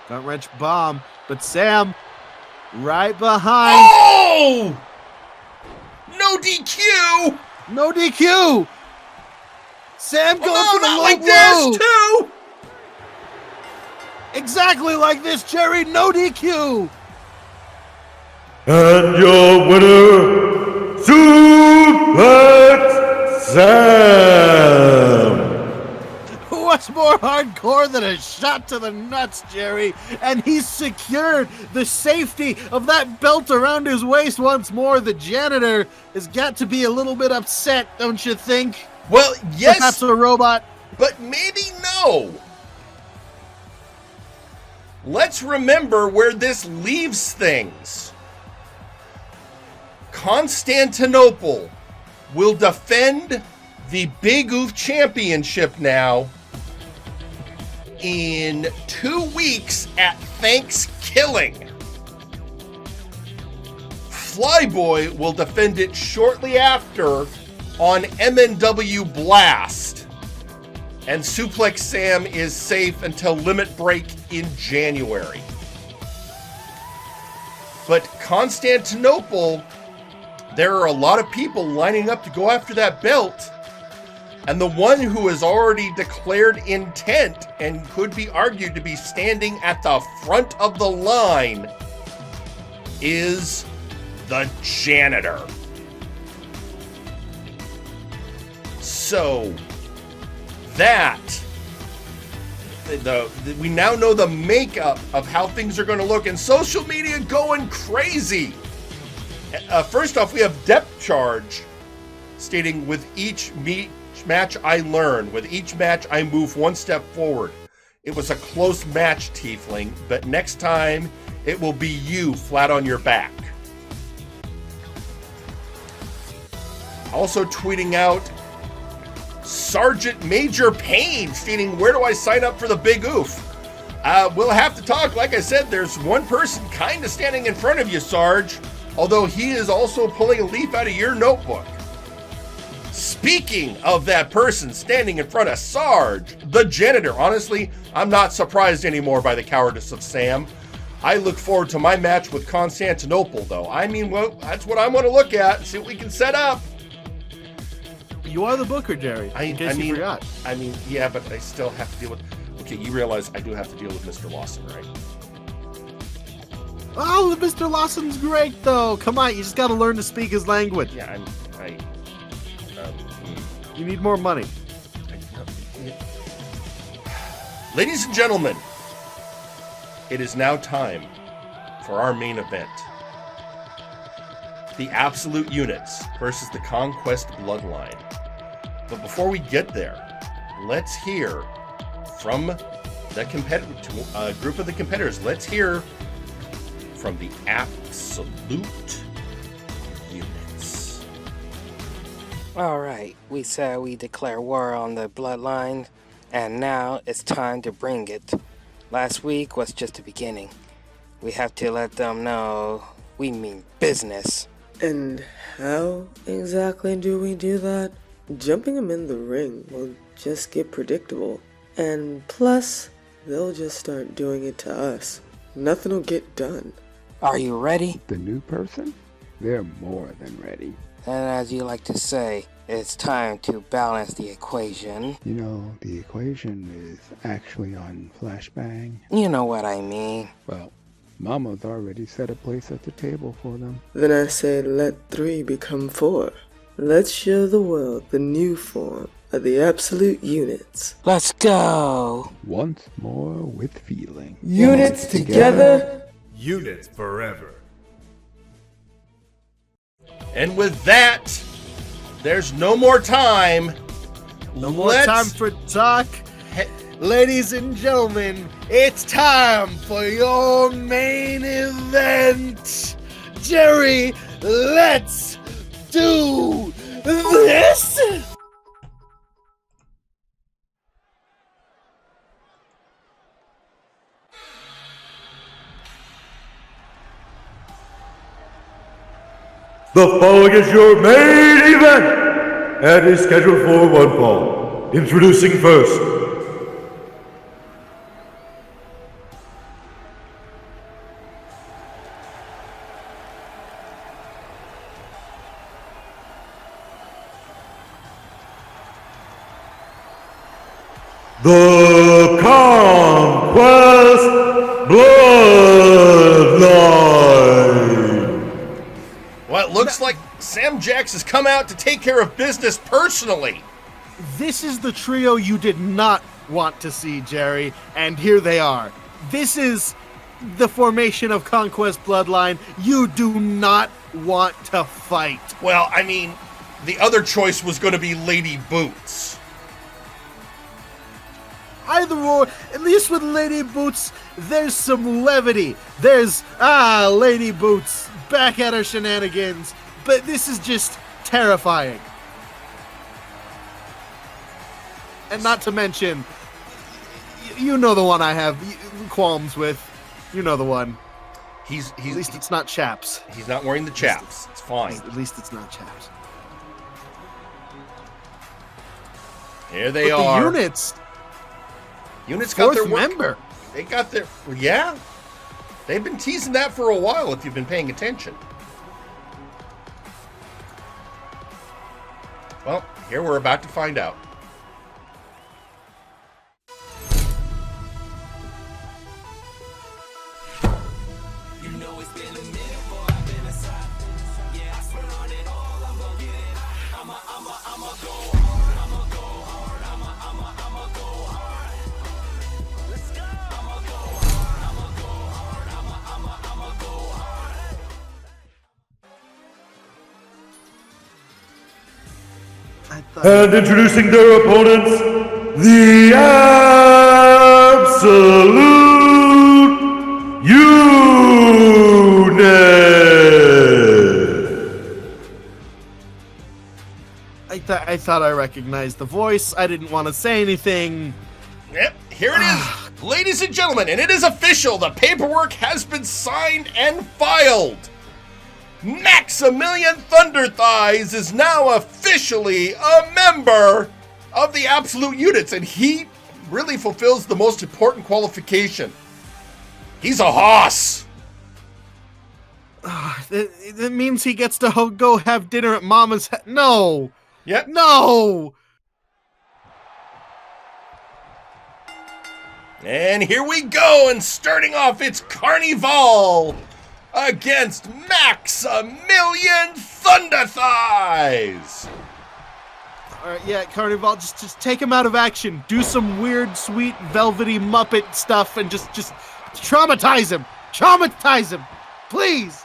Gut wrench bomb. But Sam right behind. Oh! No DQ. No DQ. Sam goes for the low like blow. this too. Exactly like this, Jerry. No DQ. And your winner, Suplex Sam. What's more hardcore than a shot to the nuts, Jerry? And he's secured the safety of that belt around his waist once more. The janitor has got to be a little bit upset, don't you think? Well, yes. Perhaps a robot. But maybe no. Let's remember where this leaves things. Constantinople will defend the Big Oof Championship now in 2 weeks at Thanksgiving. Flyboy will defend it shortly after on MNW Blast. And Suplex Sam is safe until Limit Break in January. But Constantinople, there are a lot of people lining up to go after that belt. And the one who has already declared intent and could be argued to be standing at the front of the line is the janitor. So that we now know the makeup of how things are going to look, and social media going crazy. First off, we have Depth Charge stating, with each match I learn, with each match I move one step forward. It was a close match, Tiefling, but next time it will be you flat on your back. Also tweeting out Sergeant Major Payne stating, where do I sign up for the Big Oof? We'll have to talk. Like I said, there's one person kind of standing in front of you, Sarge, although he is also pulling a leaf out of your notebook. Speaking of that person standing in front of Sarge, the janitor, honestly, I'm not surprised anymore by the cowardice of Sam. I look forward to my match with Constantinople, though. I mean, well, that's what I want to look at and see what we can set up. You are the booker, Jerry. In case you forgot. I mean, yeah, but I still have to deal with... Okay, you realize I do have to deal with Mr. Lawson, right? Oh, Mr. Lawson's great, though. Come on, you just got to learn to speak his language. Yeah, You need more money. Ladies and gentlemen, it is now time for our main event. The Absolute Units versus the Conquest Bloodline. But before we get there, let's hear from the group of the competitors. Let's hear from the Absolute Units. All right, we said we declare war on the Bloodline, and now it's time to bring it. Last week was just the beginning. We have to let them know we mean business. And how exactly do we do that? Jumping them in the ring will just get predictable. And plus, they'll just start doing it to us. Nothing will get done. Are you ready? The new person? They're more than ready. And as you like to say, it's time to balance the equation. You know, the equation is actually on Flashbang. You know what I mean. Well, Mama's already set a place at the table for them. Then I say let 3 become 4. Let's show the world the new form of the absolute units. Let's go! Once more with feeling. Units together. Units forever. And with that, there's no more time. No more time for talk. Ladies and gentlemen, it's time for your main event. Jerry, let's do this. The following is your main event and is scheduled for one fall. Introducing first, the Conquest Bloodline. Well, it looks like Sam Jax has come out to take care of business personally. This is the trio you did not want to see, Jerry, and here they are. This is the formation of Conquest Bloodline you do not want to fight. Well, I mean, the other choice was going to be Lady Boots. Either or, at least with Lady Boots, there's some levity. There's, Lady Boots back at her shenanigans. But this is just terrifying. And not to mention, you know the one I have qualms with. You know the one. At least it's not chaps. He's not wearing the chaps. It's fine. At least it's not chaps. Here they but are. The Units got their work. Member. They got their... Yeah. They've been teasing that for a while if you've been paying attention. Well, here we're about to find out. And introducing their opponents, the Absolute Unit. I thought I recognized the voice. I didn't want to say anything. Yep, here it is, ladies and gentlemen, and it is official. The paperwork has been signed and filed. Maximillion ThunderThighs is now officially a member of the Absolute Units, and he really fulfills the most important qualification. He's a hoss. That means he gets to go have dinner at Mama's. No. Yep. No. And here we go, and starting off, it's Carnival against Maximillion ThunderThighs. All right, yeah, Carnival, just take him out of action. Do some weird, sweet, velvety Muppet stuff and just traumatize him. Traumatize him. Please.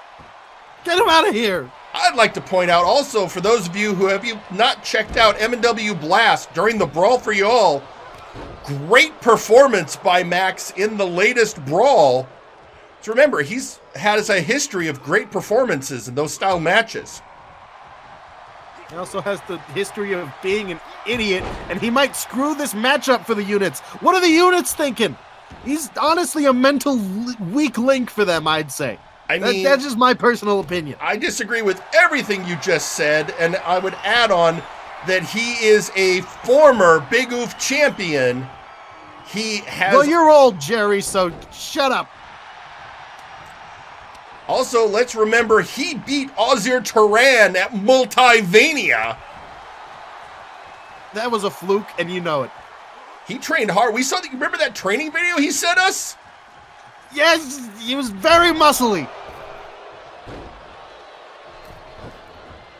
Get him out of here. I'd like to point out also, for those of you who have not checked out MNW Blast during the Brawl for You All, great performance by Max in the latest Brawl. So remember, he's has a history of great performances in those style matches. He also has the history of being an idiot, and he might screw this matchup for the units. What are the units thinking? He's honestly a mental weak link for them, I'd say. I mean, that's just my personal opinion. I disagree with everything you just said, and I would add on that he is a former Big Oof champion. He has... Well, you're old, Jerry, so shut up. Also, let's remember he beat Ozir Turan at Multivania. That was a fluke, and you know it. He trained hard. We saw that. Remember that training video he sent us? Yes, he was very muscly.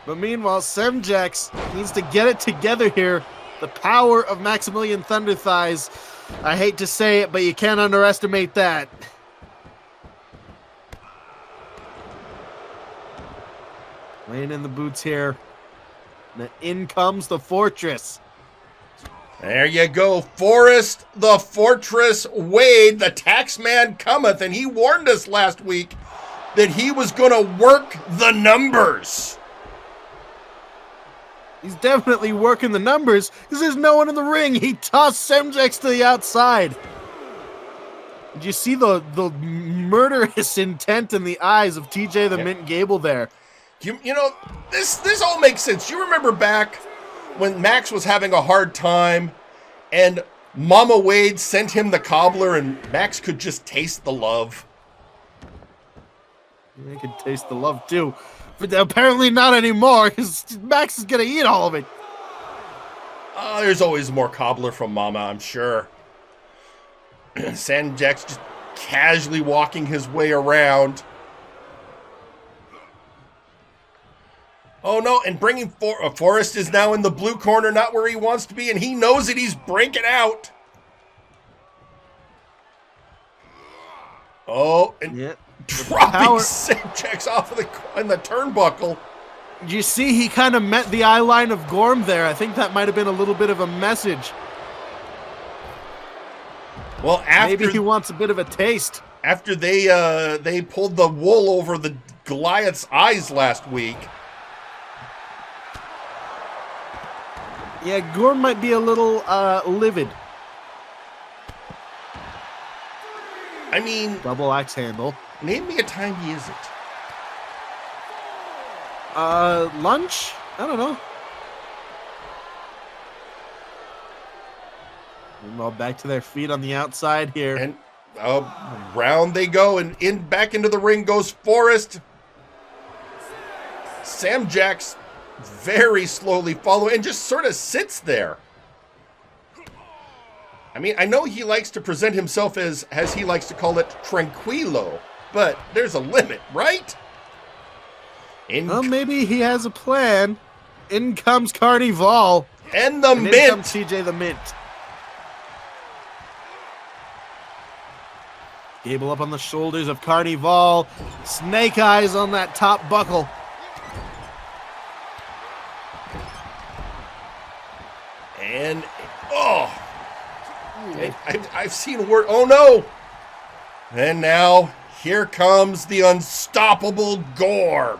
But meanwhile, Semjax needs to get it together here. The power of Maximillion ThunderThighs. I hate to say it, but you can't underestimate that. Laying in the boots here. And in comes the Fortress. There you go. Forrest the Fortress Wade, the taxman cometh. And he warned us last week that he was going to work the numbers. He's definitely working the numbers because there's no one in the ring. He tossed Semjax to the outside. Did you see the murderous intent in the eyes of TJ the Mint Gable there? You know, this all makes sense. You remember back when Max was having a hard time and Mama Wade sent him the cobbler and Max could just taste the love. They could taste the love too. But apparently not anymore because Max is going to eat all of it. There's always more cobbler from Mama, I'm sure. Semjax just casually walking his way around. Oh no, and bringing Forrest is now in the blue corner, not where he wants to be, and he knows that he's breaking out. Oh, and dropping Semjax off of in the turnbuckle. Did you see he kind of met the eye line of Gorm there? I think that might have been a little bit of a message. Well, maybe he wants a bit of a taste. After they pulled the wool over the Goliath's eyes last week. Yeah, Gorm might be a little livid. I mean... Double axe handle. Name me a time he isn't. Lunch? I don't know. Meanwhile, back to their feet on the outside here. And round they go, and back into the ring goes Forrest. Semjax very slowly follow and just sort of sits there. I mean, I know he likes to present himself as he likes to call it, tranquilo, but there's a limit, right? Well, maybe he has a plan. In comes Carnival. And the Mint. In comes TJ the Mint. Gable up on the shoulders of Carnival. Snake eyes on that top buckle. And, I've seen a word. Oh, no. And now, here comes the unstoppable Gorm.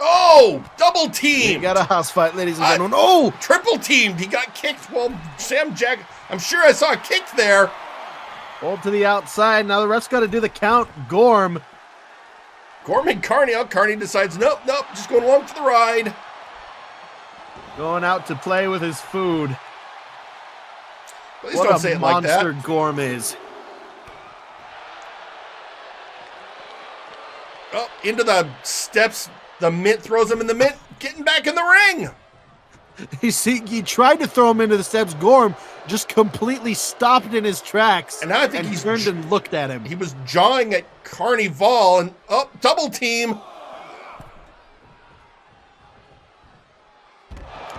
Oh, double team. We got a house fight, ladies and gentlemen. Oh, triple teamed. He got kicked. Well, Semjax, I'm sure I saw a kick there. Hold to the outside. Now the ref's got to do the count. Gorm and Carney out. Carney decides, nope, just going along for the ride. Going out to play with his food. Please don't say it like that. What a monster Gorm is. Oh, into the steps. The Mint throws him in the Mint, getting back in the ring. You see, he tried to throw him into the steps. Gorm just completely stopped in his tracks. And now I think he turned and looked at him. He was jawing at Carnival and double team.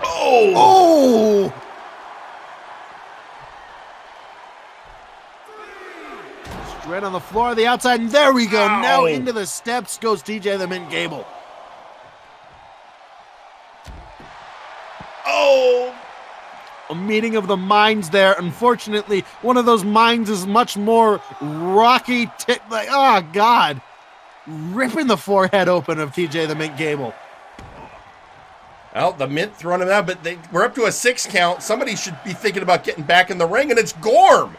Oh! Straight on the floor of the outside, and there we go. Ow. Now into the steps goes TJ the Mint Gable. Oh! A meeting of the minds there. Unfortunately, one of those minds is much more rocky. Oh, God. Ripping the forehead open of TJ the Mint Gable. Well, the Mint throwing him out, but we're up to a 6 count. Somebody should be thinking about getting back in the ring, and it's Gorm.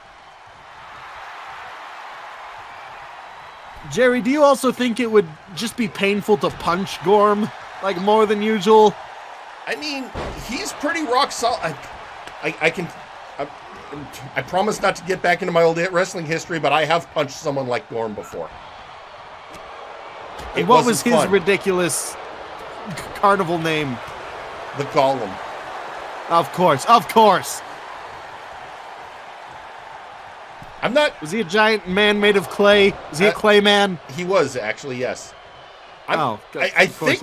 Jerry, do you also think it would just be painful to punch Gorm, like, more than usual? I mean, he's pretty rock solid. I promise not to get back into my old wrestling history, but I have punched someone like Gorm before. And what was his ridiculous carnival name? The Golem. Of course, of course. I'm not... Was he a giant man made of clay? Was he a clay man? He was, actually, yes. I think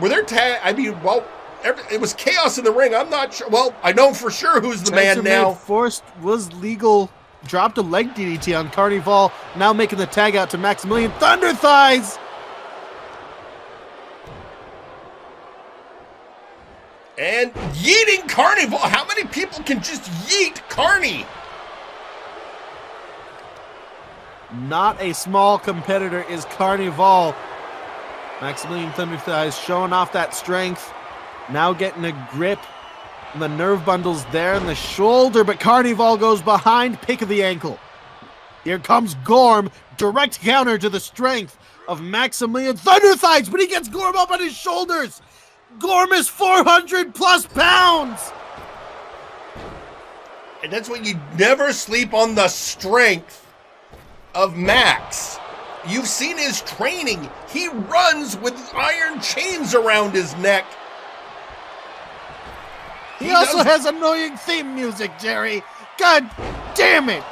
were there I mean, well, it was chaos in the ring. I'm not sure. Well, I know for sure who's the man now. Forced was legal. Dropped a leg DDT on Carnival. Now making the tag out to Maximillion. ThunderThighs! And yeeting Carnival. How many people can just yeet Carney? Not a small competitor is Carnival. Maximillion ThunderThighs showing off that strength. Now getting a grip. And the nerve bundle's there in the shoulder, but Carnival goes behind, pick of the ankle. Here comes Gorm, direct counter to the strength of Maximillion ThunderThighs, but he gets Gorm up on his shoulders. Gorm is 400 plus pounds. And that's why you never sleep on the strength of Max. You've seen his training. He runs with iron chains around his neck. He also has annoying theme music, Jerry. God damn it.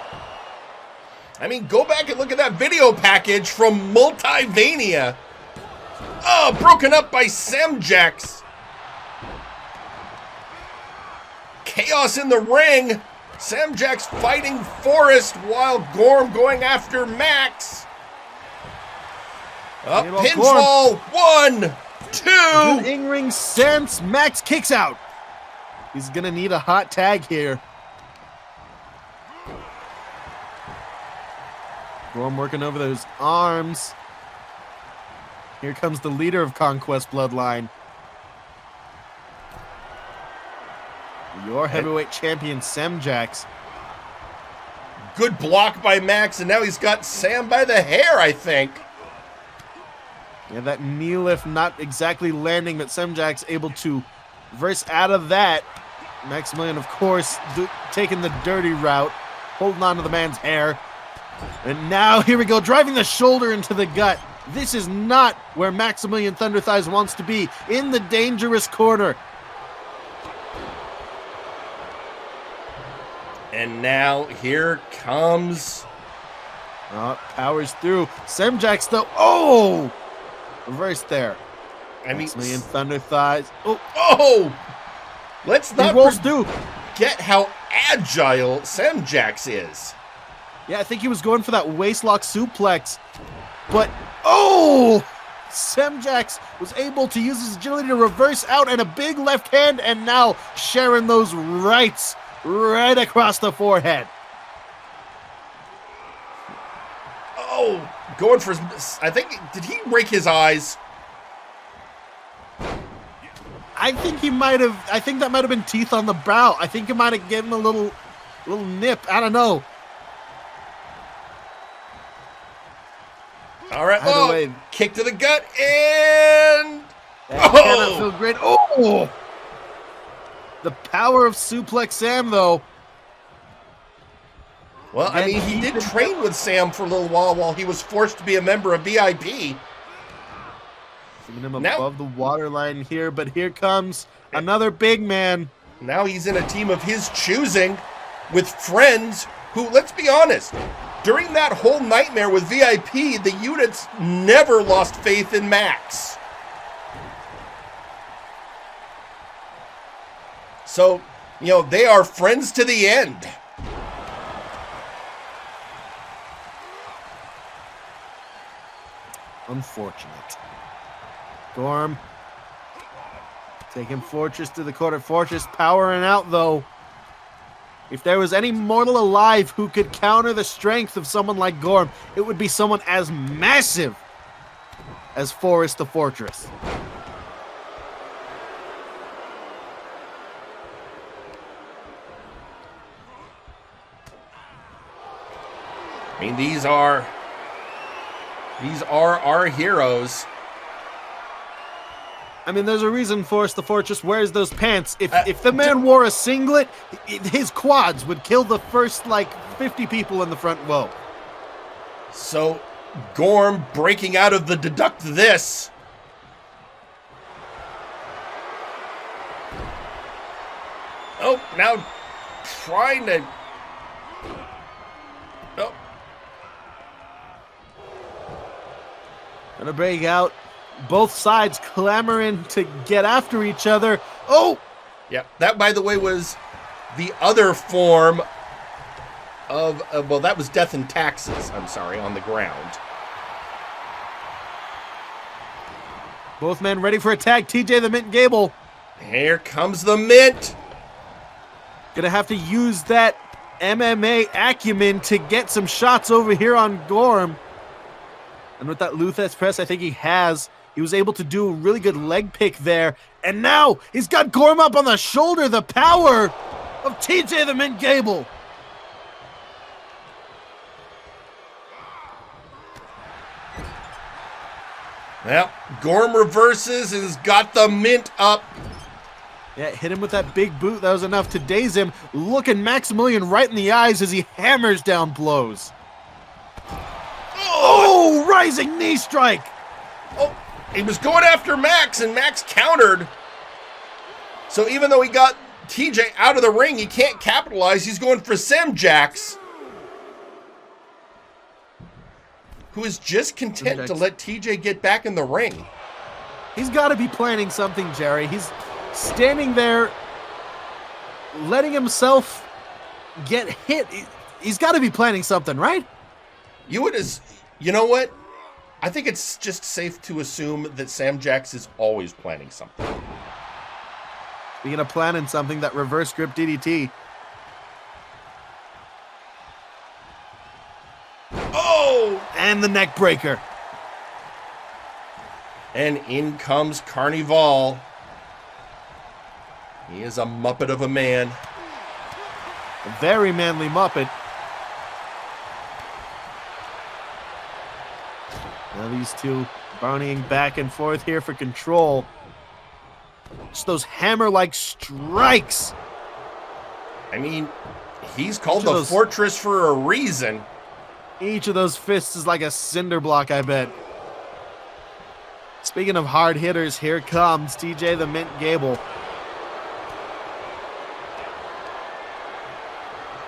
I mean, go back and look at that video package from Multivania. Oh, broken up by Samjax. Chaos in the ring. Samjax fighting Forrest while Gorm going after Max. Up pinfall. 1, 2. Good in-ring sense. Max kicks out. He's gonna need a hot tag here. Gorm working over those arms. Here comes the leader of Conquest Bloodline. Your heavyweight champion, Samjax. Good block by Max, and now he's got Sam by the hair, I think. Yeah, that knee lift not exactly landing, but Samjax able to reverse out of that. Maximillion, of course, taking the dirty route, holding on to the man's hair. And now, here we go, driving the shoulder into the gut. This is not where Maximillion ThunderThighs wants to be, in the dangerous corner. And now, here comes... powers through. Samjax, though, oh! Reverse there. I mean... Maximillion ThunderThighs. Oh! Let's not forget how agile Samjax is. Yeah, I think he was going for that waistlock suplex. But, oh! Samjax was able to use his agility to reverse out and a big left hand, and now sharing those rights right across the forehead. Oh, going for... I think... Did he break his eyes? I think he might have. I think that might have been teeth on the brow. I think it might have given him a little nip. I don't know. All right. Oh, kick to the gut and that cannot feel great. Oh, the power of Suplex Sam, though. Well, I mean, he did train with Sam for a little while he was forced to be a member of VIP. Seeing him above the waterline here, but here comes another big man. Now he's in a team of his choosing with friends who, let's be honest, during that whole nightmare with VIP, the units never lost faith in Max. So, you know, they are friends to the end. Unfortunate. Gorm taking Fortress to the corner. Fortress powering out, though. If there was any mortal alive who could counter the strength of someone like Gorm, it would be someone as massive as Forrest the Fortress. I mean, these are These are our heroes. I mean, there's a reason Force the Fortress wears those pants. If the man wore a singlet, his quads would kill the first, like, 50 people in the front row. So, Gorm breaking out of the deduct this. Oh, now trying to... Oh. Gonna break out. Both sides clamoring to get after each other. Oh! Yeah, that, by the way, was the other form of... well, that was Death and Taxes, I'm sorry, on the ground. Both men ready for a tag. TJ the Mint Gable. Here comes the Mint. Gonna have to use that MMA acumen to get some shots over here on Gorm. And with that Luthes press, I think he was able to do a really good leg pick there. And now he's got Gorm up on the shoulder. The power of TJ the Mint Gable. Well, Gorm reverses and has got the Mint up. Yeah, hit him with that big boot. That was enough to daze him. Looking Maximillion right in the eyes as he hammers down blows. Oh, rising knee strike. Oh, he was going after Max, and Max countered. So even though he got TJ out of the ring, he can't capitalize. He's going for Semjax, who is just content to let TJ get back in the ring. He's got to be planning something, Jerry. He's standing there, letting himself get hit. He's got to be planning something, right? You know what? I think it's just safe to assume that Semjax is always planning something. Speaking of planning something, that reverse grip DDT. Oh! And the neck breaker. And in comes Carnival. He is a Muppet of a man. A very manly Muppet. Now these two bountying back and forth here for control. Just those hammer-like strikes. I mean, he's called the Fortress for a reason. Each of those fists is like a cinder block, I bet. Speaking of hard hitters, here comes TJ the Mint Gable.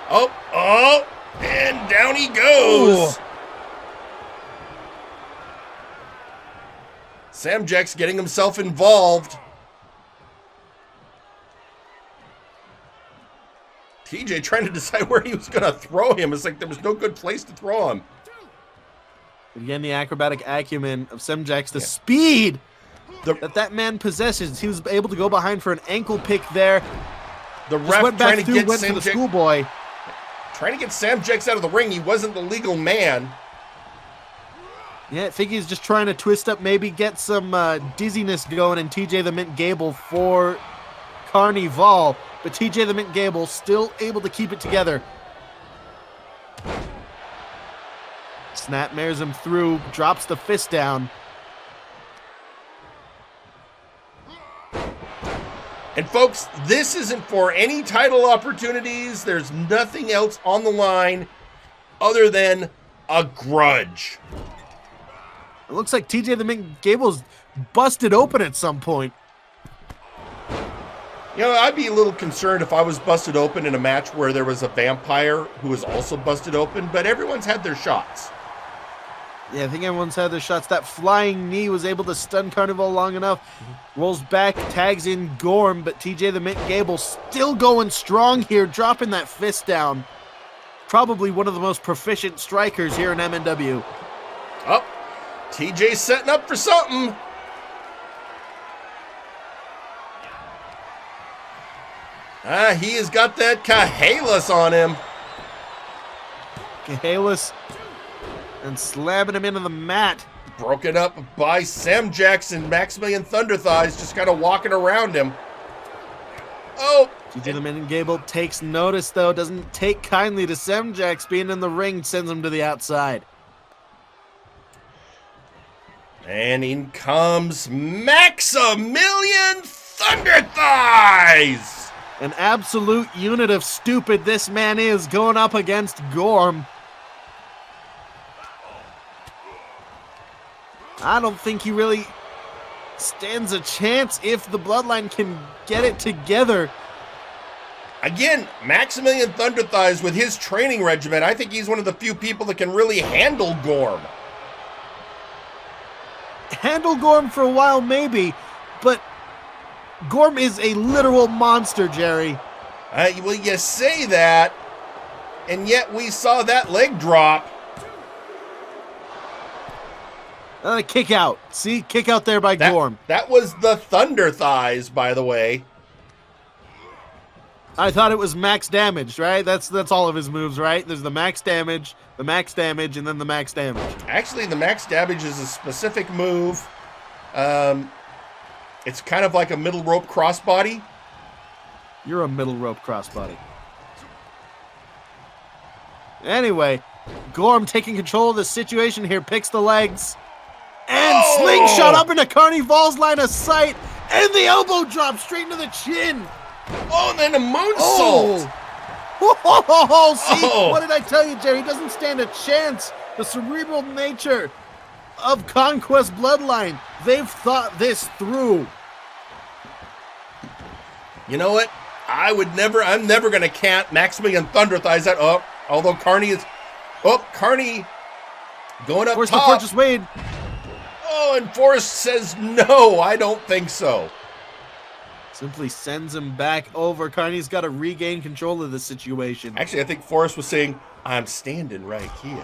Oh, and down he goes. Ooh. Semjax getting himself involved. TJ trying to decide where he was going to throw him. It's like there was no good place to throw him. Again, the acrobatic acumen of Semjax, the speed that man possesses. He was able to go behind for an ankle pick there. The ref went back trying to get the schoolboy. Trying to get Semjax out of the ring. He wasn't the legal man. Yeah, I think he's just trying to twist up, maybe get some dizziness going in TJ the Mint Gable for Carnival. But TJ the Mint Gable still able to keep it together. Snapmares him through, drops the fist down. And folks, this isn't for any title opportunities. There's nothing else on the line other than a grudge. It looks like TJ the Mint Gable's busted open at some point. You know, I'd be a little concerned if I was busted open in a match where there was a vampire who was also busted open, but everyone's had their shots. Yeah, I think everyone's had their shots. That flying knee was able to stun Carnival long enough. Rolls back, tags in Gorm, but TJ the Mint Gable still going strong here, dropping that fist down. Probably one of the most proficient strikers here in MNW. Oh, TJ's setting up for something. He has got that Kahalis on him. Kahalis and slamming him into the mat. Broken up by Semjax and Maximillion ThunderThighs just kind of walking around him. Oh! TJ the Mint Gable takes notice, though. Doesn't take kindly to Semjax being in the ring. Sends him to the outside. And in comes Maximillion ThunderThighs! An absolute unit of stupid this man is going up against Gorm. I don't think he really stands a chance if the Bloodline can get it together. Again, Maximillion ThunderThighs with his training regimen, I think he's one of the few people that can really handle Gorm. Handle Gorm for a while, maybe, but Gorm is a literal monster, Jerry. Well, you say that, and yet we saw that leg drop. Kick out. See? Kick out there by Gorm. That was the ThunderThighs, by the way. I thought it was max damage, right? That's all of his moves, right? There's the max damage, and then the max damage. Actually, the max damage is a specific move. It's kind of like a middle rope crossbody. You're a middle rope crossbody. Anyway, Gorm taking control of the situation here, picks the legs, and slingshot up into Carnival's line of sight, and the elbow drop straight into the chin. Oh, and then a moonsault. See, what did I tell you, Jerry? He doesn't stand a chance. The cerebral nature of Conquest Bloodline. They've thought this through. You know what? I'm never going to count Maximillion ThunderThighs out. Although Carney is... Carney going up Force top. The Fortress Wade. And Forrest says, no, I don't think so. Simply sends him back over. Carney's got to regain control of the situation. Actually, I think Forrest was saying, I'm standing right here.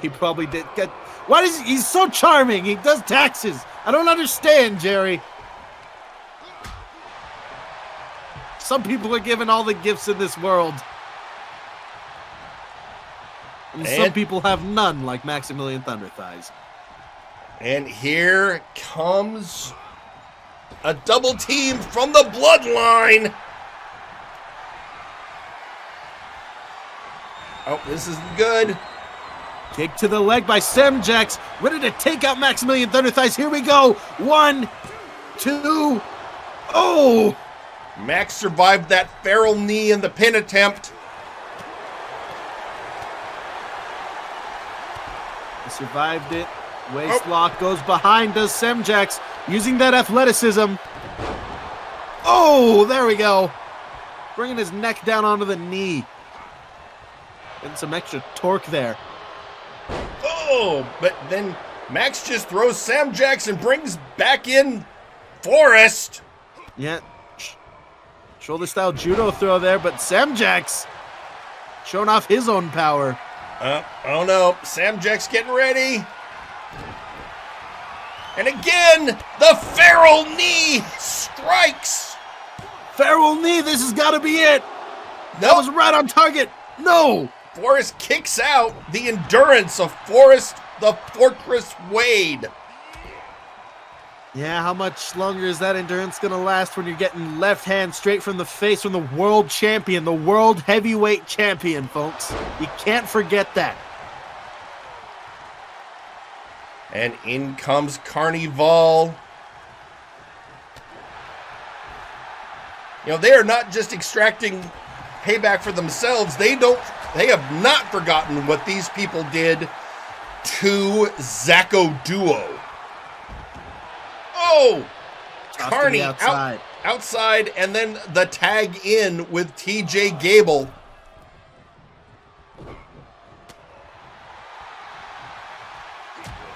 He probably did. He's so charming. He does taxes. I don't understand, Jerry. Some people are given all the gifts in this world. And some people have none, like Maximillion ThunderThighs. And here comes a double team from the Bloodline. Oh, this isn't good. Kick to the leg by Semjax. Ready to take out Maximillion ThunderThighs. Here we go. 1, 2. Oh! Max survived that feral knee in the pin attempt. He survived it. Waist lock goes behind, does Semjax, using that athleticism. Oh, there we go. Bringing his neck down onto the knee. Getting some extra torque there. Oh, but then Max just throws Semjax and brings back in Forrest. Yeah. Shoulder style judo throw there, but Semjax showing off his own power. Oh no, Semjax getting ready. And again, the feral knee strikes. Feral knee, this has got to be it. That was right on target. No. Forrest kicks out. The endurance of Forrest the Fortress Wade. Yeah, how much longer is that endurance going to last when you're getting left hand straight from the face from the world champion, the world heavyweight champion, folks? You can't forget that. And in comes Carnival. You know, they are not just extracting payback for themselves. They have not forgotten what these people did to Zacko Duo. Oh! Carney outside, and then the tag in with TJ Gable.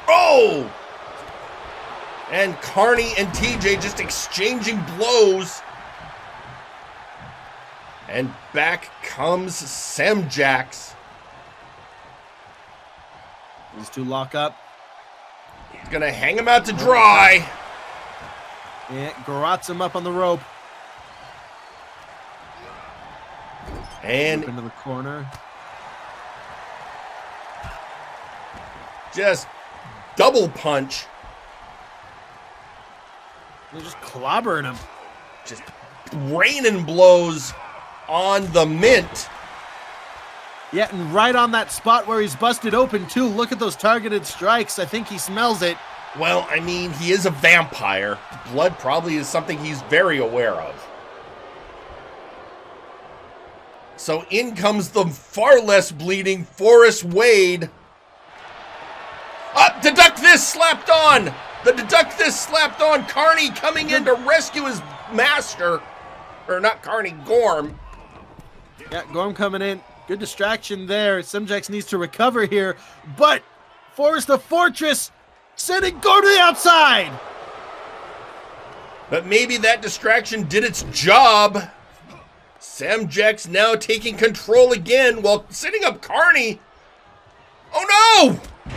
Oh! And Carney and TJ just exchanging blows. And back comes Semjax. These two lock up. He's gonna hang him out to dry. Yeah, garrots him up on the rope. And into the corner. Just double punch. They're just clobbering him. Just raining blows on the mint. Yeah, and right on that spot where he's busted open, too. Look at those targeted strikes. I think he smells it. Well, I mean, he is a vampire. Blood probably is something he's very aware of. So in comes the far less bleeding Forrest Wade. Up, deduct this, slapped on. The deduct this, slapped on. Carney coming in to rescue his master. Or not Carney, Gorm. Yeah, Gorm coming in. Good distraction there. Semjax needs to recover here. But Forrest the Fortress sending Gorm to the outside. But maybe that distraction did its job. Semjax now taking control again while setting up Carney. Oh no!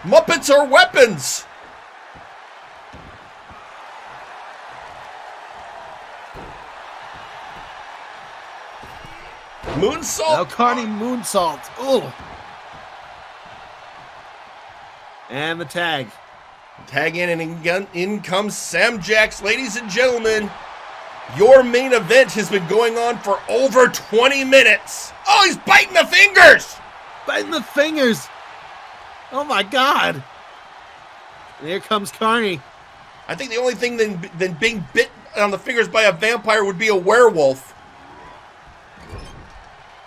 Muppets are weapons! Moonsault? Now Carney moonsault. Oh! And the tag. Tag in and in comes Semjax. Ladies and gentlemen, your main event has been going on for over 20 minutes. Oh, he's biting the fingers! Biting the fingers! Oh my god! And here comes Carney. I think the only thing than being bit on the fingers by a vampire would be a werewolf.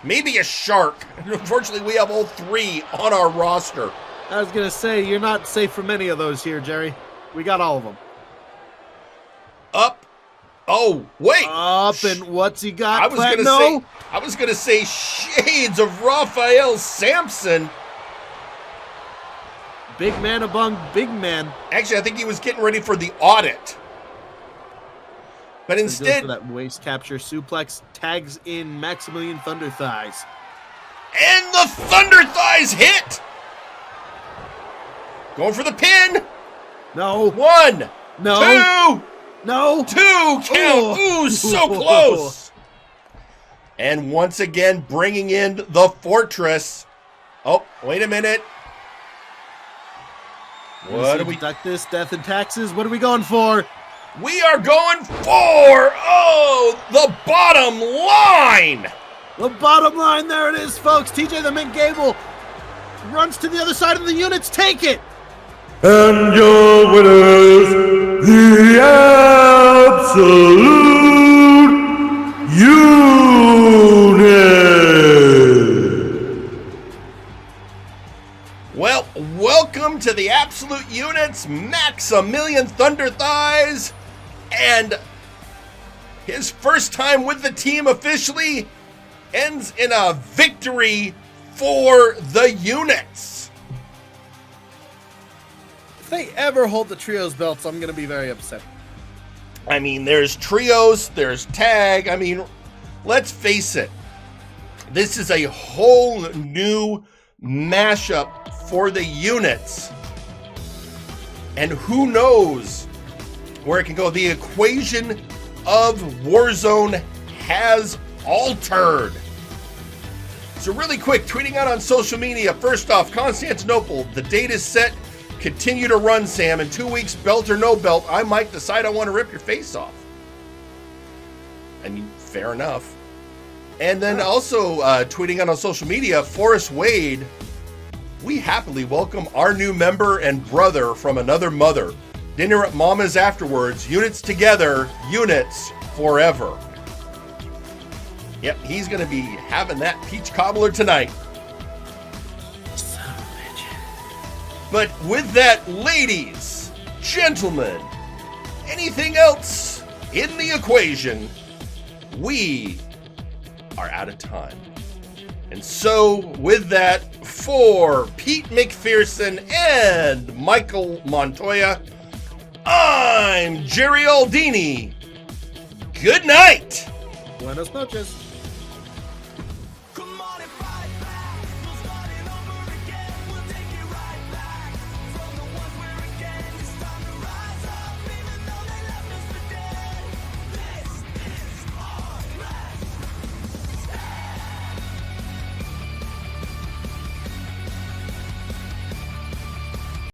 Maybe a shark. Unfortunately, we have all three on our roster. I was gonna say, you're not safe from any of those here, Jerry. We got all of them. Up. Oh, wait. Up, and what's he got? I was gonna say shades of Raphael Sampson. Big man among big men. Actually, I think he was getting ready for the audit. But instead, for that waist capture suplex, tags in Maximillion ThunderThighs. And the ThunderThighs hit! Going for the pin! No. 1. No. 2. No. 2 count! Ooh, so close! And once again, bringing in the Fortress. Oh, wait a minute. What do we duck this? Death and taxes. What are we going for? We are going for, the bottom line. The bottom line, there it is, folks. TJ the Mint Gable runs to the other side of the units. Take it. And your winners, the Absolute Unit. Well, welcome to the Absolute Units, Maximillion ThunderThighs, and his first time with the team officially ends in a victory for the units. If they ever hold the trios belts, I'm going to be very upset. I mean, there's trios, there's tag. I mean, let's face it. This is a whole new mashup for the units. And who knows where it can go. The equation of Warzone has altered. So really quick, tweeting out on social media. First off, Constantinople, the date is set. Continue to run, Sam. In 2 weeks, belt or no belt, I might decide I want to rip your face off. I mean, fair enough. And then also tweeting out on social media, Forrest Wade, we happily welcome our new member and brother from another mother. Dinner at Mama's afterwards. Units together, units forever. Yep, he's going to be having that peach cobbler tonight. But with that, ladies, gentlemen, anything else in the equation, we are out of time. And so, with that, for Pete McPherson and Michael Montoya, I'm Jerry Aldini. Good night. Buenas noches.